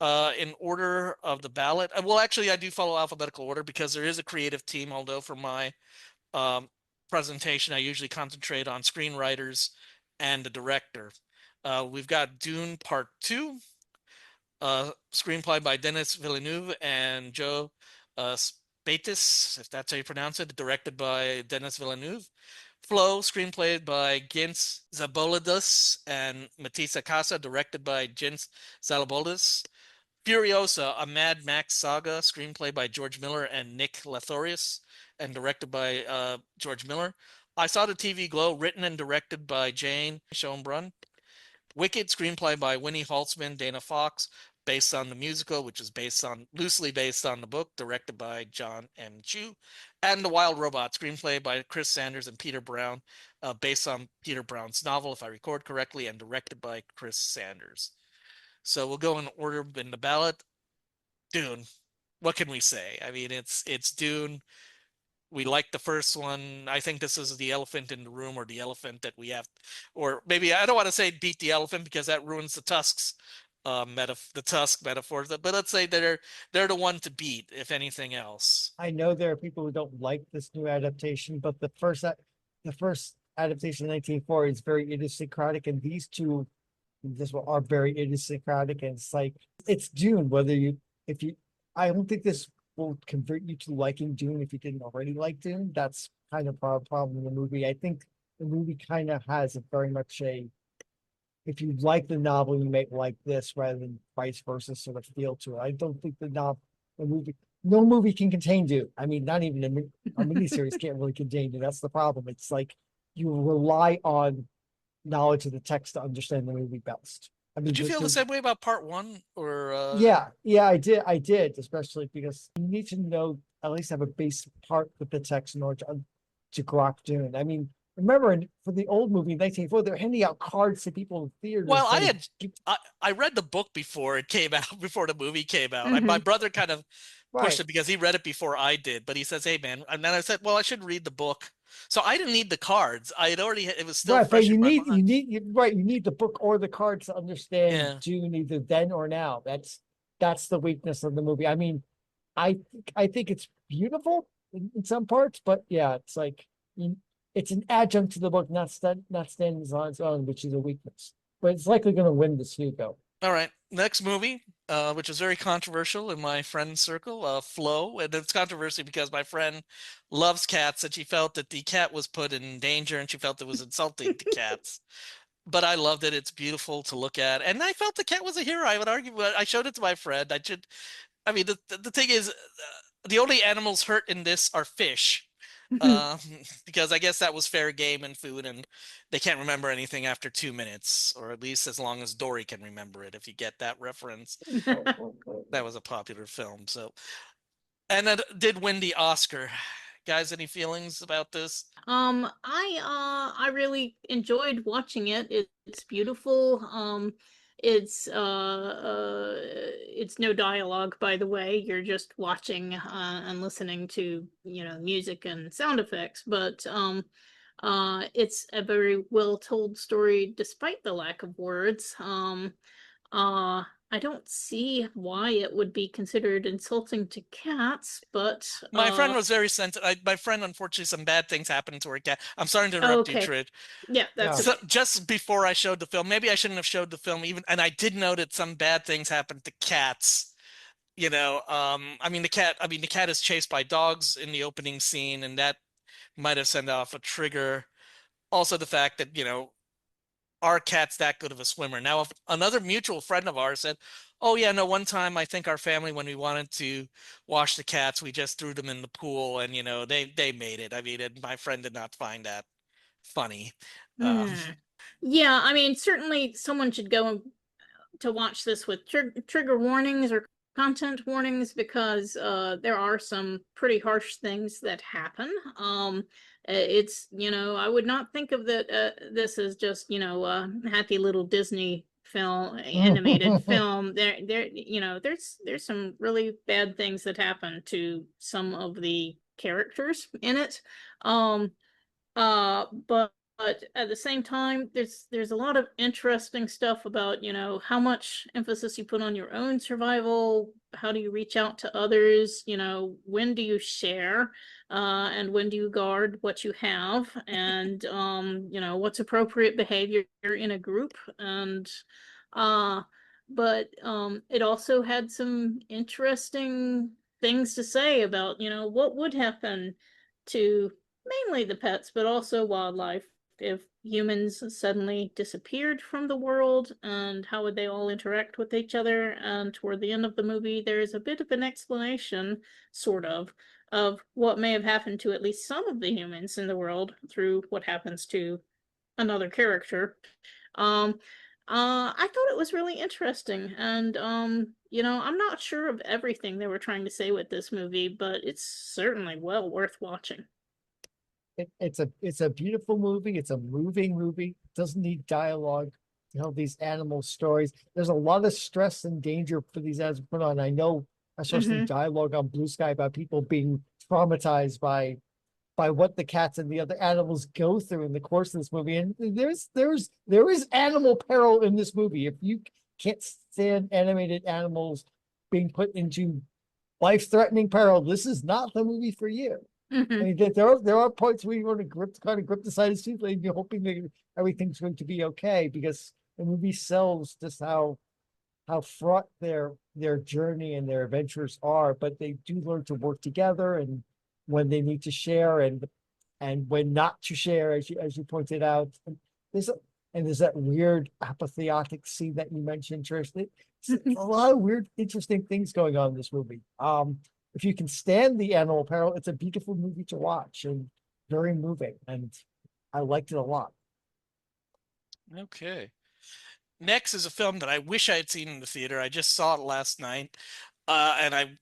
Speaker 2: In order of the ballot, well, actually, I do follow alphabetical order because there is a creative team, although for my presentation, I usually concentrate on screenwriters and the director. We've got Dune Part 2, screenplay by Denis Villeneuve and Joe Spaitis, if that's how you pronounce it, directed by Denis Villeneuve. Flow, screenplay by Gins Zabolidis and Matissa Casa, directed by Gins Zabolidis. Furiosa, a Mad Max saga, screenplay by George Miller and Nick Lathorius, and directed by George Miller. I Saw the TV Glow, written and directed by Jane Schoenbrunn. Wicked, screenplay by Winnie Holtzman, Dana Fox, based on the musical, which is loosely based on the book, directed by John M. Chu. And The Wild Robot, screenplay by Chris Sanders and Peter Brown, based on Peter Brown's novel, if I record correctly, and directed by Chris Sanders. So we'll go in order in the ballot. Dune. What can we say? I mean, it's Dune. We like the first one. I think this is the elephant in the room, or the elephant that we have, or maybe I don't want to say beat the elephant because that ruins the Tusk metaphor. But let's say they're the one to beat, if anything else.
Speaker 3: I know there are people who don't like this new adaptation, but the first adaptation in 1940 is very idiosyncratic, and these two are very idiosyncratic, and it's like it's Dune. I don't think this will convert you to liking Dune if you didn't already like Dune. That's kind of a problem in the movie. I think the movie kind of has a very much if you like the novel, you may like this rather than vice versa sort of feel to it. I don't think no movie can contain Dune. I mean, not even a miniseries can't really contain Dune. That's the problem. It's like you rely on knowledge of the text to understand the movie best. I mean,
Speaker 2: did you feel the same way about part 1, or?
Speaker 3: Yeah, I did, especially because you need to know, at least have a base part with the text in order to grok Dune. I mean, remember for the old movie in 1940, they're handing out cards to people in theaters.
Speaker 2: Well, I read the book before it came out, before the movie came out.
Speaker 4: Mm-hmm.
Speaker 2: My brother kind of pushed it because he read it before I did, but he says, "Hey, man," and then I said, "Well, I should read the book So I didn't need the cards. I had already, it was still
Speaker 3: Right, but
Speaker 2: fresh
Speaker 3: you
Speaker 2: in my
Speaker 3: need
Speaker 2: mind.
Speaker 3: you need the book or the cards to understand
Speaker 2: Yeah.
Speaker 3: June either then or now. That's the weakness of the movie. I mean, I I think it's beautiful in some parts, but yeah, it's like it's an adjunct to the book, not standing on its own, which is a weakness. But it's likely going to win this Hugo.
Speaker 2: All right, next movie, which is very controversial in my friend circle, Flo, and it's controversial because my friend loves cats, and she felt that the cat was put in danger, and she felt it was insulting to cats. But I loved it. It's beautiful to look at, and I felt the cat was a hero. I would argue, but I showed it to my friend. I mean, the thing is, the only animals hurt in this are fish. Uh, because I guess that was fair game and food, and they can't remember anything after 2 minutes, or at least as long as Dory can remember it. If you get that reference, that was a popular film. So, and it did win the Oscar. Guys, any feelings about this?
Speaker 4: I really enjoyed watching it. It's beautiful. It's no dialogue, by the way. You're just watching and listening to, music and sound effects. But it's a very well told story despite the lack of words. I don't see why it would be considered insulting to cats, but
Speaker 2: My friend was very sensitive. My friend, unfortunately, some bad things happened to her cat. I'm sorry to interrupt you,
Speaker 4: okay.
Speaker 2: Trish.
Speaker 4: Yeah, that's
Speaker 2: So
Speaker 4: okay.
Speaker 2: just before I showed the film, maybe I shouldn't have showed the film even, and I did know that some bad things happened to cats. The cat is chased by dogs in the opening scene, and that might have sent off a trigger. Also, the fact that, our cat's that good of a swimmer. Now, if another mutual friend of ours said, "Oh yeah, no, one time I think our family, when we wanted to wash the cats, we just threw them in the pool, and they made it." I mean, and my friend did not find that funny.
Speaker 4: Yeah, I mean, certainly someone should go to watch this with trigger warnings or content warnings, because there are some pretty harsh things that happen. I would not think of this as just, a happy little Disney film, animated film. There's some really bad things that happen to some of the characters in it. But at the same time, there's a lot of interesting stuff about, how much emphasis you put on your own survival. How do you reach out to others? When do you share, and when do you guard what you have? And what's appropriate behavior in a group? And but it also had some interesting things to say about, what would happen to mainly the pets, but also wildlife, if humans suddenly disappeared from the world, and how would they all interact with each other? And toward the end of the movie, there's a bit of an explanation, sort of what may have happened to at least some of the humans in the world through what happens to another character. I thought it was really interesting, and I'm not sure of everything they were trying to say with this movie, but it's certainly well worth watching.
Speaker 3: It's a beautiful movie. It's a moving movie. It doesn't need dialogue to tell these animal stories. There's a lot of stress and danger for these animals put on. I know I saw some dialogue on Blue Sky about people being traumatized by what the cats and the other animals go through in the course of this movie. And there is animal peril in this movie. If you can't stand animated animals being put into life-threatening peril, this is not the movie for you. I mean, there are points where you want to grip the side of the seat, and you're hoping that everything's going to be okay, because the movie sells just how fraught their journey and their adventures are. But they do learn to work together, and when they need to share, and when not to share, as you pointed out. And there's that weird apathetic scene that you mentioned, Trish. It's a lot of weird, interesting things going on in this movie. If you can stand the animal peril, it's a beautiful movie to watch and very moving, and I liked it a lot.
Speaker 2: Okay. Next is a film that I wish I had seen in the theater. I just saw it last night, and I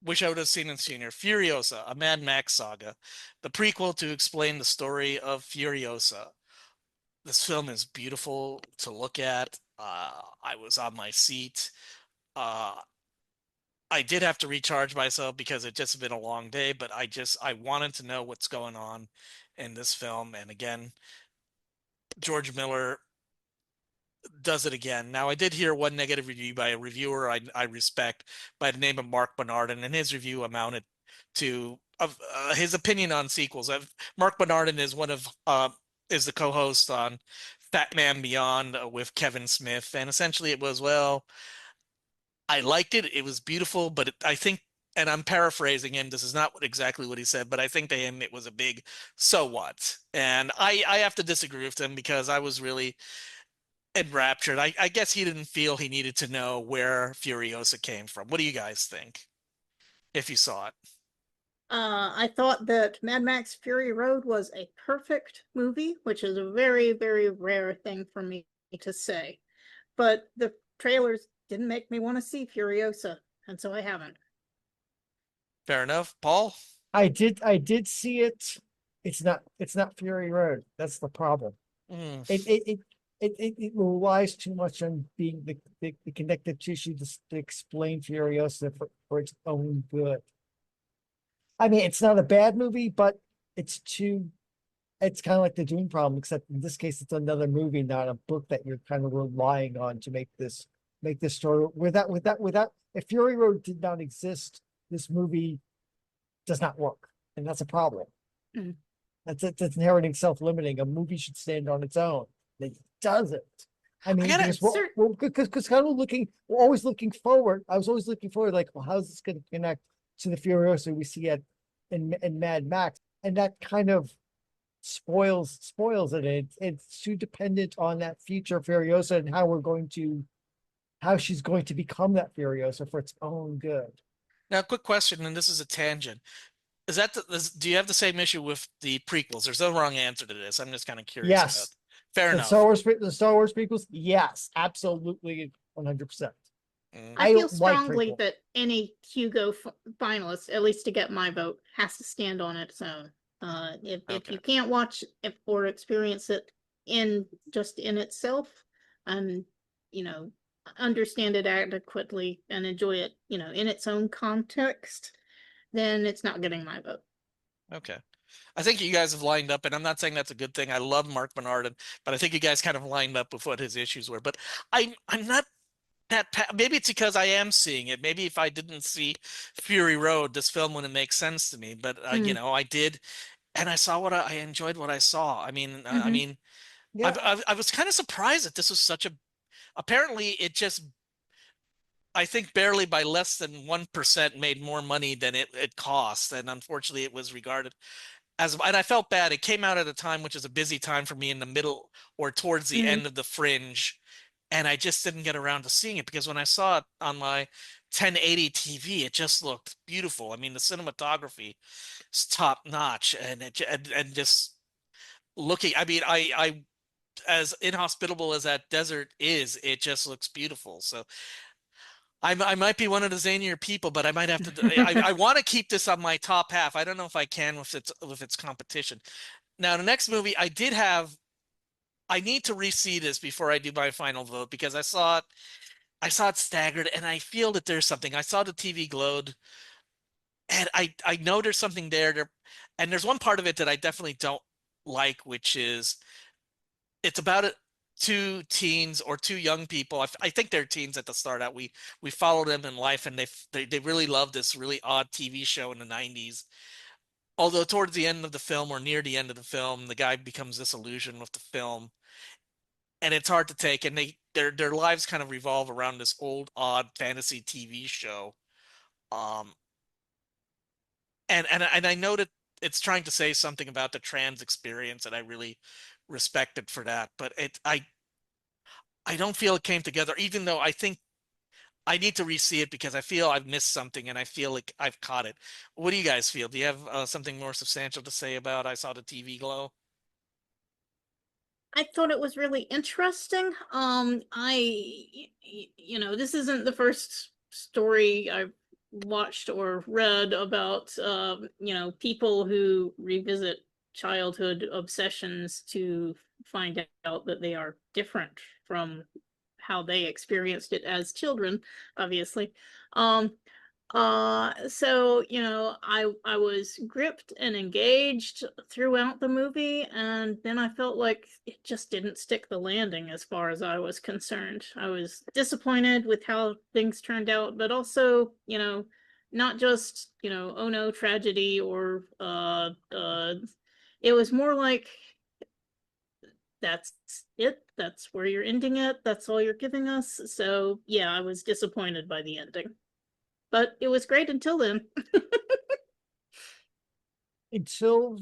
Speaker 2: wish I would have seen it sooner. Furiosa, a Mad Max saga, the prequel to explain the story of Furiosa. This film is beautiful to look at. I was on my seat. I did have to recharge myself because it just been a long day, but I wanted to know what's going on in this film. And again, George Miller does it again. Now, I did hear one negative review by a reviewer I respect by the name of Mark Bernardin, and his review amounted to his opinion on sequels. Mark Bernardin is is the co-host on Fat Man Beyond with Kevin Smith, and essentially it was, well, I liked it. It was beautiful, but I think, and I'm paraphrasing him, this is not exactly what he said, but I think to him it was a big so what. And I have to disagree with him because I was really enraptured. I guess he didn't feel he needed to know where Furiosa came from. What do you guys think, if you saw it?
Speaker 4: I thought that Mad Max Fury Road was a perfect movie, which is a very, very rare thing for me to say. But the trailers didn't make me want to see Furiosa, and so I haven't.
Speaker 2: Fair enough. Paul?
Speaker 3: I did see it. It's not Fury Road. That's the problem.
Speaker 2: Mm.
Speaker 3: It relies too much on being the connective tissue to explain Furiosa for its own good. I mean, it's not a bad movie, but it's kind of like the Dune problem, except in this case, it's another movie, not a book that you're kind of relying on to make this story. Without, if Fury Road did not exist, this movie does not work, and that's a problem.
Speaker 4: Mm.
Speaker 3: That's inherently self-limiting. A movie should stand on its own. It doesn't. I mean, because kind of we're always looking forward. I was always looking forward, like, well, how's this going to connect to the Furiosa we see in Mad Max? And that kind of spoils it. It's too dependent on that future Furiosa and how she's going to become that Furiosa for its own good.
Speaker 2: Now, quick question, and this is a tangent. Do you have the same issue with the prequels? There's no wrong answer to this. I'm just kind of curious.
Speaker 3: Yes.
Speaker 2: Fair enough.
Speaker 3: The Star Wars prequels, yes, absolutely, 100%.
Speaker 4: I feel strongly that any Hugo finalist, at least to get my vote, has to stand on its own. If you can't watch it or experience it in itself, and understand it adequately and enjoy it, in its own context, then it's not getting my vote.
Speaker 2: Okay. I think you guys have lined up, and I'm not saying that's a good thing. I love Mark Bernardin, but I think you guys kind of lined up with what his issues were. But I'm not that. Maybe it's because I am seeing it. Maybe if I didn't see Fury Road, this film wouldn't make sense to me. But I did, and I saw I enjoyed what I saw. I mean,
Speaker 3: Yeah.
Speaker 2: I was kind of surprised that this was such a. Apparently, it just, I think, barely by less than 1% made more money than it cost, and unfortunately, it was regarded. And I felt bad. It came out at a time which is a busy time for me in the middle or towards the end of the Fringe, and I just didn't get around to seeing it because when I saw it on my 1080 TV, it just looked beautiful. I mean, the cinematography is top notch, and and just looking. I mean, I as inhospitable as that desert is, it just looks beautiful. So I might be one of the zanier people, but I might have to. I want to keep this on my top half. I don't know if I can with its competition. Now, the next movie I need to re-see this before I do my final vote because I saw it staggered, and I feel that there's something. I saw the TV glowed, and I know there's something there. And there's one part of it that I definitely don't like, which is it's about two teens or two young people. I think they're teens at the start out. We follow them in life, and they really love this really odd TV show in the 90s. Although towards the end of the film or near the end of the film, the guy becomes disillusioned with the film, and it's hard to take. And their lives kind of revolve around this old odd fantasy TV show. And I know that it's trying to say something about the trans experience, and I really respect it for that. But I don't feel it came together, even though I think I need to re-see it because I feel I've missed something and I feel like I've caught it. What do you guys feel? Do you have something more substantial to say about I Saw the TV Glow?
Speaker 4: I thought it was really interesting. This isn't the first story I've watched or read about, people who revisit childhood obsessions to find out that they are different from how they experienced it as children, obviously. So, I was gripped and engaged throughout the movie, and then I felt like it just didn't stick the landing as far as I was concerned. I was disappointed with how things turned out, but also, not just, oh no, tragedy or it was more like that's it. That's where you're ending it. That's all you're giving us. So, yeah, I was disappointed by the ending. But it was great until then.
Speaker 3: Until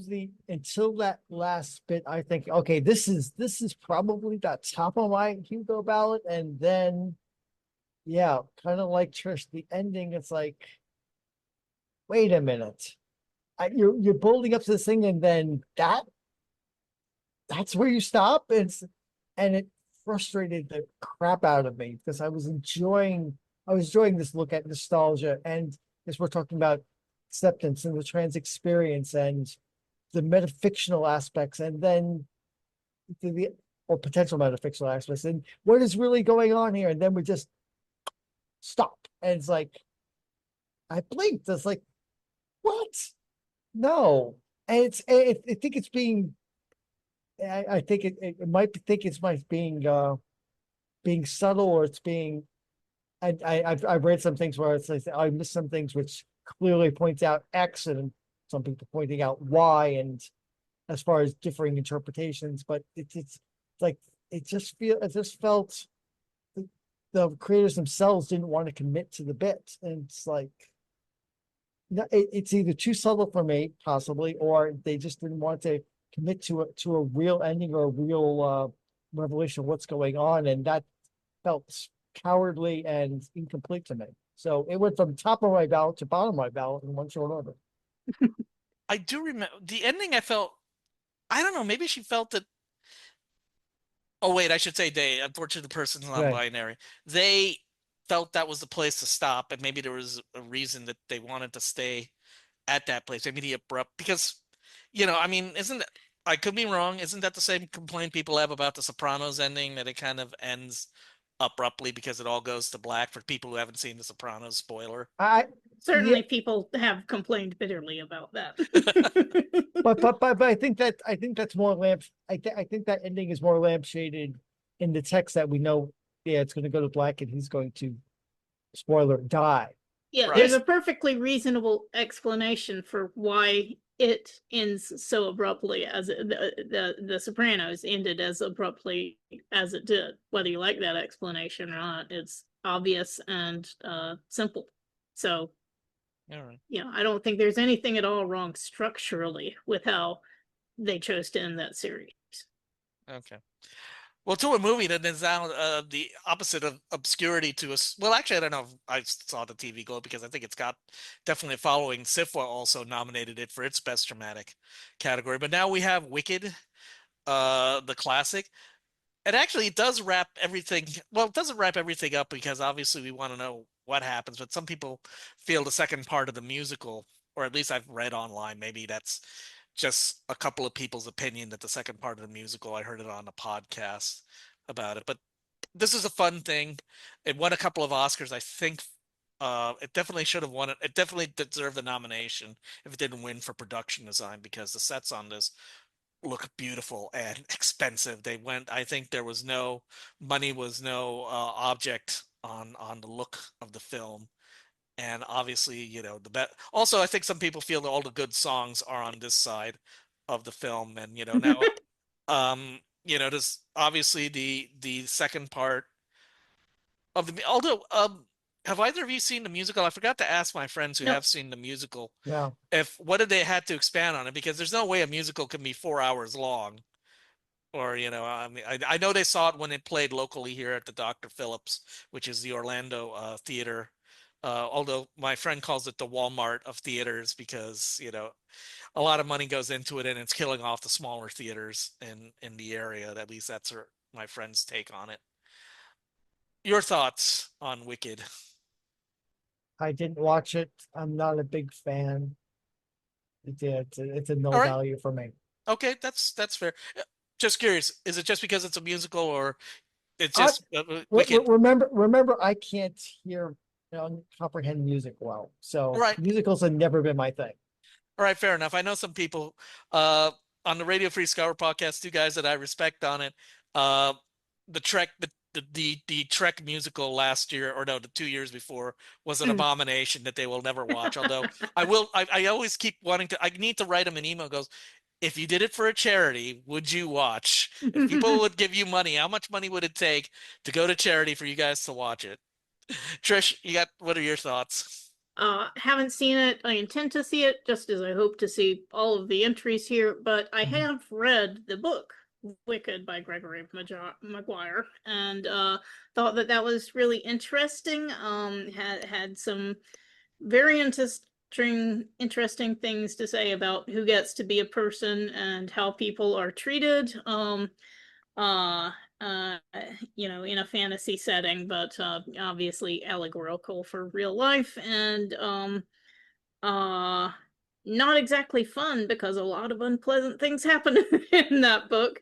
Speaker 3: that last bit, I think, okay, this is probably the top of my Hugo ballot, and then, yeah, kind of like Trish, the ending, it's like, wait a minute, you're building up to this thing, and then that's where you stop. And it frustrated the crap out of me because I was enjoying this look at nostalgia, and as we're talking about acceptance and the trans experience and the metafictional aspects, and then or potential metafictional aspects, and what is really going on here, and then we just stop, and it's like I blinked. It's like, what? No. And I think it's being I think it might think it's being subtle, or it's being I've read some things where it's like I missed some things which clearly points out X, and some people pointing out Y, and as far as differing interpretations, but it's like it just felt the creators themselves didn't want to commit to the bit, and it's like it's either too subtle for me, possibly, or they just didn't want to commit to a real ending or a real revelation of what's going on, and that felt cowardly and incomplete to me. So it went from top of my ballot to bottom of my ballot in one short order.
Speaker 2: I do remember the ending. I don't know, maybe she felt that. Oh wait, I should say they. Unfortunately, the person's non-binary. They felt that was the place to stop, and maybe there was a reason that they wanted to stay at that place. Maybe the abrupt, because, I mean, I could be wrong. Isn't that the same complaint people have about the Sopranos ending, that it kind of ends abruptly because it all goes to black? For people who haven't seen the Sopranos, spoiler.
Speaker 4: Certainly people have complained bitterly about that.
Speaker 3: but I think that's more I think that ending is more lampshaded in the text, that we know, yeah, it's going to go to black, and he's going to, spoiler, die.
Speaker 4: Yeah,
Speaker 3: Right.
Speaker 4: There's a perfectly reasonable explanation for why it ends so abruptly, as the Sopranos ended as abruptly as it did. Whether you like that explanation or not, it's obvious and simple. So,
Speaker 2: all right.
Speaker 4: I don't think there's anything at all wrong structurally with how they chose to end that series.
Speaker 2: Okay. Well, to a movie that is now the opposite of obscurity to us. Well, actually, I don't know if I saw the TV Globe, because I think it's got definitely a following. SIFWA also nominated it for its Best Dramatic category. But now we have Wicked, the classic. And actually, it does wrap everything. Well, it doesn't wrap everything up, because obviously we want to know what happens. But some people feel the second part of the musical, or at least I've read online, maybe that's just a couple of people's opinion, that the second part of the musical, I heard it on a podcast about it. But this is a fun thing. It won a couple of Oscars. I think it definitely should have won it. It definitely deserved the nomination if it didn't win for production design, because the sets on this look beautiful and expensive. I think there was no money, was no object on the look of the film. And obviously, also, I think some people feel that all the good songs are on this side of the film. And, now, there's obviously the second part of the, although, have either of you seen the musical? I forgot to ask my friends who have seen the musical.
Speaker 3: Yeah.
Speaker 2: What did they had to expand on it? Because there's no way a musical can be 4 hours long. Or, I mean, I know they saw it when it played locally here at the Dr. Phillips, which is the Orlando theater. Although my friend calls it the Walmart of theaters, because, a lot of money goes into it, and it's killing off the smaller theaters in the area. At least that's my friend's take on it. Your thoughts on Wicked?
Speaker 3: I didn't watch it. I'm not a big fan. It's a no value for me.
Speaker 2: Okay, that's fair. Just curious, is it just because it's a musical, or it's just Wicked?
Speaker 3: Remember, I can't hear comprehend music well. So
Speaker 2: Right.
Speaker 3: musicals have never been my thing.
Speaker 2: All right, fair enough. I know some people on the Radio Free Scour podcast, two guys that I respect on it. The Trek, the Trek musical last year, or no, the 2 years before, was an abomination that they will never watch. Although I always keep wanting to. I need to write them an email. Goes, if you did it for a charity, would you watch? If people would give you money, how much money would it take to go to charity for you guys to watch it? Trish, what are your thoughts?
Speaker 4: Haven't seen it. I intend to see it, just as I hope to see all of the entries here, but I have read the book Wicked by Gregory Maguire, and thought that was really interesting. Had some very interesting things to say about who gets to be a person and how people are treated. Uh, in a fantasy setting, but obviously allegorical for real life, and not exactly fun because a lot of unpleasant things happen in that book.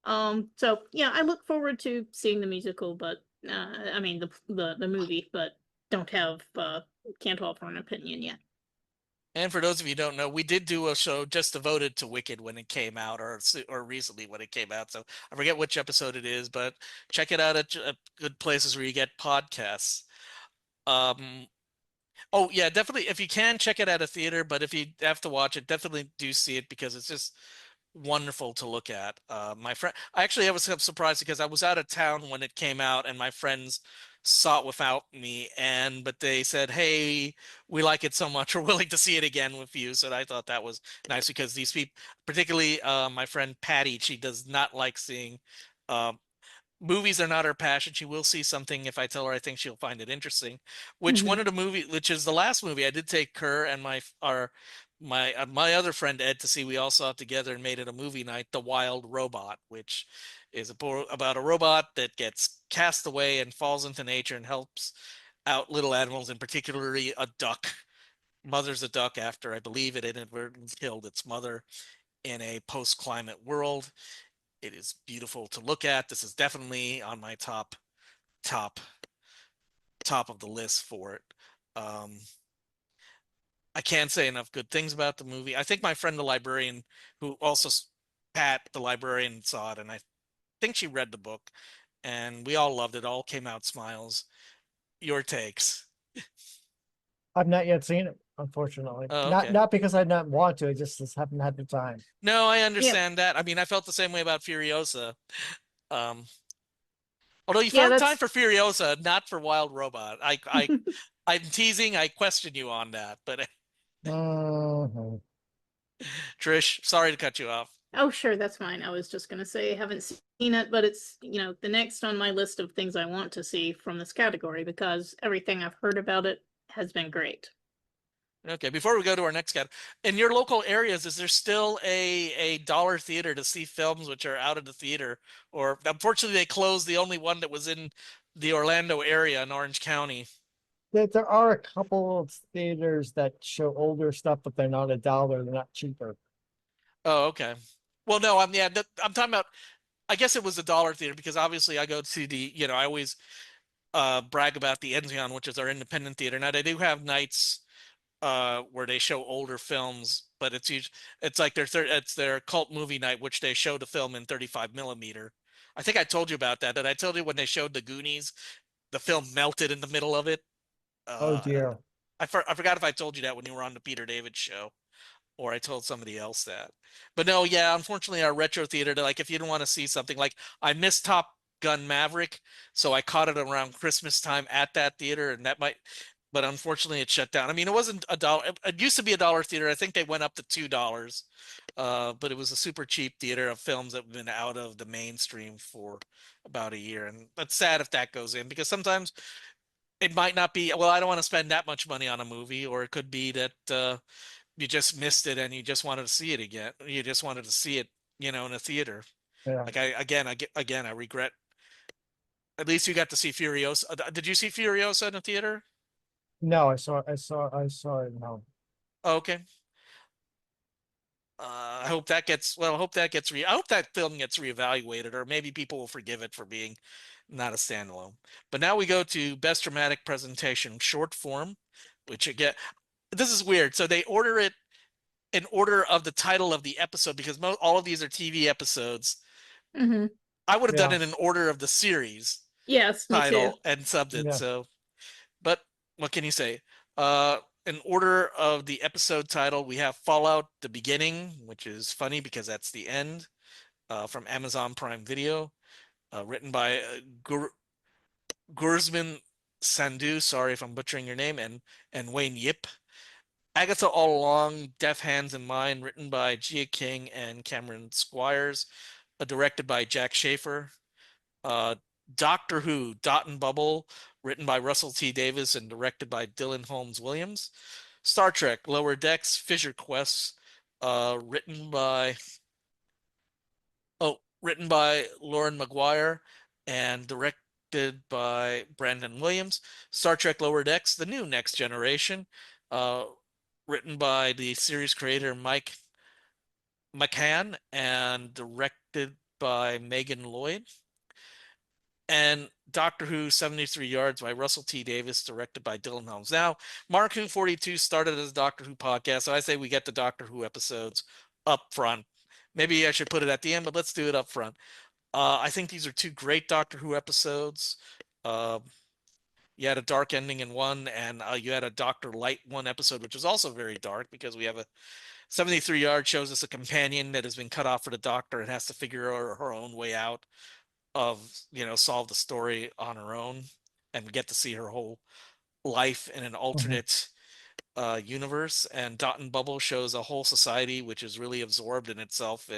Speaker 4: So yeah, I look forward to seeing the musical, but I mean the movie, but can't offer an opinion yet.
Speaker 2: And for those of you who don't know, we did do a show just devoted to Wicked when it came out, or recently when it came out. So I forget which episode it is, but check it out at good places where you get podcasts. Oh yeah, definitely. If you can, check it at a theater. But if you have to watch it, definitely do see it because it's just wonderful to look at. My friend, I was surprised because I was out of town when it came out, and my friends saw it without me, but they said, "Hey, we like it so much, we're willing to see it again with you." So I thought that was nice because these people, particularly my friend Patty, she does not like seeing. Movies are not her passion. She will see something if I tell her I think she'll find it interesting. Which is the last movie I did take her and my other friend Ed to see. We all saw it together and made it a movie night. The Wild Robot, which is about a robot that gets cast away and falls into nature and helps out little animals, and particularly a duck. Mothers a duck after, I believe, it inadvertently killed its mother in a post-climate world. It is beautiful to look at. This is definitely on my top of the list for it. I can't say enough good things about the movie. I think my friend the librarian, who also Pat the librarian, saw it, and I think she read the book, and we all loved it. All came out smiles. Your takes?
Speaker 3: I've not yet seen it, unfortunately.
Speaker 2: Oh, okay.
Speaker 3: Not because I not want to. I just haven't had the time.
Speaker 2: No, I understand that. I mean, I felt the same way about Furiosa. Although you found time for Furiosa, not for Wild Robot. I'm teasing. I question you on that, but Trish, sorry to cut you off.
Speaker 4: Oh, sure, that's fine. I was just going to say I haven't seen it, but it's, the next on my list of things I want to see from this category because everything I've heard about it has been great.
Speaker 2: Okay, before we go to our next category, in your local areas, is there still a dollar theater to see films which are out of the theater? Or unfortunately, they closed the only one that was in the Orlando area in Orange County.
Speaker 3: There are a couple of theaters that show older stuff, but they're not $1. They're not cheaper.
Speaker 2: Oh, okay. Well, no, I'm talking about. I guess it was a dollar theater because obviously I go to the. I always brag about the Enzion, which is our independent theater. Now they do have nights where they show older films, but it's like it's their cult movie night, which they show the film in 35 millimeter. I think I told you about that. That I told you when they showed the Goonies, the film melted in the middle of it.
Speaker 3: Oh dear.
Speaker 2: I forgot if I told you that when you were on the Peter David show, or I told somebody else that. But no, yeah, unfortunately our retro theater, like if you don't want to see something, like I missed Top Gun Maverick, so I caught it around Christmas time at that theater, and but unfortunately it shut down. I mean, it wasn't $1. It used to be a dollar theater. I think they went up to $2. But it was a super cheap theater of films that have been out of the mainstream for about a year. And that's sad if that goes in, because sometimes it might not be, well, I don't want to spend that much money on a movie, or it could be that you just missed it and you just wanted to see it again. You just wanted to see it, in a theater.
Speaker 3: Yeah.
Speaker 2: Like I regret. At least you got to see Furiosa. Did you see Furiosa in the theater?
Speaker 3: No, I saw it. No.
Speaker 2: Oh, okay. I hope that gets I hope that film gets reevaluated, or maybe people will forgive it for being not a standalone. But now we go to best dramatic presentation, short form, which again, this is weird. So they order it in order of the title of the episode because all of these are TV episodes.
Speaker 4: Mm-hmm.
Speaker 2: I would have done
Speaker 3: Yeah.
Speaker 2: it in order of the series
Speaker 4: Yes, me too.
Speaker 2: title and subbed it.
Speaker 3: Yeah.
Speaker 2: So, but what can you say? In order of the episode title, we have Fallout: The Beginning, which is funny because that's the end, from Amazon Prime Video, written by Gurzman Sandu. Sorry if I'm butchering your name, and Wayne Yip. Agatha All Along, Deaf Hands in Mind, written by Gia King and Cameron Squires, directed by Jack Schaefer. Doctor Who, Dot and Bubble, written by Russell T. Davis and directed by Dylan Holmes Williams. Star Trek, Lower Decks, Fisher Quest, written by Lauren Maguire and directed by Brandon Williams. Star Trek Lower Decks, The New Next Generation, written by the series creator Mike McCann and directed by Megan Lloyd. And Doctor Who 73 Yards by Russell T. Davis, directed by Dylan Holmes. Now, Mark Who 42 started as a Doctor Who podcast, so I say we get the Doctor Who episodes up front. Maybe I should put it at the end, but let's do it up front. I think these are two great Doctor Who episodes. You had a dark ending in one, and you had a Doctor Light one episode, which was also very dark because we have a 73 Yard shows us a companion that has been cut off for the Doctor and has to figure her own way out of, solve the story on her own, and we get to see her whole life in an alternate universe. And Dot and Bubble shows a whole society which is really absorbed in itself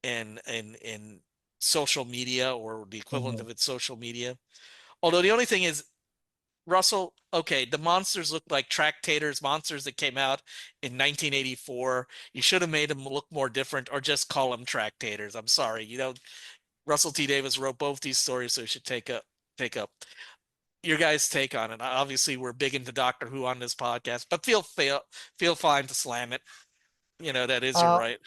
Speaker 2: in social media, or the equivalent of its social media. Although the only thing is, Russell, okay, the monsters look like Tractators monsters that came out in 1984. You should have made them look more different, or just call them Tractators. I'm sorry, Russell T. Davis wrote both these stories, so you should take up your guys' take on it. Obviously, we're big into Doctor Who on this podcast, but feel fine to slam it. That is your right.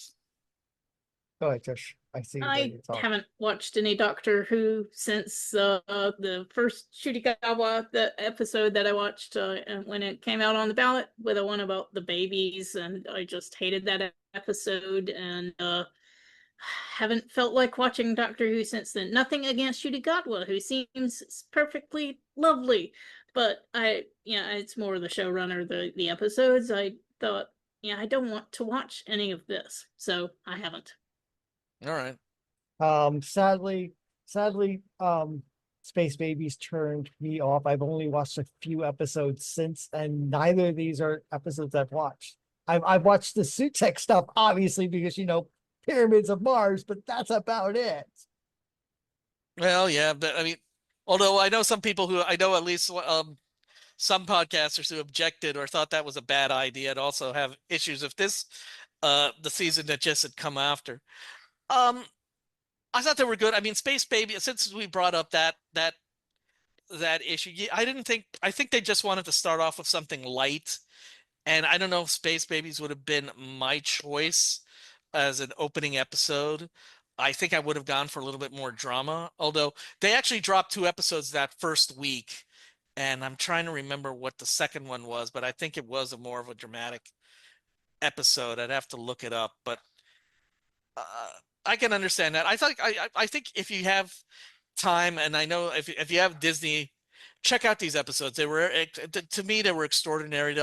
Speaker 3: Go ahead, Trish. I see.
Speaker 4: I haven't watched any Doctor Who since the first Shudigawa, the episode that I watched when it came out on the ballot, with the one about the babies, and I just hated that episode, and haven't felt like watching Doctor Who since then. Nothing against Shudigawa, who seems perfectly lovely, but it's more the showrunner, the episodes. I thought, I don't want to watch any of this, so I haven't.
Speaker 2: All right.
Speaker 3: Sadly, Space Babies turned me off. I've only watched a few episodes since, and neither of these are episodes I've watched. I've watched the Sutekh stuff, obviously, because Pyramids of Mars, but that's about it.
Speaker 2: Well, yeah, but I mean, although I know some people who, I know at least some podcasters who objected or thought that was a bad idea, and also have issues with this, the season that just had come after. I thought they were good. I mean, Space Baby, since we brought up that issue, I think they just wanted to start off with something light, and I don't know if Space Babies would have been my choice as an opening episode. I think I would have gone for a little bit more drama, although they actually dropped 2 episodes that first week, and I'm trying to remember what the second one was, but I think it was more of a dramatic episode. I'd have to look it up, but I can understand that. I think if you have time, and I know if you have Disney, check out these episodes. They were, to me, they were extraordinary.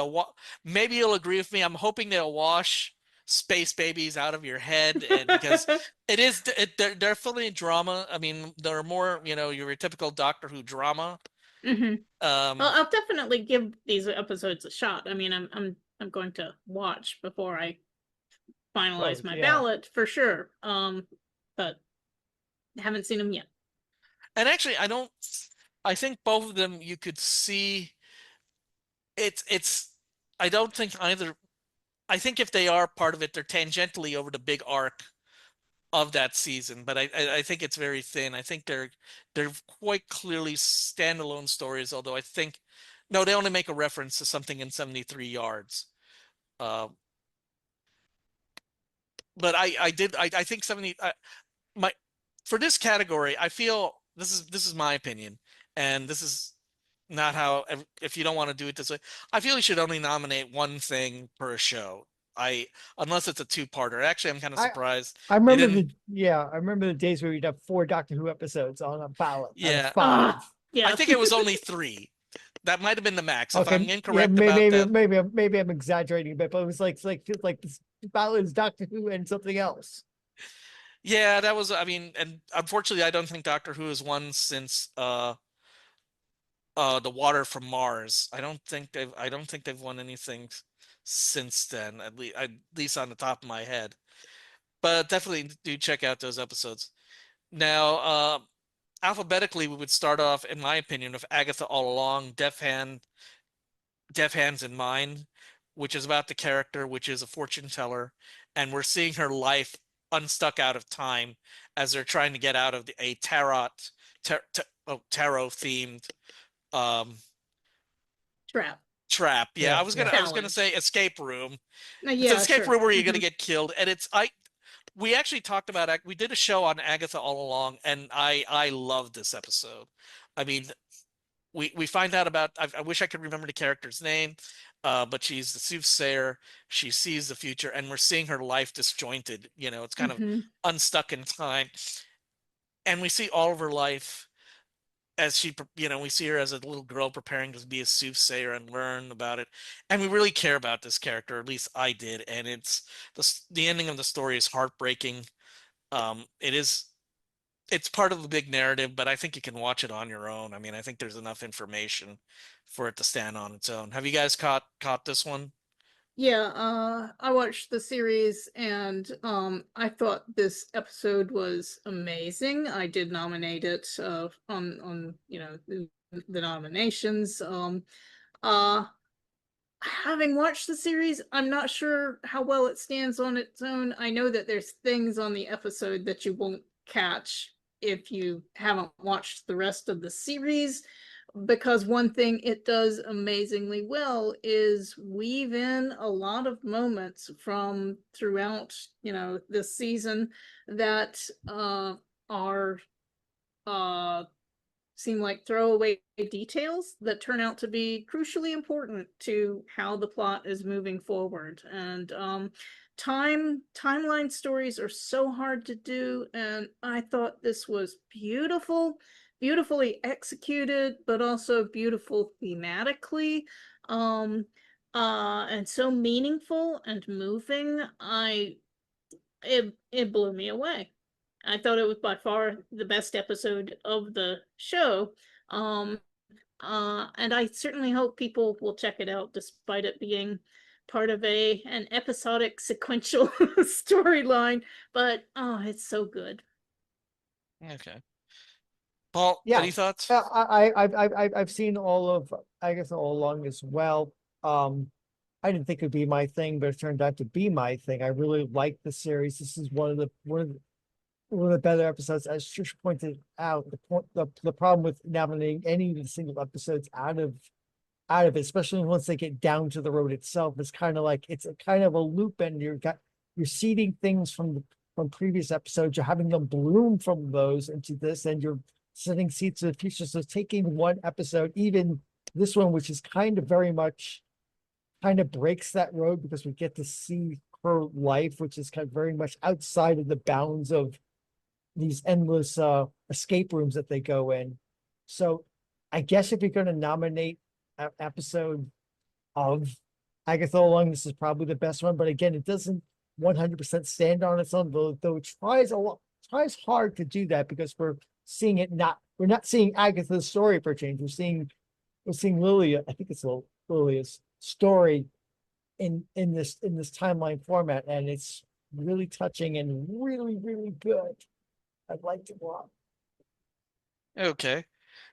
Speaker 2: Maybe you'll agree with me. I'm hoping they'll wash Space Babies out of your head, and because they're fully drama. I mean, they're more, your typical Doctor Who drama.
Speaker 4: Mm-hmm. Well, I'll definitely give these episodes a shot. I mean, I'm going to watch before I finalize my ballot for sure. But haven't seen them yet.
Speaker 2: And actually, I think both of them you could see. I don't think either. I think if they are part of it, they're tangentially over the big arc of that season. But I think it's very thin. I think they're quite clearly standalone stories. Although no, they only make a reference to something in 73 Yards. but I think 70 my for this category, I feel this is my opinion, and this is not how, if you don't want to do it this way, I feel you should only nominate one thing per show. Unless it's a two-parter. Actually, I'm kind of surprised
Speaker 3: I
Speaker 2: they
Speaker 3: remember
Speaker 2: didn't.
Speaker 3: I remember the days where we'd have 4 Doctor Who episodes on a ballot out of
Speaker 2: Yeah,
Speaker 3: 5.
Speaker 4: Yeah.
Speaker 2: I think it was only 3. That might have been the max. If I'm
Speaker 3: Okay, yeah,
Speaker 2: incorrect about that,
Speaker 3: maybe I'm exaggerating a bit, but it was like this ballot is Doctor Who and something else.
Speaker 2: yeah, that was. I mean, and unfortunately, I don't think Doctor Who has won since the Water from Mars. I don't think they've won anything since then. At least on the top of my head. But definitely do check out those episodes. Now, alphabetically, we would start off, in my opinion, with Agatha All Along, Deaf Hands in Mind, which is about the character, which is a fortune teller, and we're seeing her life unstuck out of time as they're trying to get out of a tarot themed
Speaker 4: trap.
Speaker 2: Yeah, I was gonna
Speaker 4: Challenge.
Speaker 2: say escape room.
Speaker 4: Yeah,
Speaker 2: It's an escape
Speaker 4: sure.
Speaker 2: room where you're gonna
Speaker 4: Mhm.
Speaker 2: get killed, and we actually talked about we did a show on Agatha All Along, and I love this episode. I mean, we find out about, I wish I could remember the character's name, but she's the soothsayer. She sees the future, and we're seeing her life disjointed. It's kind of
Speaker 4: Mhm.
Speaker 2: unstuck in time, and we see all of her life as we see her as a little girl preparing to be a soothsayer and learn about it, and we really care about this character. At least I did, and the ending of the story is heartbreaking. It's part of the big narrative, but I think you can watch it on your own. I mean, I think there's enough information for it to stand on its own. Have you guys caught this one?
Speaker 4: Yeah, I watched the series and I thought this episode was amazing. I did nominate it on the nominations. Uh Having watched the series, I'm not sure how well it stands on its own. I know that there's things on the episode that you won't catch if you haven't watched the rest of the series, because one thing it does amazingly well is weave in a lot of moments from throughout, this season that are seem like throwaway details that turn out to be crucially important to how the plot is moving forward. And timeline stories are so hard to do, and I thought this was beautifully executed, but also beautiful thematically. And so meaningful and moving. It blew me away. I thought it was by far the best episode of the show. And I certainly hope people will check it out, despite it being part of an episodic sequential storyline. But it's so good.
Speaker 2: Okay. Paul,
Speaker 3: Yeah,
Speaker 2: any thoughts?
Speaker 3: I've seen all of Agatha All Along as well. I didn't think it'd be my thing, but it turned out to be my thing. I really like the series. This is one of the better episodes. As Trish pointed out, the problem with nominating any of the single episodes out of it, especially once they get down to the road itself, is kind of like it's a kind of a loop, and you're seeding things from previous episodes. You're having them bloom from those into this, and you're setting seeds to the future. So taking one episode, even this one, which is kind of very much kind of breaks that road, because we get to see her life, which is kind of very much outside of the bounds of these endless escape rooms that they go in. So I guess if you're going to nominate an episode of Agatha All Along, this is probably the best one. But again, it doesn't 100% stand on its own, though it tries hard to do that, because we're not seeing Agatha's story for change. We're seeing Lilia, I think it's Lilia's story in this timeline format, and it's really touching and really, really good. I'd like to watch.
Speaker 2: Okay.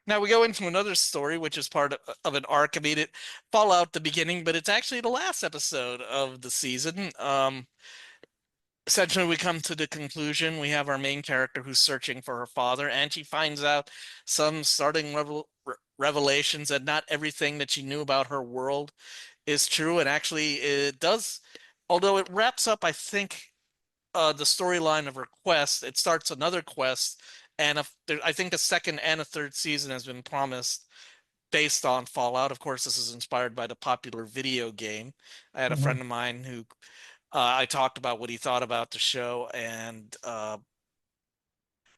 Speaker 2: Now we go into another story, which is part of an arc. I mean, it fall out the beginning, but it's actually the last episode of the season. Essentially, we come to the conclusion. We have our main character who's searching for her father, and she finds out some starting revelations that not everything that she knew about her world is true. And actually, it does, although it wraps up, I think, the storyline of her quest. It starts another quest, and I think a second and a third season has been promised based on Fallout. Of course, this is inspired by the popular video game. I had a friend of mine who I talked about what he thought about the show and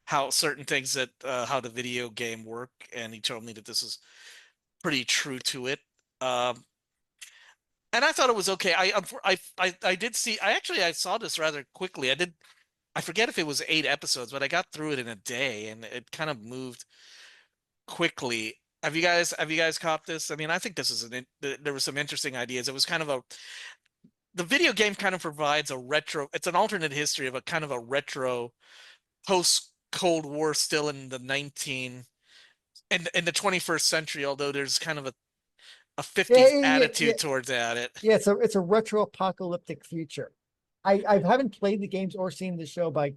Speaker 2: how certain things that how the video game work, and he told me that this is pretty true to it. And I thought it was okay. I did see. I saw this rather quickly. I forget if it was 8 episodes, but I got through it in a day, and it kind of moved quickly. Have you guys caught this? I mean, I think this is there were some interesting ideas. It was kind of the video game kind of provides a retro. It's an alternate history of a kind of a retro post Cold War, still in the in the 21st century. Although there's kind of a 50s attitude towards it.
Speaker 3: Yeah, it's a retro apocalyptic future. I haven't played the games or seen the show, but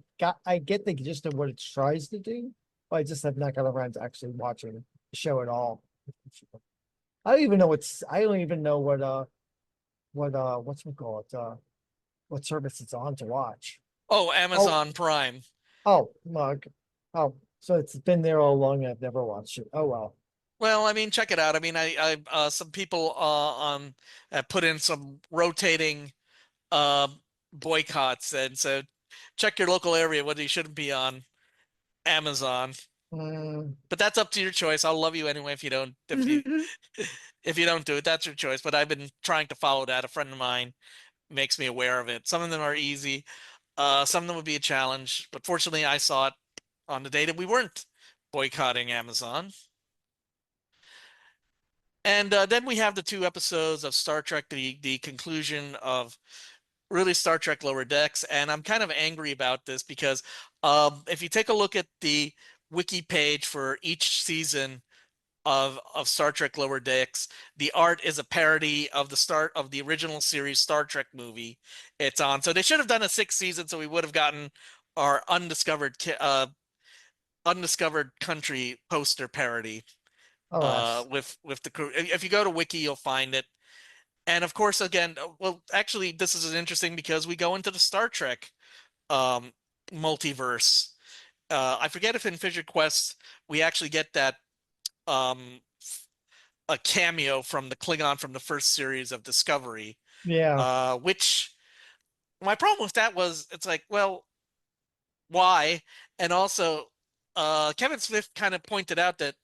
Speaker 3: I get the gist of what it tries to do, but I just have not got around to actually watching the show at all. I don't even know what's it called? What service it's on to watch.
Speaker 2: Oh, Amazon Prime.
Speaker 3: Oh, mug. Oh, so it's been there all along and I've never watched it. Oh well.
Speaker 2: Well, I mean, check it out. I mean, some people put in some rotating boycotts, and so check your local area whether you shouldn't be on Amazon. But that's up to your choice. I'll love you anyway if you don't if you don't do it. That's your choice. But I've been trying to follow that. A friend of mine makes me aware of it. Some of them are easy. Some of them would be a challenge. But fortunately, I saw it on the day that we weren't boycotting Amazon. And then we have the 2 episodes of Star Trek, the conclusion of really Star Trek Lower Decks. And I'm kind of angry about this because if you take a look at the wiki page for each season of Star Trek Lower Decks, the art is a parody of the start of the original series Star Trek movie it's on. So they should have done a 6th season, so we would have gotten our undiscovered country poster parody. With the crew. If you go to wiki, you'll find it. And of course, again, well, actually, this is interesting because we go into the Star Trek multiverse. I forget if in Fisher Quest we actually get that a cameo from the Klingon from the first series of Discovery.
Speaker 3: Yeah.
Speaker 2: Which my problem with that was, it's like, well, why? And also, Kevin Smith kind of pointed out that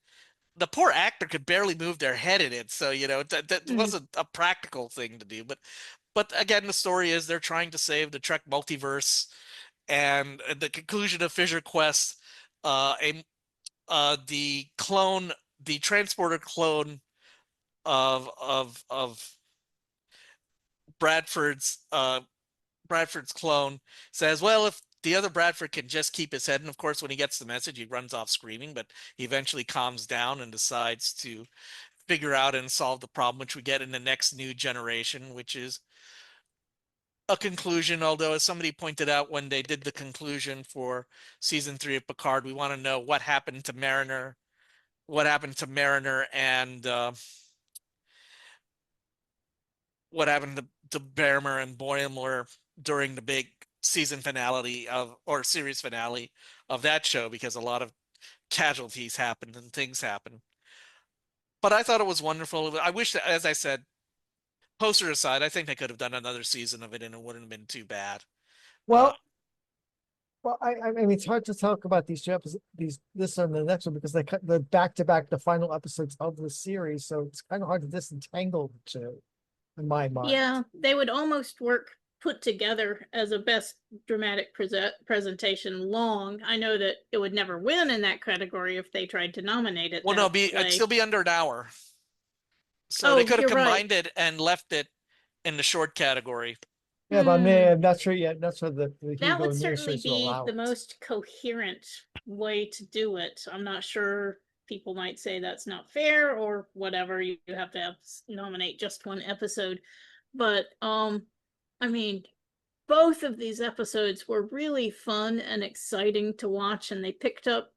Speaker 2: the poor actor could barely move their head in it, so that wasn't a practical thing to do. But again, the story is they're trying to save the Trek multiverse, and at the conclusion of Fisher Quest, the transporter clone of Bradford's clone says, well, if the other Bradford can just keep his head. And of course, when he gets the message, he runs off screaming, but he eventually calms down and decides to figure out and solve the problem, which we get in the next new generation, which is a conclusion. Although, as somebody pointed out when they did the conclusion for season 3 of Picard, we want to know what happened to Mariner, and what happened to Baramer and Boimler during the big season finale series finale of that show, because a lot of casualties happened and things happened. But I thought it was wonderful. I wish that, as I said, poster aside, I think they could have done another season of it and it wouldn't have been too bad.
Speaker 3: Well, I mean, it's hard to talk about these 2 episodes, this and the next one, because they cut the back-to-back, the final episodes of the series, so it's kind of hard to disentangle the 2, in my mind.
Speaker 4: Yeah, they would almost work put together as a best dramatic presentation long. I know that it would never win in that category if they tried to nominate it.
Speaker 2: Well, no, it'd still be under an hour. So they could have combined it and left it in the short category.
Speaker 3: Yeah, but I'm not sure yet. That's what the
Speaker 4: that would certainly be the most coherent way to do it. I'm not sure. People might say that's not fair or whatever. You have to nominate just 1 episode. But I mean, both of these episodes were really fun and exciting to watch, and they picked up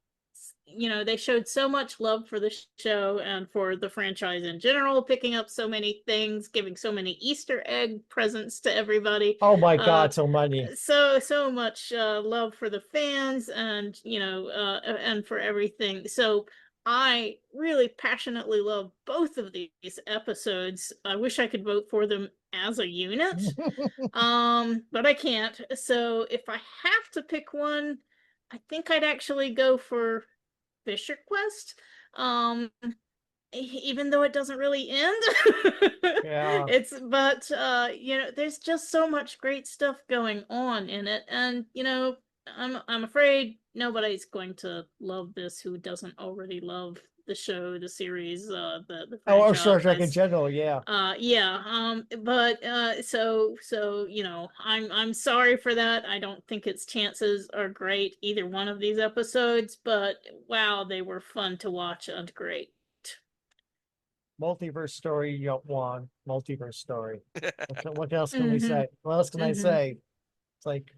Speaker 4: they showed so much love for the show and for the franchise in general, picking up so many things, giving so many Easter egg presents to everybody.
Speaker 3: Oh my God, so many.
Speaker 4: So much love for the fans, and and for everything. So I really passionately love both of these episodes. I wish I could vote for them as a unit, but I can't. So if I have to pick one, I think I'd actually go for Fisher Quest. Even though it doesn't really end.
Speaker 3: Yeah.
Speaker 4: There's just so much great stuff going on in it, and I'm afraid nobody's going to love this who doesn't already love the show, the series, the
Speaker 3: Or
Speaker 4: franchise.
Speaker 3: Star Trek in general, yeah.
Speaker 4: I'm sorry for that. I don't think its chances are great, either one of these episodes, but wow, they were fun to watch and great.
Speaker 3: Multiverse story, Juan. Multiverse story. What else can we say? What else can I say? It's like,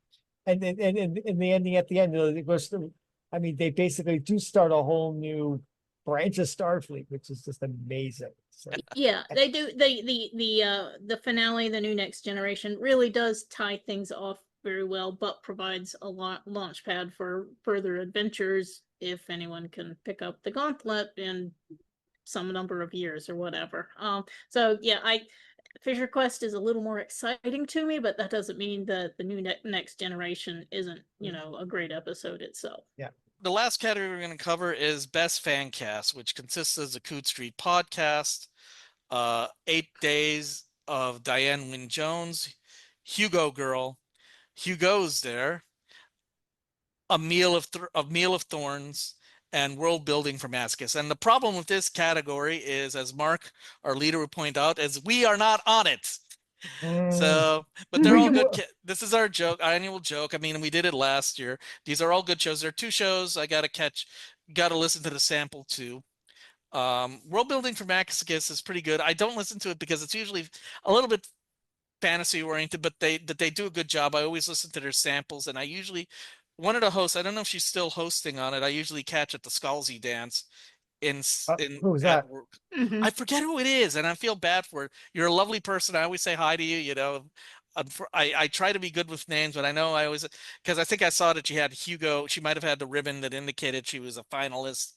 Speaker 3: and in the ending at the end, it goes through. I mean, they basically do start a whole new branch of Starfleet, which is just amazing. So,
Speaker 4: yeah, they do. The finale, the new Next Generation, really does tie things off very well, but provides a launch pad for further adventures if anyone can pick up the gauntlet in some number of years or whatever. Fisher Quest is a little more exciting to me, but that doesn't mean that the new Next Generation isn't, a great episode itself.
Speaker 3: Yeah.
Speaker 2: The last category we're going to cover is Best Fan Cast, which consists of the Coot Street podcast, 8 Days of Diane Wynne Jones, Hugo Girl, Hugo's there, A Meal of Thorns, and World Building for Masochists. And the problem with this category is, as Mark, our leader, would point out, is we are not on it. So, but they're all good. This is our annual joke. I mean, we did it last year. These are all good shows. There are 2 shows I got to listen to the sample too. World Building for Masochists is pretty good. I don't listen to it because it's usually a little bit fantasy oriented, but they do a good job. I always listen to their samples, and I usually, one of the hosts, I don't know if she's still hosting on it, I usually catch at the Scalzi dance
Speaker 3: who's that?
Speaker 2: I forget who it is, and I feel bad for it. You're a lovely person. I always say hi to you. I try to be good with names, but I know I always, because I think I saw that she had Hugo. She might have had the ribbon that indicated she was a finalist.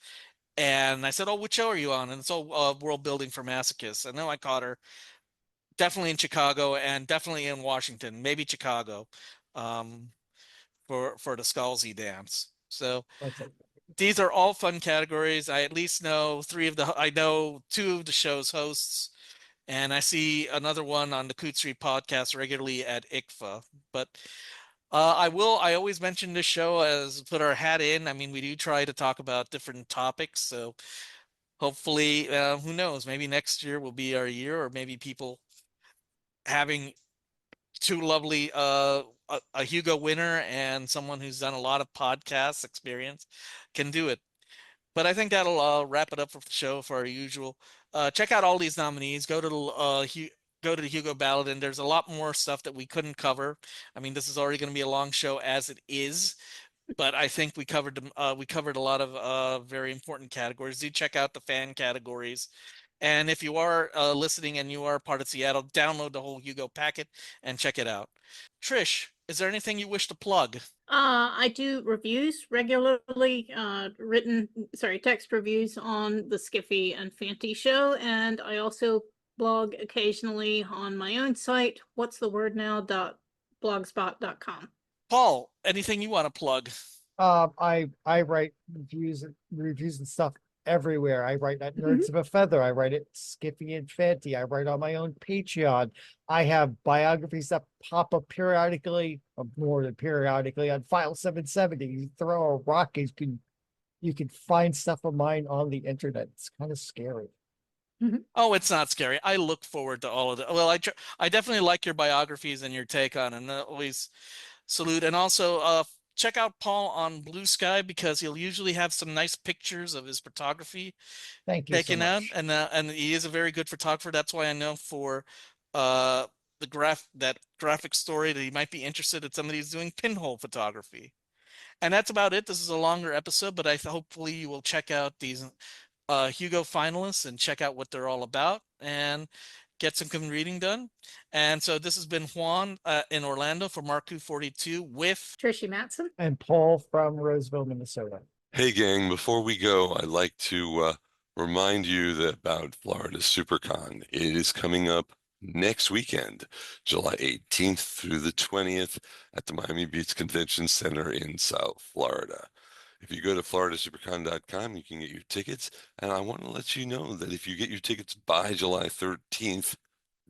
Speaker 2: And I said, "Oh, which show are you on?" And it's World Building for Masochists. I know I caught her. Definitely in Chicago and definitely in Washington, maybe Chicago, for the Scalzi dance. So these are all fun categories. I at least know 2 of the show's hosts, and I see another one on the Coot Street podcast regularly at ICFA. But I always mention this show as put our hat in. I mean, we do try to talk about different topics. So hopefully, who knows, maybe next year will be our year, or maybe people having 2 lovely, a Hugo winner and someone who's done a lot of podcast experience can do it. But I think that'll wrap it up for the show for our usual. Check out all these nominees. Go to the Hugo ballot, and there's a lot more stuff that we couldn't cover. I mean, this is already going to be a long show as it is, but I think we covered a lot of very important categories. Do check out the fan categories. And if you are listening and you are part of Seattle, download the whole Hugo packet and check it out. Trish, is there anything you wish to plug?
Speaker 4: I do reviews regularly, text reviews on the Skiffy and Fanty show, and I also blog occasionally on my own site, whatsthewordnow.blogspot.com.
Speaker 2: Paul, anything you want to plug?
Speaker 3: I write reviews and stuff everywhere. I write at Nerds of a Feather. I write at Skiffy and Fanty. I write on my own Patreon. I have biographies that pop up periodically, or more than periodically, on File 770. You throw a rock, you can find stuff of mine on the internet. It's kind of scary.
Speaker 2: Oh, it's not scary. I look forward to all of it. Well, I definitely like your biographies and your take on it, and I always salute. And also, check out Paul on Blue Sky, because he'll usually have some nice pictures of his photography taken out, and he is a very good photographer. That's why I know for that graphic story that he might be interested in somebody who's doing pinhole photography. And that's about it. This is a longer episode, but hopefully you will check out these Hugo finalists and check out what they're all about and get some good reading done. And so this has been Juan in Orlando for Marku 42 with
Speaker 4: Trish Matson
Speaker 3: and Paul from Roseville, Minnesota.
Speaker 6: Hey, gang, before we go, I'd like to remind you that about Florida SuperCon. It is coming up next weekend, July 18th through the 20th at the Miami Beach Convention Center in South Florida. If you go to floridasupercon.com, you can get your tickets. And I want to let you know that if you get your tickets by July 13th,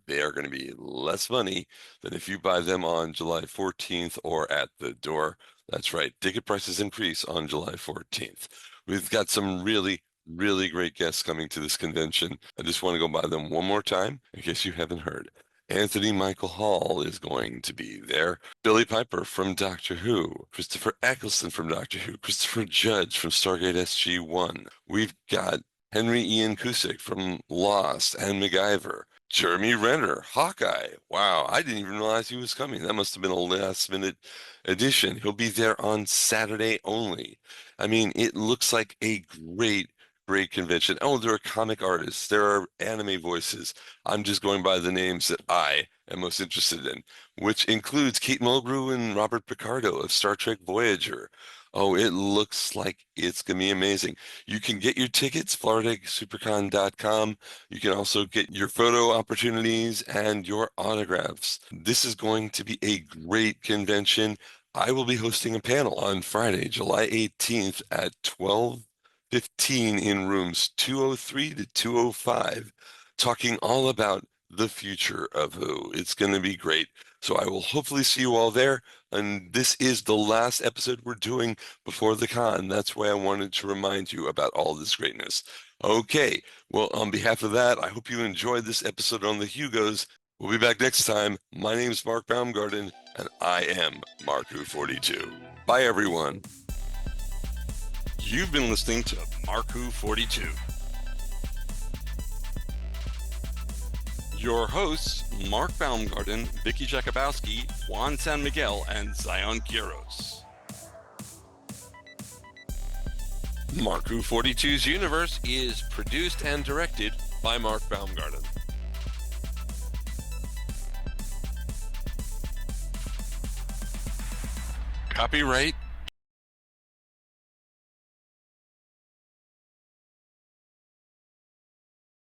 Speaker 6: they are going to be less money than if you buy them on July 14th or at the door. That's right. Ticket prices increase on July 14th. We've got some really great guests coming to this convention. I just want to go by them one more time in case you haven't heard. Anthony Michael Hall is going to be there. Billy Piper from Doctor Who. Christopher Eccleston from Doctor Who. Christopher Judge from Stargate SG-1. We've got Henry Ian Cusick from Lost and MacGyver. Jeremy Renner, Hawkeye. Wow, I didn't even realize he was coming. That must have been a last-minute addition. He'll be there on Saturday only. I mean, it looks like a great convention. Oh, there are comic artists. There are anime voices. I'm just going by the names that I am most interested in, which includes Kate Mulgrew and Robert Picardo of Star Trek Voyager. Oh, it looks like it's going to be amazing. You can get your tickets, floridasupercon.com. You can also get your photo opportunities and your autographs. This is going to be a great convention. I will be hosting a panel on Friday, July 18th at 12:15 in rooms 203 to 205, talking all about the future of Who. It's going to be great. So I will hopefully see you all there. And this is the last episode we're doing before the con. That's why I wanted to remind you about all this greatness. Okay, well, on behalf of that, I hope you enjoyed this episode on the Hugos. We'll be back next time. My name is Mark Baumgarten, and I am Marku42. Bye, everyone. You've been listening to Marku42. Your hosts, Mark Baumgarten, Vicky Jakubowski, Juan Sanmiguel, and Zion Quiros. Marku 42's universe is produced and directed by Mark Baumgarten. Copyright